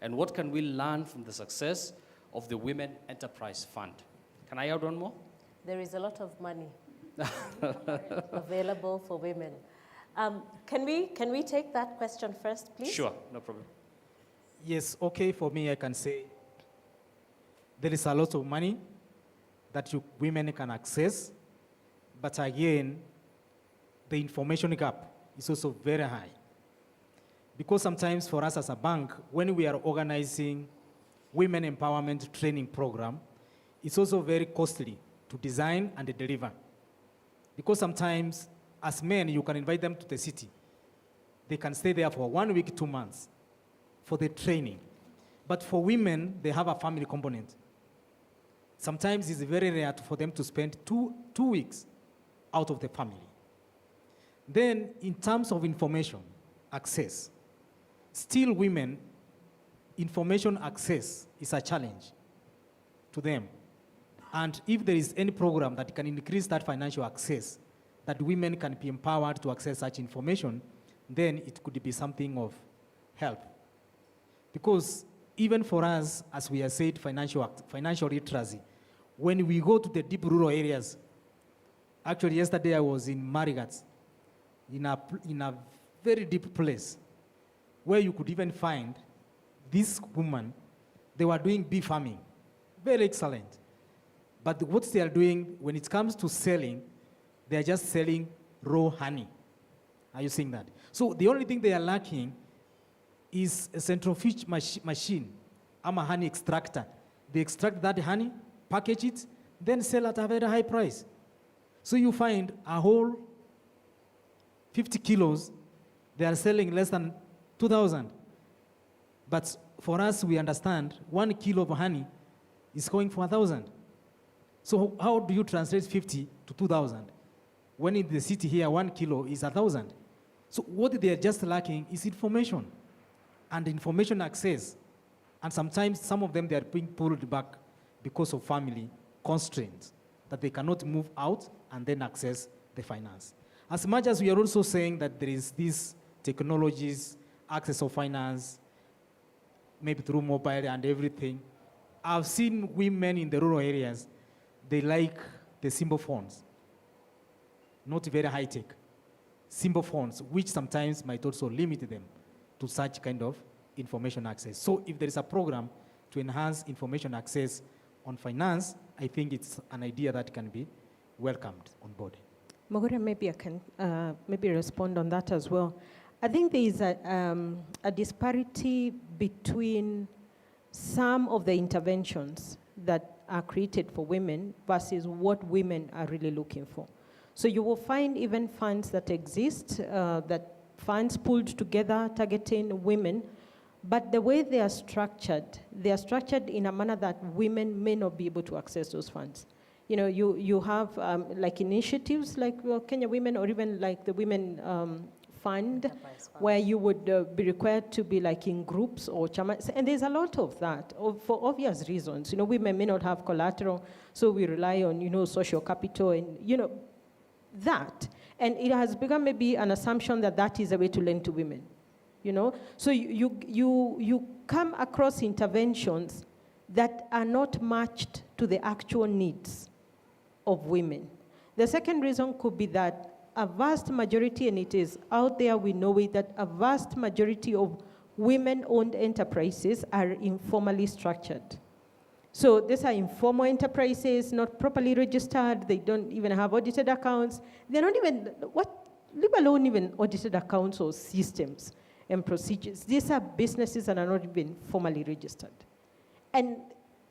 And what can we learn from the success of the Women Enterprise Fund? Can I add one more? There is a lot of money available for women. Can we take that question first, please? Sure, no problem. Yes, okay, for me, I can say there is a lot of money that women can access, but again, the information gap is also very high. Because sometimes for us as a bank, when we are organizing women empowerment training program, it's also very costly to design and deliver. Because sometimes, as men, you can invite them to the city. They can stay there for 1 week, 2 months for the training. But for women, they have a family component. Sometimes it's very rare for them to spend two weeks out of the family. Then, in terms of information access, still women, information access is a challenge to them. And if there is any program that can increase that financial access, that women can be empowered to access such information, then it could be something of help. Because even for us, as we have said, financial literacy, when we go to the deep rural areas, actually yesterday I was in Marigat, in a very deep place, where you could even find this woman, they were doing bee farming, very excellent. But what they are doing, when it comes to selling, they are just selling raw honey. Are you seeing that? So the only thing they are lacking is a centrifuge machine. I'm a honey extractor. They extract that honey, package it, then sell at a very high price. So you find a whole 50 kilos, they are selling less than 2,000. But for us, we understand 1 kilo of honey is going for 1,000. So how do you translate 50 to 2,000? When in the city here, 1 kilo is 1,000. So what they are just lacking is information and information access. And sometimes some of them, they are being pulled back because of family constraints, that they cannot move out and then access the finance. As much as we are also saying that there is these technologies, access of finance, maybe through mobile and everything, I've seen women in the rural areas, they like the simple phones. Not very high-tech, simple phones, which sometimes might also limit them to such kind of information access. So if there is a program to enhance information access on finance, I think it's an idea that can be welcomed on board. Mogore, maybe I can maybe respond on that as well. I think there is a disparity between some of the interventions that are created for women versus what women are really looking for. So you will find even funds that exist, that funds pulled together targeting women, but the way they are structured in a manner that women may not be able to access those funds. You know, you have like initiatives like Kenya Women, or even like the Women Fund, where you would be required to be like in groups or chamas, and there's a lot of that for obvious reasons. You know, women may not have collateral, so we rely on, you know, social capital and, you know, that. And it has become maybe an assumption that that is a way to lend to women, you know? So you come across interventions that are not matched to the actual needs of women. The second reason could be that a vast majority, and it is out there, we know it, that a vast majority of women-owned enterprises are informally structured. So these are informal enterprises, not properly registered. They don't even have audited accounts. They're not even, leave alone even audited accounts or systems. and procedures. These are businesses that are not even formally registered. And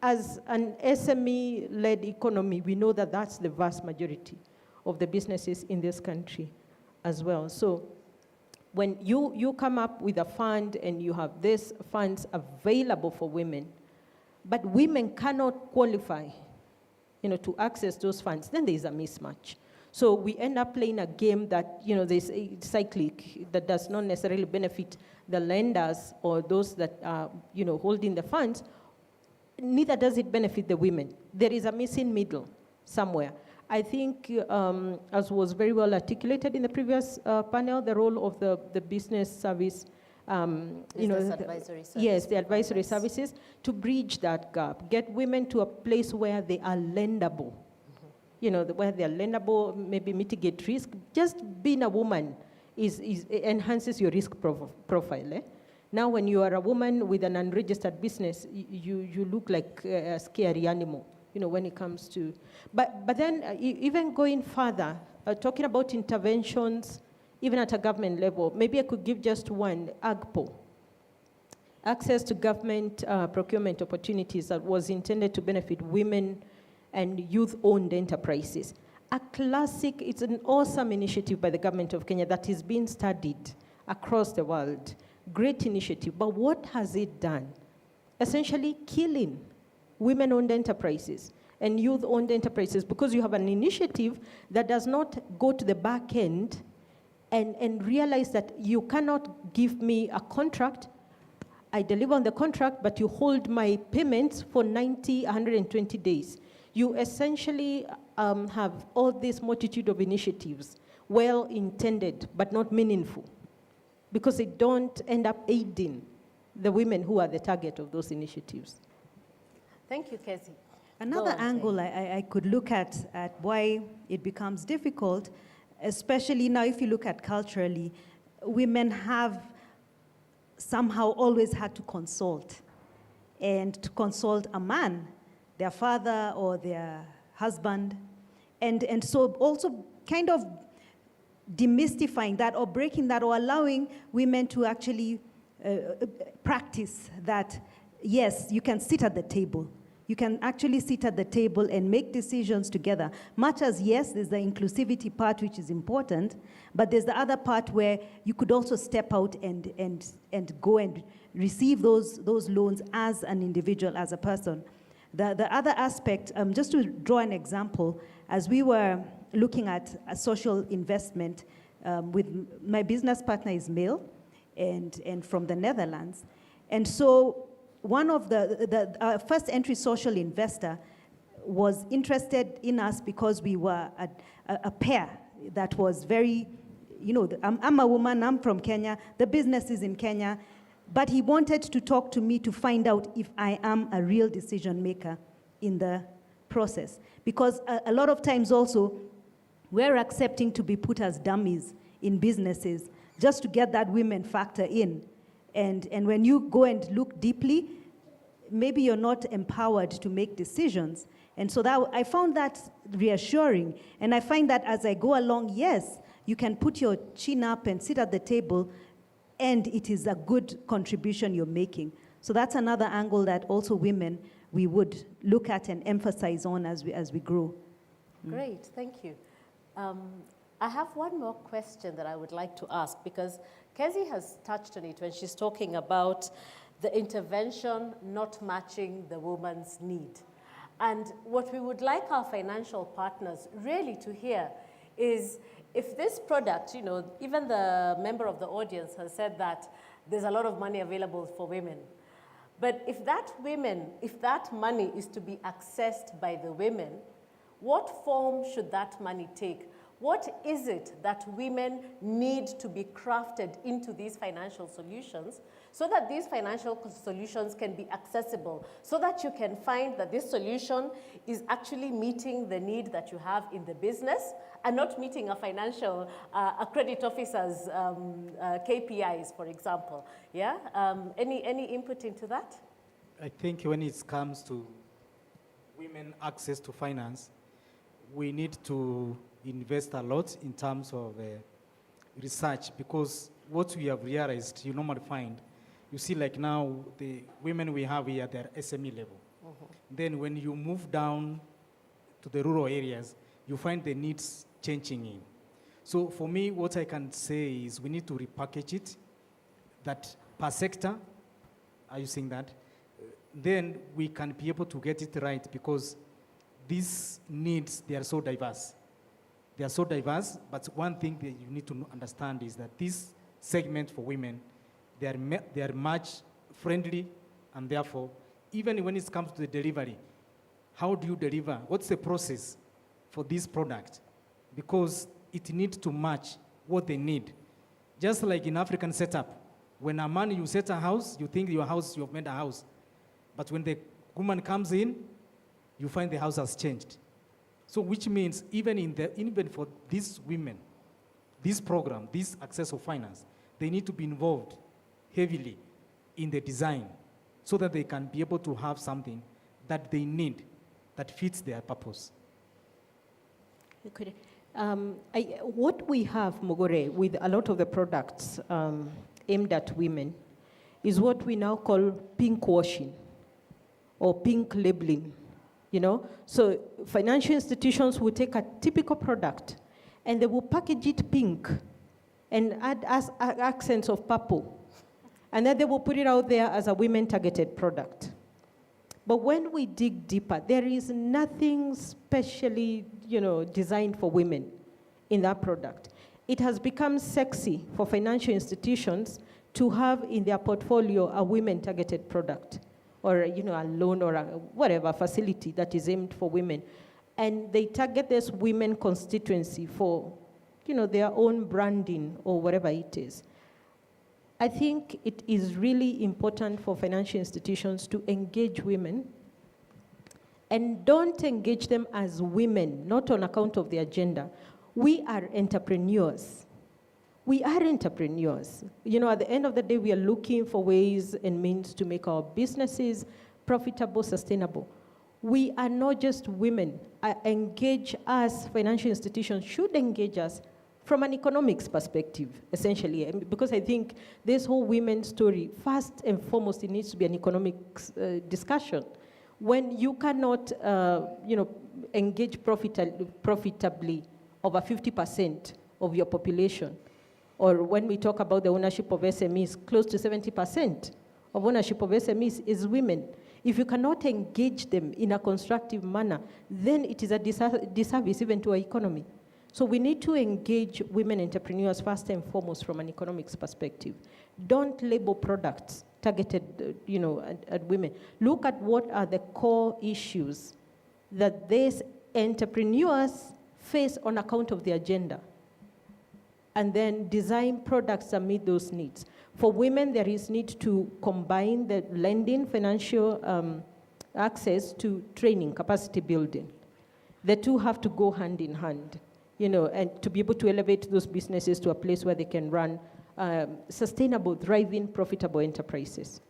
as an SME-led economy, we know that that's the vast majority of the businesses in this country as well. So when you come up with a fund and you have these funds available for women, but women cannot qualify, to access those funds, then there is a mismatch. So we end up playing a game that, there's a cyclic that does not necessarily benefit the lenders or those that are, holding the funds. Neither does it benefit the women. There is a missing middle somewhere. I think, as was very well articulated in the previous panel, the role of the business service, advisory service. Yes, the advisory services, to bridge that gap, get women to a place where they are lendable. Where they are lendable, maybe mitigate risk. Just being a woman enhances your risk profile. Now, when you are a woman with an unregistered business, you look like a scary animal, when it comes to. But then, even going further, talking about interventions, even at a government level, maybe I could give just one, AGPO. Access to government procurement opportunities that was intended to benefit women and youth-owned enterprises. It's an awesome initiative by the government of Kenya that is being studied across the world. Great initiative, but what has it done? Essentially killing women-owned enterprises and youth-owned enterprises, because you have an initiative that does not go to the back end and realize that you cannot give me a contract, I deliver on the contract, but you hold my payments for 90, 120 days. You essentially have all this multitude of initiatives, well-intended, but not meaningful, because they don't end up aiding the women who are the target of those initiatives. Thank you, Kezi. Another angle I could look at why it becomes difficult, especially now if you look at culturally, women have somehow always had to consult, and to consult a man, their father or their husband, and so also kind of demystifying that or breaking that or allowing women to actually practice that, yes, you can sit at the table. You can actually sit at the table and make decisions together. Much as, yes, there's the inclusivity part, which is important, but there's the other part where you could also step out and go and receive those loans as an individual, as a person. The other aspect, just to draw an example, as we were looking at a social investment with my business partner is male and from the Netherlands. And so one of the first entry social investor was interested in us because we were a pair that was very, I'm a woman, I'm from Kenya, the business is in Kenya, but he wanted to talk to me to find out if I am a real decision maker in the process. Because a lot of times also, we're accepting to be put as dummies in businesses just to get that women factor in. And when you go and look deeply, maybe you're not empowered to make decisions. And so I found that reassuring. And I find that as I go along, yes, you can put your chin up and sit at the table, and it is a good contribution you're making. So that's another angle that also women, we would look at and emphasize on as we grow. Great, thank you. I have one more question that I would like to ask, because Kezi has touched on it when she's talking about the intervention not matching the woman's need. And what we would like our financial partners really to hear is, if this product, even the member of the audience has said that there's a lot of money available for women. But if that money is to be accessed by the women, what form should that money take? What is it that women need to be crafted into these financial solutions so that these financial solutions can be accessible, so that you can find that this solution is actually meeting the need that you have in the business and not meeting a credit officer's KPIs, for example. Yeah? Any input into that? I think when it comes to women access to finance, we need to invest a lot in terms of research, because what we have realized, you normally find, you see like now, the women we have here, they're SME level. Then when you move down to the rural areas, you find the needs changing in. So for me, what I can say is we need to repackage it, that per sector, are you seeing that? Then we can be able to get it right, because these needs, they are so diverse. They are so diverse, but one thing that you need to understand is that this segment for women, they are much friendly, and therefore, even when it comes to the delivery, how do you deliver? What's the process for this product? Because it needs to match what they need. Just like in African setup, when a man, you set a house, you think your house, you've made a house. But when the woman comes in, you find the house has changed. So which means even for these women, this program, this access of finance, they need to be involved heavily in the design so that they can be able to have something that they need that fits their purpose. Okay. What we have, Mogore, with a lot of the products aimed at women is what we now call pink washing or pink labeling, you know? So financial institutions will take a typical product and they will package it pink and add accents of purple. And then they will put it out there as a women-targeted product. But when we dig deeper, there is nothing specially, designed for women in that product. It has become sexy for financial institutions to have in their portfolio a women-targeted product, or a loan or a whatever facility that is aimed for women. And they target this women constituency for, their own branding or whatever it is. I think it is really important for financial institutions to engage women, and don't engage them as women, not on account of their gender. We are entrepreneurs. We are entrepreneurs. At the end of the day, we are looking for ways and means to make our businesses profitable, sustainable. We are not just women. Engage us, financial institutions should engage us from an economics perspective, essentially, because I think this whole women story, first and foremost, it needs to be an economics discussion. When you cannot, engage profitably over 50% of your population, or when we talk about the ownership of SMEs, close to 70% of ownership of SMEs is women. If you cannot engage them in a constructive manner, then it is a disservice even to our economy. So we need to engage women entrepreneurs first and foremost from an economics perspective. Don't label products targeted, at women. Look at what are the core issues that these entrepreneurs face on account of their gender, and then design products that meet those needs. For women, there is need to combine the lending, financial access to training, capacity building. The two have to go hand in hand. And to be able to elevate those businesses to a place where they can run sustainable, thriving, profitable enterprises.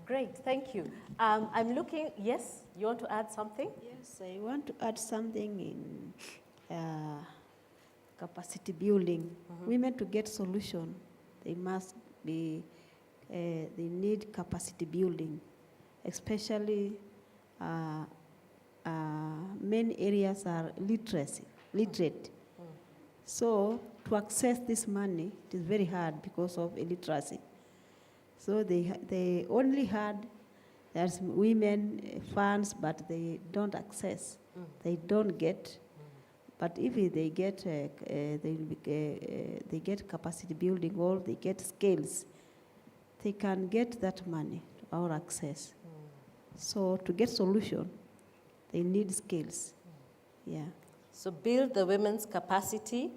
Great, thank you. I'm looking, yes, you want to add something? Yes, I want to add something in capacity building. Women, to get solution, they must be, they need capacity building, especially many areas are literate. So to access this money, it is very hard because of illiteracy. So they only had, there's women funds, but they don't access. They don't get. But if they get, they get capacity building, or they get skills, they can get that money or access. So to get solution, they need skills. Yeah. So build the women's capacity,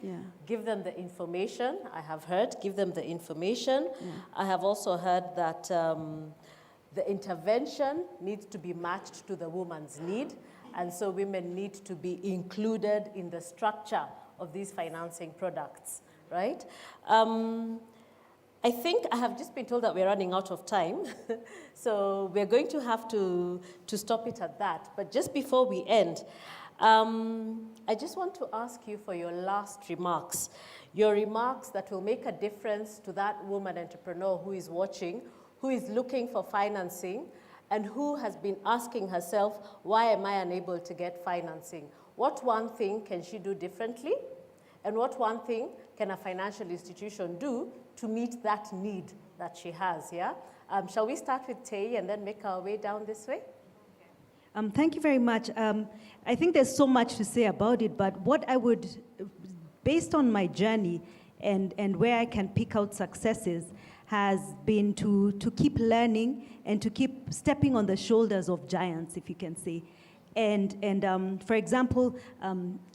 give them the information. I have heard, give them the information. I have also heard that the intervention needs to be matched to the woman's need, and so women need to be included in the structure of these financing products, right? I think I have just been told that we're running out of time, so we're going to have to stop it at that. But just before we end, I just want to ask you for your last remarks. Your remarks that will make a difference to that woman entrepreneur who is watching, who is looking for financing, and who has been asking herself, why am I unable to get financing? What one thing can she do differently? And what one thing can a financial institution do to meet that need that she has, yeah? Shall we start with Tei and then make our way down this way? Thank you very much. I think there's so much to say about it, but what I would, based on my journey and where I can pick out successes, has been to keep learning and to keep stepping on the shoulders of giants, if you can say. And for example,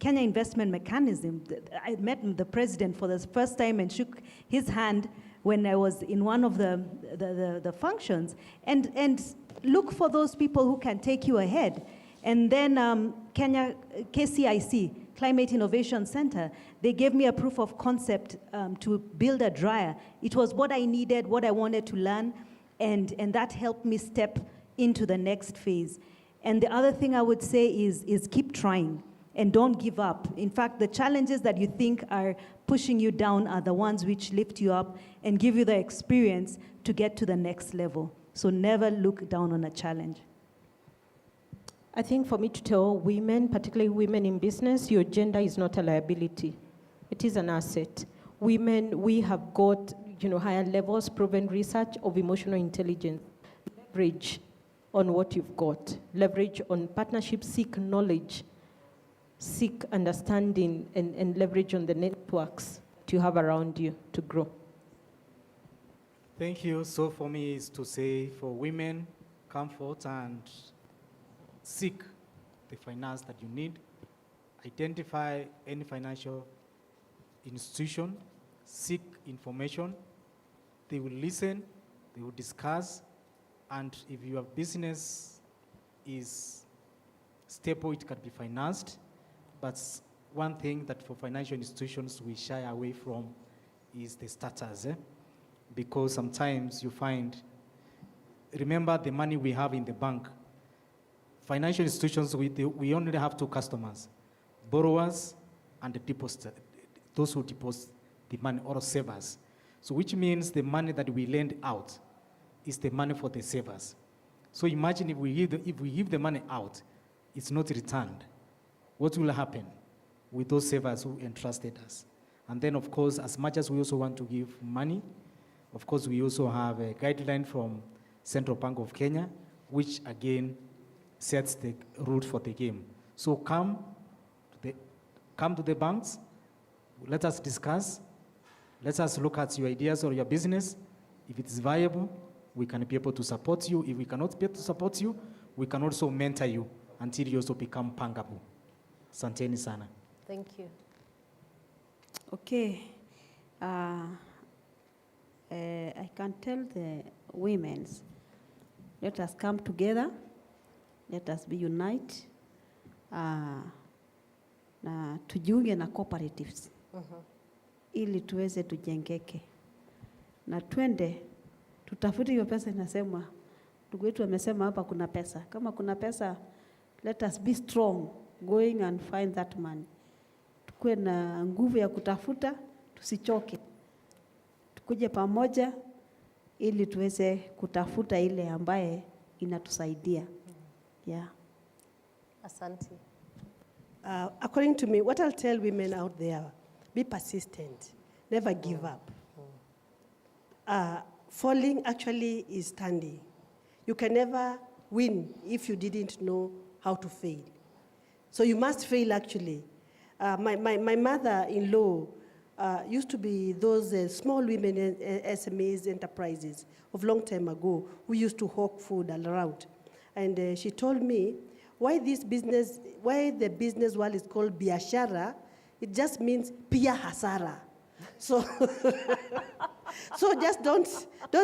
Kenya Investment Mechanism, I met the president for the first time and shook his hand when I was in one of the functions, and look for those people who can take you ahead. And then Kenya KCIC, Climate Innovation Center, they gave me a proof of concept to build a dryer. It was what I needed, what I wanted to learn, and that helped me step into the next phase. And the other thing I would say is keep trying and don't give up. In fact, the challenges that you think are pushing you down are the ones which lift you up and give you the experience to get to the next level. So never look down on a challenge. I think for me to tell women, particularly women in business, your gender is not a liability. It is an asset. Women, we have got higher levels, proven research of emotional intelligence. Leverage on what you've got. Leverage on partnerships, seek knowledge, seek understanding, and leverage on the networks that you have around you to grow. Thank you. So for me is to say for women, comfort and seek the finance that you need. Identify any financial institution, seek information. They will listen, they will discuss, and if your business is stable, it can be financed. But one thing that for financial institutions we shy away from is the starters, because sometimes you find, remember the money we have in the bank, financial institutions, we only have two customers, borrowers and the depositor, those who deposit the money, or savers. So which means the money that we lend out is the money for the savers. So imagine if we give the money out, it's not returned. What will happen with those savers who entrusted us? And then, of course, as much as we also want to give money, of course, we also have a guideline from Central Bank of Kenya, which again sets the route for the game. So come to the banks, let us discuss, let us look at your ideas or your business. If it is viable, we can be able to support you. If we cannot be able to support you, we can also mentor you until you also become bankable. Asanteni sana. Thank you. Okay. I can tell the women, let us come together, let us be unite, na tujiunge na cooperatives ili tuweze tujengeke na twende tutafute hiyo pesa. Inasema ndugu wetu amesema hapa kuna pesa. Kama kuna pesa, let us be strong going and find that money. Tukue na nguvu ya kutafuta, tusichoke. Tukuje pamoja ili tuweze kutafuta ile ambaye inatusaidia. Yeah. Asante. According to me, what I'll tell women out there, be persistent, never give up. Falling actually is standing. You can never win if you didn't know how to fail. So you must fail actually. My mother-in-law used to be those small women SMEs enterprises of long time ago who used to hawk food all around. And she told me, why the business world is called biashara, it just means pia hasara. So, so just don't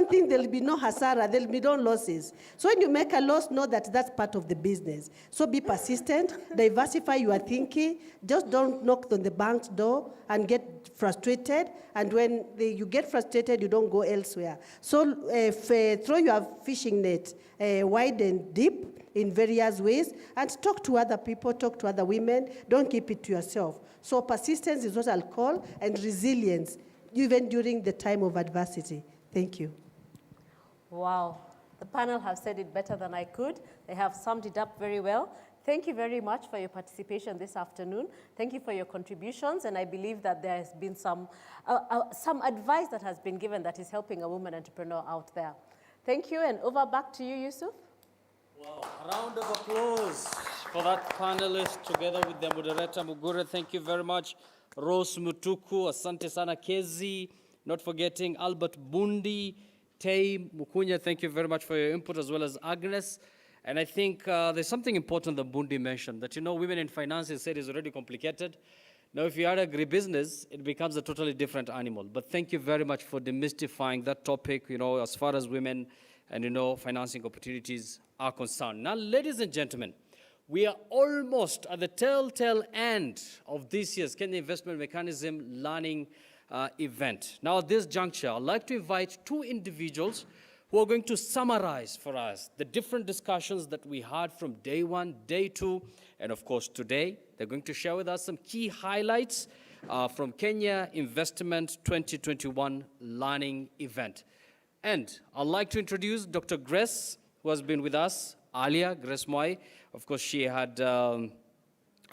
think there'll be no hasara, there'll be no losses. So when you make a loss, know that that's part of the business. So be persistent, diversify your thinking, just don't knock on the bank's door and get frustrated. And when you get frustrated, you don't go elsewhere. So throw your fishing net wide and deep, in various ways, and talk to other people, talk to other women. Don't keep it to yourself. So persistence is what I'll call, and resilience, even during the time of adversity. Thank you. Wow. The panel have said it better than I could. They have summed it up very well. Thank you very much for your participation this afternoon. Thank you for your contributions, and I believe that there has been some advice that has been given that is helping a woman entrepreneur out there. Thank you, and over back to you, Yusuf. Wow, a round of applause for that panelist together with the moderator, Mugure. Thank you very much. Rose Mutuku, Asante Sana Kezi, not forgetting Albert Bundi, Tei Mukunya, thank you very much for your input, as well as Agnes. And I think there's something important that Bundi mentioned, that, women in finance, he said, is already complicated. Now, if you are agribusiness, it becomes a totally different animal. But thank you very much for demystifying that topic, as far as women and, financing opportunities are concerned. Now, ladies and gentlemen, we are almost at the telltale end of this year's Kenya Investment Mechanism Learning event. Now, at this juncture, I'd like to invite two individuals who are going to summarize for us the different discussions that we had from day one, day two, and of course today. They're going to share with us some key highlights from Kenya Investment 2021 Learning event. And I'd like to introduce Dr. Grace, who has been with us earlier, Grace Moi. Of course, she had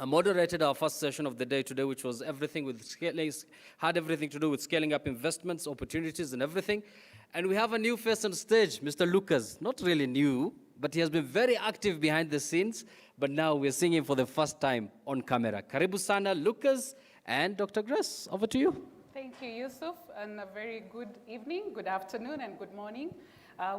moderated our first session of the day today, which was everything with scaling, had everything to do with scaling up investments, opportunities, and everything. And we have a new face on stage, Mr. Lucas. Not really new, but he has been very active behind the scenes. But now we're seeing him for the first time on camera. Karibu sana, Lucas and Dr. Grace. Over to you. Thank you, Yusuf, and a very good evening, good afternoon, and good morning.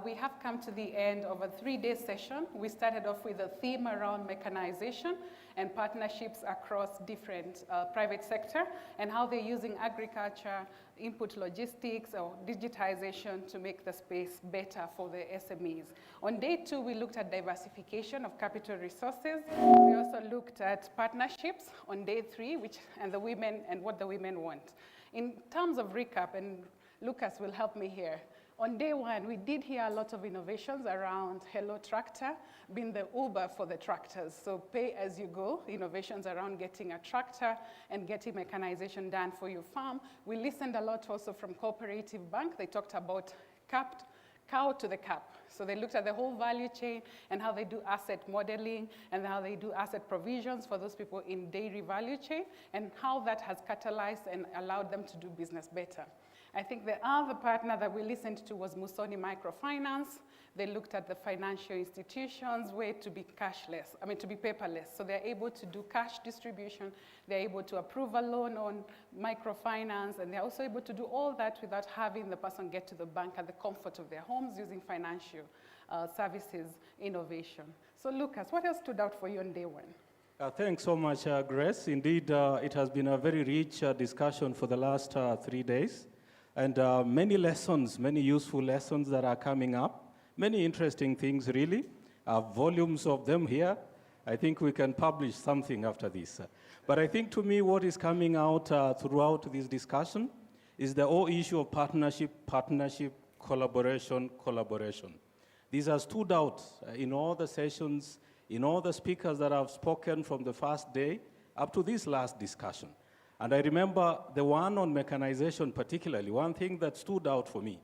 We have come to the end of a 3-day session. We started off with a theme around mechanization and partnerships across different private sector and how they're using agriculture, input logistics, or digitization to make the space better for the SMEs. On day 2, we looked at diversification of capital resources. We also looked at partnerships on day 3, and the women and what the women want. In terms of recap, and Lucas will help me here, on day 1, we did hear a lot of innovations around Hello Tractor being the Uber for the tractors. So pay as you go, innovations around getting a tractor and getting mechanization done for your farm. We listened a lot also from Cooperative Bank. They talked about cow to the cup. So they looked at the whole value chain and how they do asset modeling and how they do asset provisions for those people in dairy value chain and how that has catalyzed and allowed them to do business better. I think the other partner that we listened to was Musoni Microfinance. They looked at the financial institutions' way to be to be paperless. So they're able to do cash distribution, they're able to approve a loan on microfinance, and they're also able to do all that without having the person get to the bank at the comfort of their homes using financial services innovation. So Lucas, what else stood out for you on day 1? Thanks so much, Grace. Indeed, it has been a very rich discussion for the last 3 days. And many lessons, many useful lessons that are coming up. Many interesting things, really. Volumes of them here. I think we can publish something after this. But I think to me what is coming out throughout this discussion is the whole issue of partnership, collaboration. These have stood out in all the sessions, in all the speakers that have spoken from the first day up to this last discussion. And I remember the one on mechanization particularly, one thing that stood out for me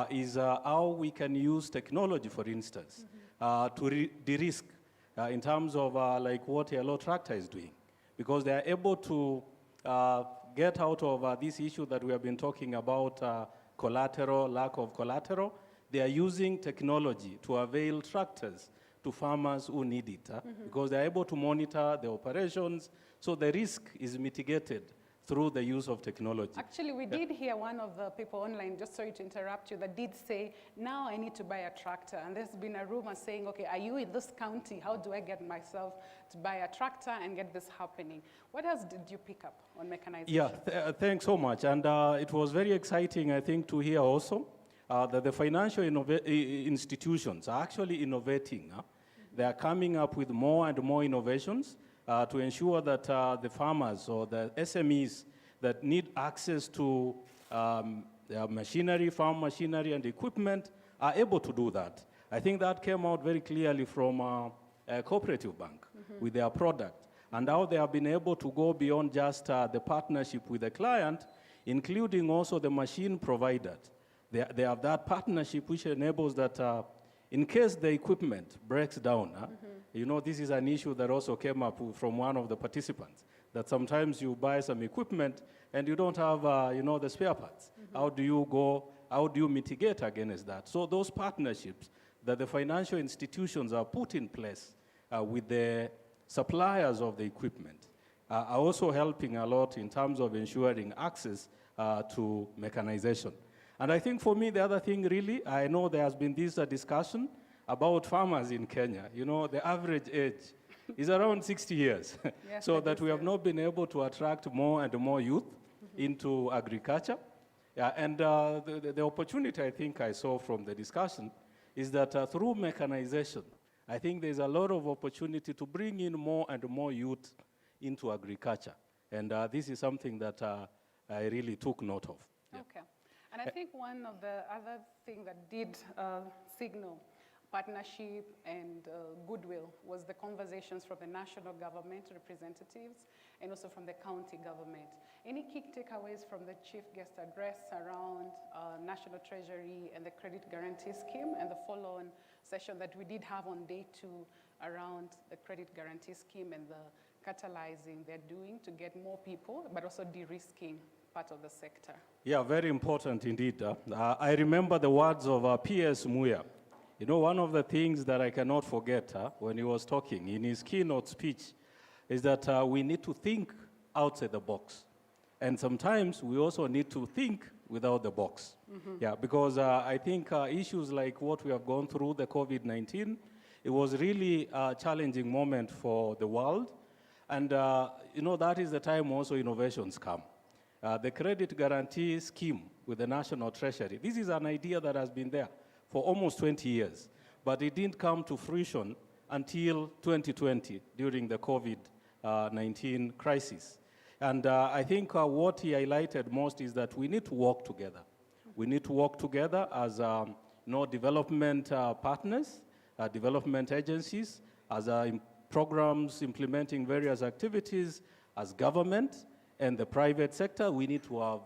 is how we can use technology, for instance, to de-risk in terms of like what Hello Tractor is doing. Because they are able to get out of this issue that we have been talking about, collateral, lack of collateral. They are using technology to avail tractors to farmers who need it, because they're able to monitor the operations, so the risk is mitigated through the use of technology. Actually, we did hear one of the people online, just sorry to interrupt you, that did say, now I need to buy a tractor. And there's been a rumor saying, okay, are you in this county? How do I get myself to buy a tractor and get this happening? What else did you pick up on mechanization? Yeah, thanks so much. And it was very exciting, I think, to hear also that the financial institutions are actually innovating. They are coming up with more and more innovations to ensure that the farmers or the SMEs that need access to machinery, farm machinery and equipment are able to do that. I think that came out very clearly from a cooperative bank with their product, and how they have been able to go beyond just the partnership with the client, including also the machine providers. They have that partnership which enables that in case the equipment breaks down, you know, this is an issue that also came up from one of the participants, that sometimes you buy some equipment and you don't have, you know, the spare parts. How do you mitigate against that? So those partnerships that the financial institutions are put in place with the suppliers of the equipment are also helping a lot in terms of ensuring access to mechanization. And I think for me, the other thing really, I know there has been this discussion about farmers in Kenya. You know, the average age is around 60 years. Yes, So that we have not been able to attract more and more youth into agriculture. Yeah, and the opportunity I think I saw from the discussion is that through mechanization, I think there's a lot of opportunity to bring in more and more youth into agriculture. And this is something that I really took note of. Yeah. Okay. And I think one of the other things that did signal partnership and goodwill was the conversations from the national government representatives and also from the county government. Any key takeaways from the chief guest address around National Treasury and the Credit Guarantee Scheme and the follow-on session that we did have on day 2 around the Credit Guarantee Scheme and the catalyzing they're doing to get more people, but also de-risking part of the sector? Yeah, very important indeed. I remember the words of P.S. Muya. You know, one of the things that I cannot forget when he was talking in his keynote speech is that we need to think outside the box. And sometimes we also need to think without the box. Yeah, because I think issues like what we have gone through, the COVID-19, it was really a challenging moment for the world. And, you know, that is the time also innovations come. The Credit Guarantee Scheme with the National Treasury, this is an idea that has been there for almost 20 years, but it didn't come to fruition until 2020 during the COVID-19 crisis. And I think what he highlighted most is that we need to work together. We need to work together as you know, development partners, development agencies, as programs implementing various activities, as government and the private sector. We need to have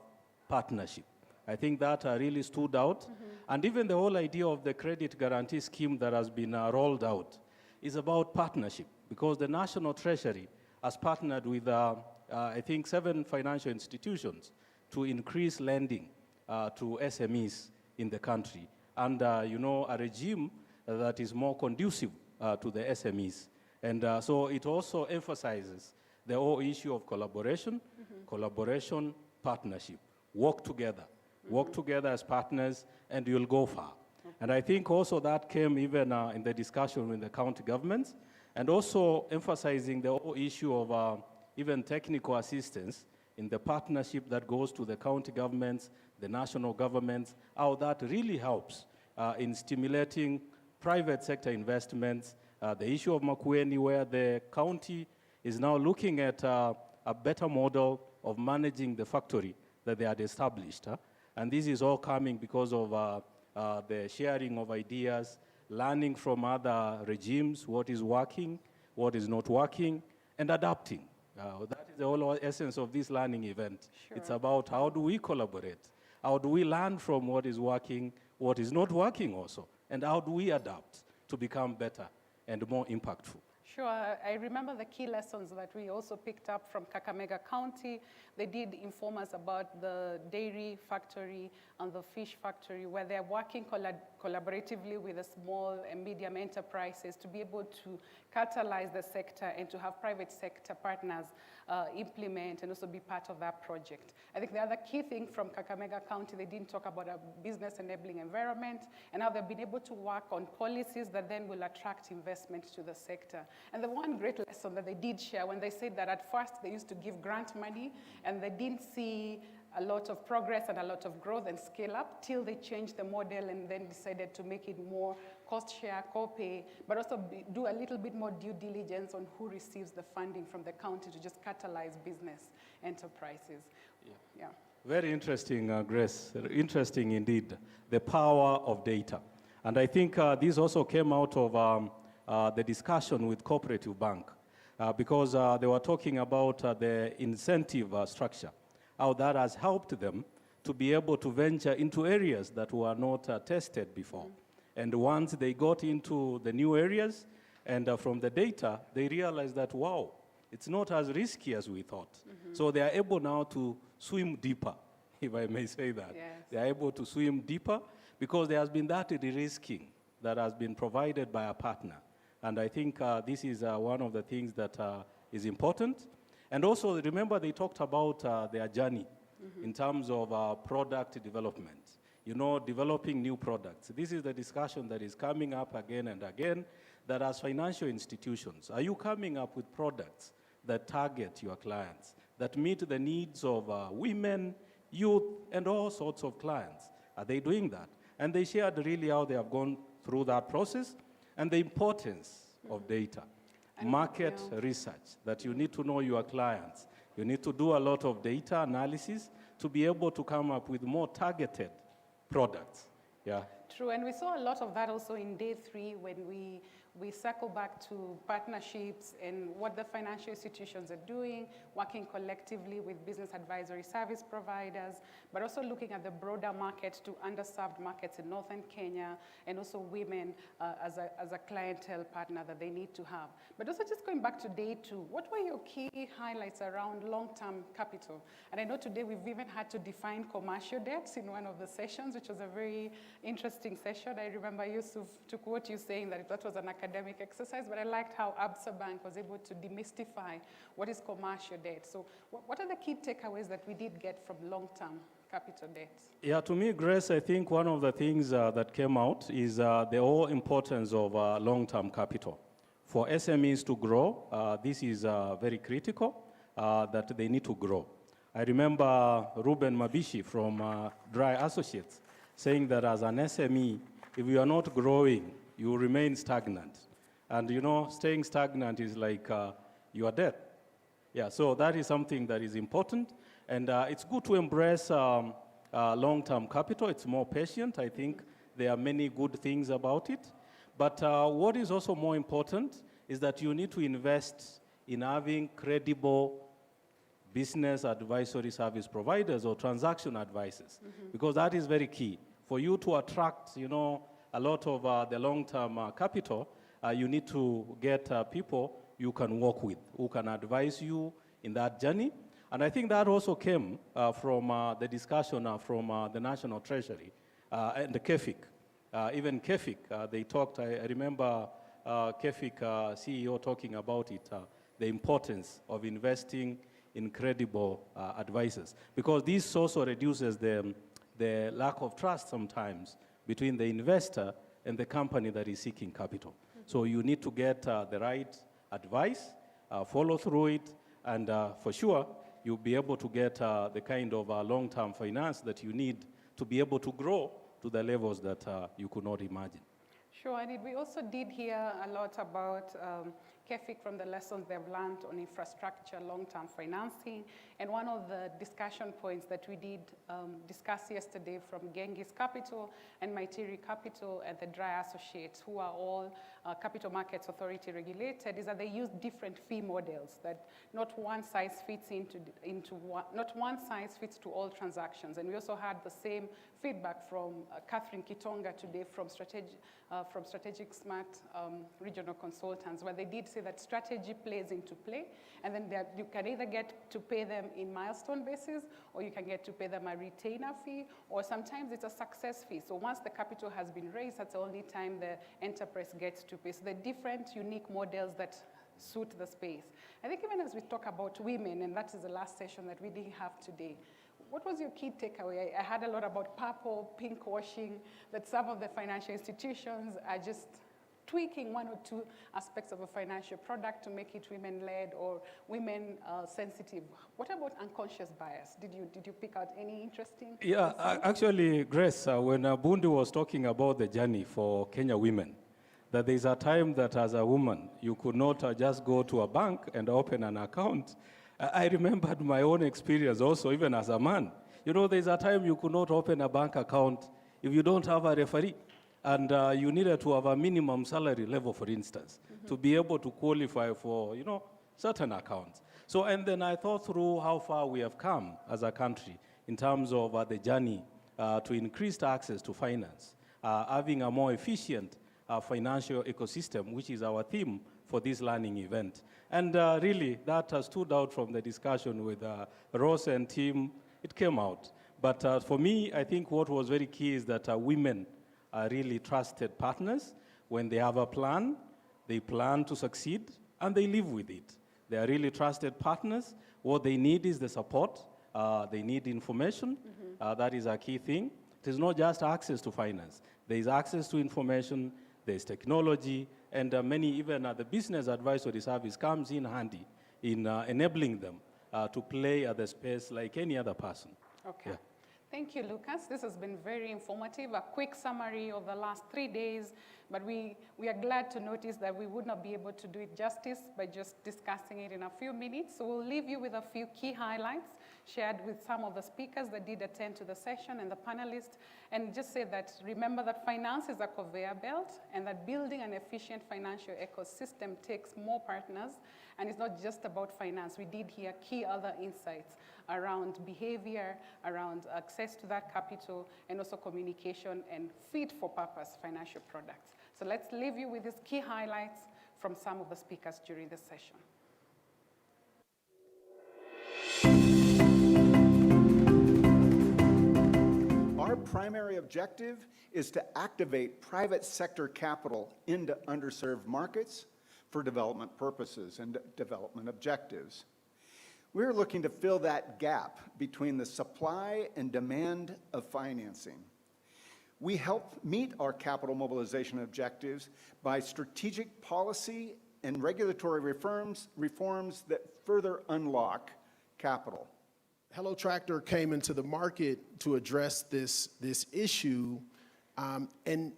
partnership. I think that really stood out. And even the whole idea of the credit guarantee scheme that has been rolled out is about partnership, because the National Treasury has partnered with, I think, 7 financial institutions to increase lending to SMEs in the country, and you know, a regime that is more conducive to the SMEs. And so it also emphasizes the whole issue of collaboration, collaboration, partnership, work together as partners, and you'll go far. And I think also that came even in the discussion with the county governments, and also emphasizing the whole issue of even technical assistance in the partnership that goes to the county governments, the national governments, how that really helps in stimulating private sector investments. The issue of Makueni, where the county is now looking at a better model of managing the factory that they had established. And this is all coming because of the sharing of ideas, learning from other regimes, what is working, what is not working, and adapting. That is the whole essence of this learning event. Sure. It's about how do we collaborate? How do we learn from what is working, what is not working also? And how do we adapt to become better and more impactful? Sure. I remember the key lessons that we also picked up from Kakamega County. They did inform us about the dairy factory and the fish factory, where they're working collaboratively with the small and medium enterprises to be able to catalyze the sector and to have private sector partners implement and also be part of that project. I think the other key thing from Kakamega County, they didn't talk about a business enabling environment and how they've been able to work on policies that then will attract investment to the sector. And the one great lesson that they did share when they said that at first they used to give grant money and they didn't see a lot of progress and a lot of growth and scale up till they changed the model and then decided to make it more cost share, co-pay, but also do a little bit more due diligence on who receives the funding from the county to just catalyze business enterprises. Yeah. Very interesting, Grace. Interesting indeed, the power of data. And I think this also came out of the discussion with Cooperative Bank because they were talking about the incentive structure, how that has helped them to be able to venture into areas that were not tested before. And once they got into the new areas, and from the data, they realized that, wow, it's not as risky as we thought. So they are able now to swim deeper, if I may say that. Yes. They are able to swim deeper because there has been that de-risking that has been provided by a partner. And I think this is one of the things that is important. And also, remember, they talked about their journey in terms of product development. You know, developing new products. This is the discussion that is coming up again and again, that as financial institutions, are you coming up with products that target your clients, that meet the needs of women, youth, and all sorts of clients? Are they doing that? And they shared really how they have gone through that process and the importance of data, market research, that you need to know your clients. You need to do a lot of data analysis to be able to come up with more targeted products. Yeah. True, and we saw a lot of that also in day 3 when we circle back to partnerships and what the financial institutions are doing, working collectively with business advisory service providers, but also looking at the broader market to underserved markets in northern Kenya, and also women as a clientele partner that they need to have. But also just going back to day 2, what were your key highlights around long-term capital? And I know today we've even had to define commercial debts in one of the sessions, which was a very interesting session. I remember Yusuf, to quote you saying that that was an academic exercise, but I liked how Absa Bank was able to demystify what is commercial debt. So what are the key takeaways that we did get from long-term capital debts? Yeah, to me, Grace, I think one of the things that came out is the whole importance of long-term capital. For SMEs to grow, this is very critical, that they need to grow. I remember Ruben Mabishi from Dry Associates saying that as an SME, if you are not growing, you remain stagnant. And you know, staying stagnant is like you are dead. Yeah, so that is something that is important. And it's good to embrace long-term capital. It's more patient. I think there are many good things about it. But what is also more important is that you need to invest in having credible business advisory service providers or transaction advisors, because that is very key. For you to attract, you know, a lot of the long-term capital, you need to get people you can work with, who can advise you in that journey. And I think that also came from the discussion from the National Treasury and the KEFIC. Even KEFIC, they talked, I remember KEFIC CEO talking about it, the importance of investing in credible advisors, because this also reduces the lack of trust sometimes between the investor and the company that is seeking capital. So you need to get the right advice, follow through it, and for sure, you'll be able to get the kind of long-term finance that you need to be able to grow to the levels that you could not imagine. Sure, and we also did hear a lot about KEFIC from the lessons they've learned on infrastructure, long-term financing. And one of the discussion points that we did discuss yesterday from Genghis Capital and Maitiri Capital and the Dry Associates, who are all Capital Markets Authority regulated, is that they use different fee models, that not one size fits not one size fits to all transactions. And we also had the same feedback from Catherine Kitonga today from Strategic Smart Regional Consultants, where they did say that strategy plays into play, and then you can either get to pay them in milestone basis, or you can get to pay them a retainer fee, or sometimes it's a success fee. So once the capital has been raised, that's the only time the enterprise gets to pay. So the different unique models that suit the space. I think even as we talk about women, and that is the last session that we didn't have today, what was your key takeaway? I heard a lot about purple, pink washing, that some of the financial institutions are just tweaking one or two aspects of a financial product to make it women-led or women-sensitive. What about unconscious bias? Did you pick out any interesting? Yeah, actually, Grace, when Bundi was talking about the journey for Kenya women, that there's a time that as a woman, you could not just go to a bank and open an account. I remembered my own experience also, even as a man. You know, there's a time you could not open a bank account if you don't have a referee. And you needed to have a minimum salary level, for instance, to be able to qualify for, certain accounts. So, and then I thought through how far we have come as a country in terms of the journey to increased access to finance, having a more efficient financial ecosystem, which is our theme for this learning event. And really, that stood out from the discussion with Ross and team. It came out. But for me, I think what was very key is that women are really trusted partners. When they have a plan, they plan to succeed, and they live with it. They are really trusted partners. What they need is the support. They need information. That is a key thing. It is not just access to finance. There is access to information, there's technology, and many, even the business advisory service comes in handy in enabling them to play at the space like any other person. Okay. Yeah. Thank you, Lucas. This has been very informative, a quick summary of the last 3 days, but we are glad to notice that we would not be able to do it justice by just discussing it in a few minutes. So we'll leave you with a few key highlights shared with some of the speakers that did attend to the session and the panelists, and just say that remember that finance is a conveyor belt, and that building an efficient financial ecosystem takes more partners, and it's not just about finance. We did hear key other insights around behavior, around access to that capital, and also communication and fit-for-purpose financial products. So let's leave you with these key highlights from some of the speakers during this session. Our primary objective is to activate private sector capital into underserved markets for development purposes and development objectives. We're looking to fill that gap between the supply and demand of financing. We help meet our capital mobilization objectives by strategic policy and regulatory reforms that further unlock capital. Hello Tractor came into the market to address this issue, and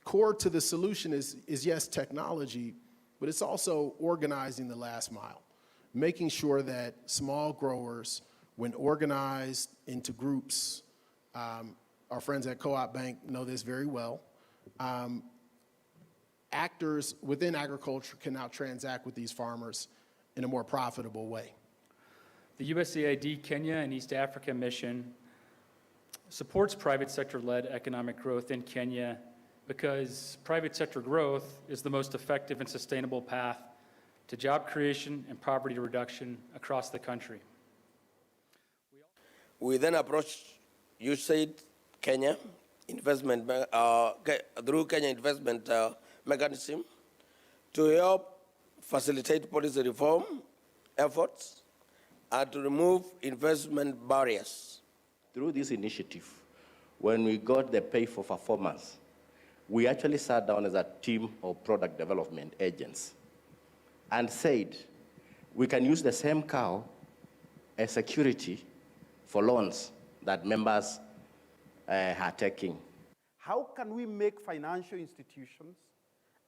core to the solution is yes, technology, but it's also organizing the last mile, making sure that small growers, when organized into groups, our friends at Co-op Bank know this very well, actors within agriculture can now transact with these farmers in a more profitable way. The USAID Kenya and East Africa mission supports private sector-led economic growth in Kenya because private sector growth is the most effective and sustainable path to job creation and poverty reduction across the country. We then approached USAID Kenya investment through Kenya investment mechanism to help facilitate policy reform efforts and to remove investment barriers. Through this initiative, when we got the pay for performance, we actually sat down as a team of product development agents and said, we can use the same cow as security for loans that members are taking. How can we make financial institutions,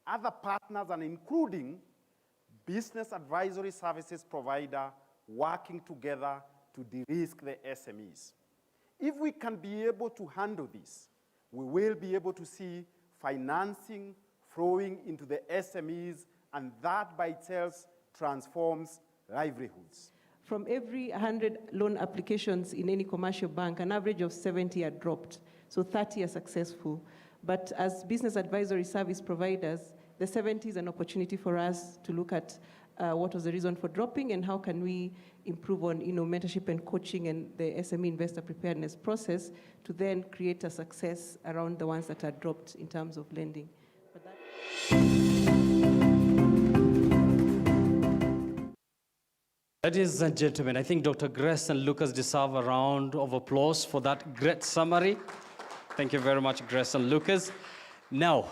other partners, and including business advisory services provider working together to de-risk the SMEs? If we can be able to handle this, we will be able to see financing flowing into the SMEs, and that by itself transforms livelihoods. From every 100 loan applications in any commercial bank, an average of 70 are dropped, so 30 are successful. But as business advisory service providers, the 70 is an opportunity for us to look at what was the reason for dropping and how can we improve on mentorship and coaching and the SME investor preparedness process to then create a success around the ones that are dropped in terms of lending. Ladies and gentlemen, I think Dr. Grace and Lucas deserve a round of applause for that great summary. Thank you very much, Grace and Lucas. Now,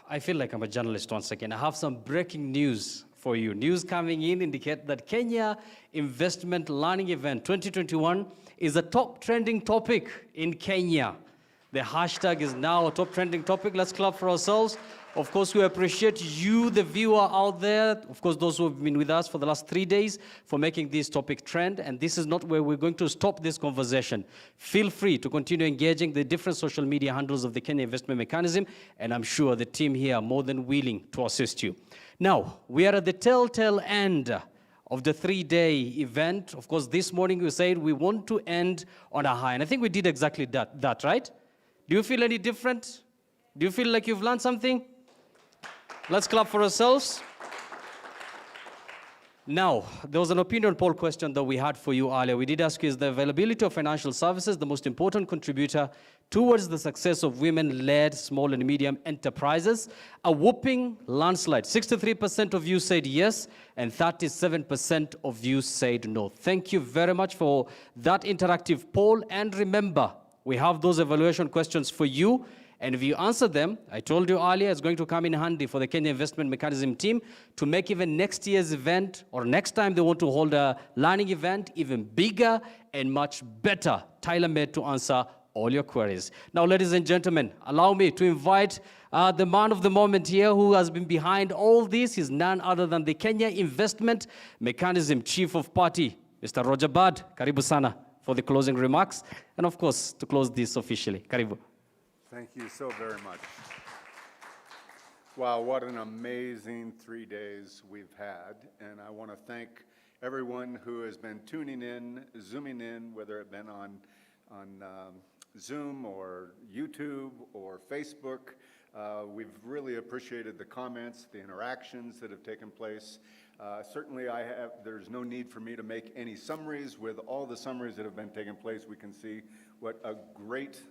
I feel like I'm a journalist once again. I have some breaking news for you. News coming in indicate that Kenya Investment Learning Event 2021 is a top trending topic in Kenya. The hashtag is now a top trending topic. Let's clap for ourselves. Of course, we appreciate you, the viewer out there, of course, those who have been with us for the last 3 days, for making this topic trend. And this is not where we're going to stop this conversation. Feel free to continue engaging the different social media handles of the Kenya Investment Mechanism, and I'm sure the team here are more than willing to assist you. Now, we are at the telltale end of the 3-day event. Of course, this morning we said we want to end on a high, and I think we did exactly that, right? Do you feel any different? Do you feel like you've learned something? Let's clap for ourselves. Now, there was an opinion poll question that we had for you earlier. We did ask you, is the availability of financial services the most important contributor towards the success of women-led small and medium enterprises? A whopping landslide. 63% of you said yes, and 37% of you said no. Thank you very much for that interactive poll. And remember, we have those evaluation questions for you. And if you answer them, I told you earlier, it's going to come in handy for the Kenya Investment Mechanism team to make even next year's event, or next time they want to hold a learning event, even bigger and much better, tailor-made to answer all your queries. Now, ladies and gentlemen, allow me to invite the man of the moment here who has been behind all this. He's none other than the Kenya Investment Mechanism Chief of Party, Mr. Roger Bad. Karibu sana for the closing remarks. And of course, to close this officially. Karibu. Thank you so very much. Wow, what an amazing 3 days we've had. And I want to thank everyone who has been tuning in, zooming in, whether it been on Zoom or YouTube or Facebook. We've really appreciated the comments, the interactions that have taken place. Certainly, there's no need for me to make any summaries. With all the summaries that have been taking place, we can see what a great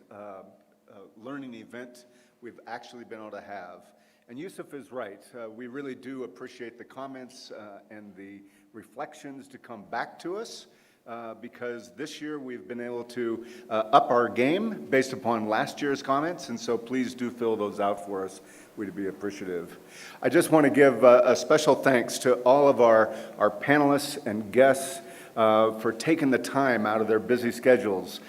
learning event we've actually been able to have. And Yusuf is right. We really do appreciate the comments and the reflections to come back to us because this year we've been able to up our game based upon last year's comments, and so please do fill those out for us. We'd be appreciative. I just want to give a special thanks to all of our panelists and guests for taking the time out of their busy schedules.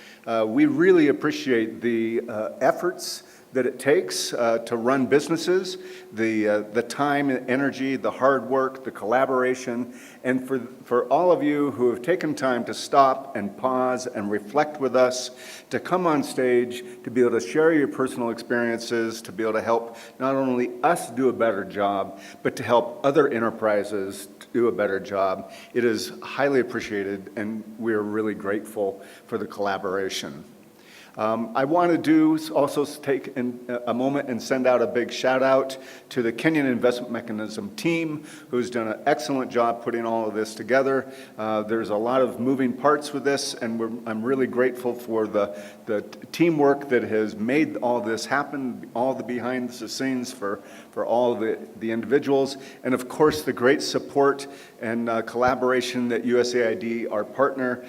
We really appreciate the efforts that it takes to run businesses, the time and energy, the hard work, the collaboration, and for all of you who have taken time to stop and pause and reflect with us, to come on stage, to be able to share your personal experiences, to be able to help not only us do a better job, but to help other enterprises do a better job. It is highly appreciated, and we are really grateful for the collaboration. I want to also take a moment and send out a big shout out to the Kenyan Investment Mechanism team, who's done an excellent job putting all of this together. There's a lot of moving parts with this, and I'm really grateful for the teamwork that has made all this happen, all the behind the scenes for all the individuals, and of course the great support and collaboration that USAID, our partner,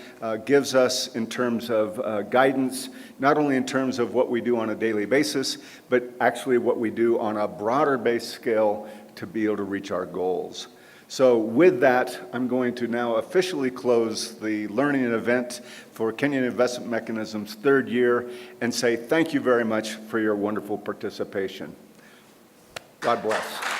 gives us in terms of guidance, not only in terms of what we do on a daily basis, but actually what we do on a broader base scale to be able to reach our goals. So with that, I'm going to now officially close the learning event for Kenyan Investment Mechanism's 3rd year and say thank you very much for your wonderful participation. God bless.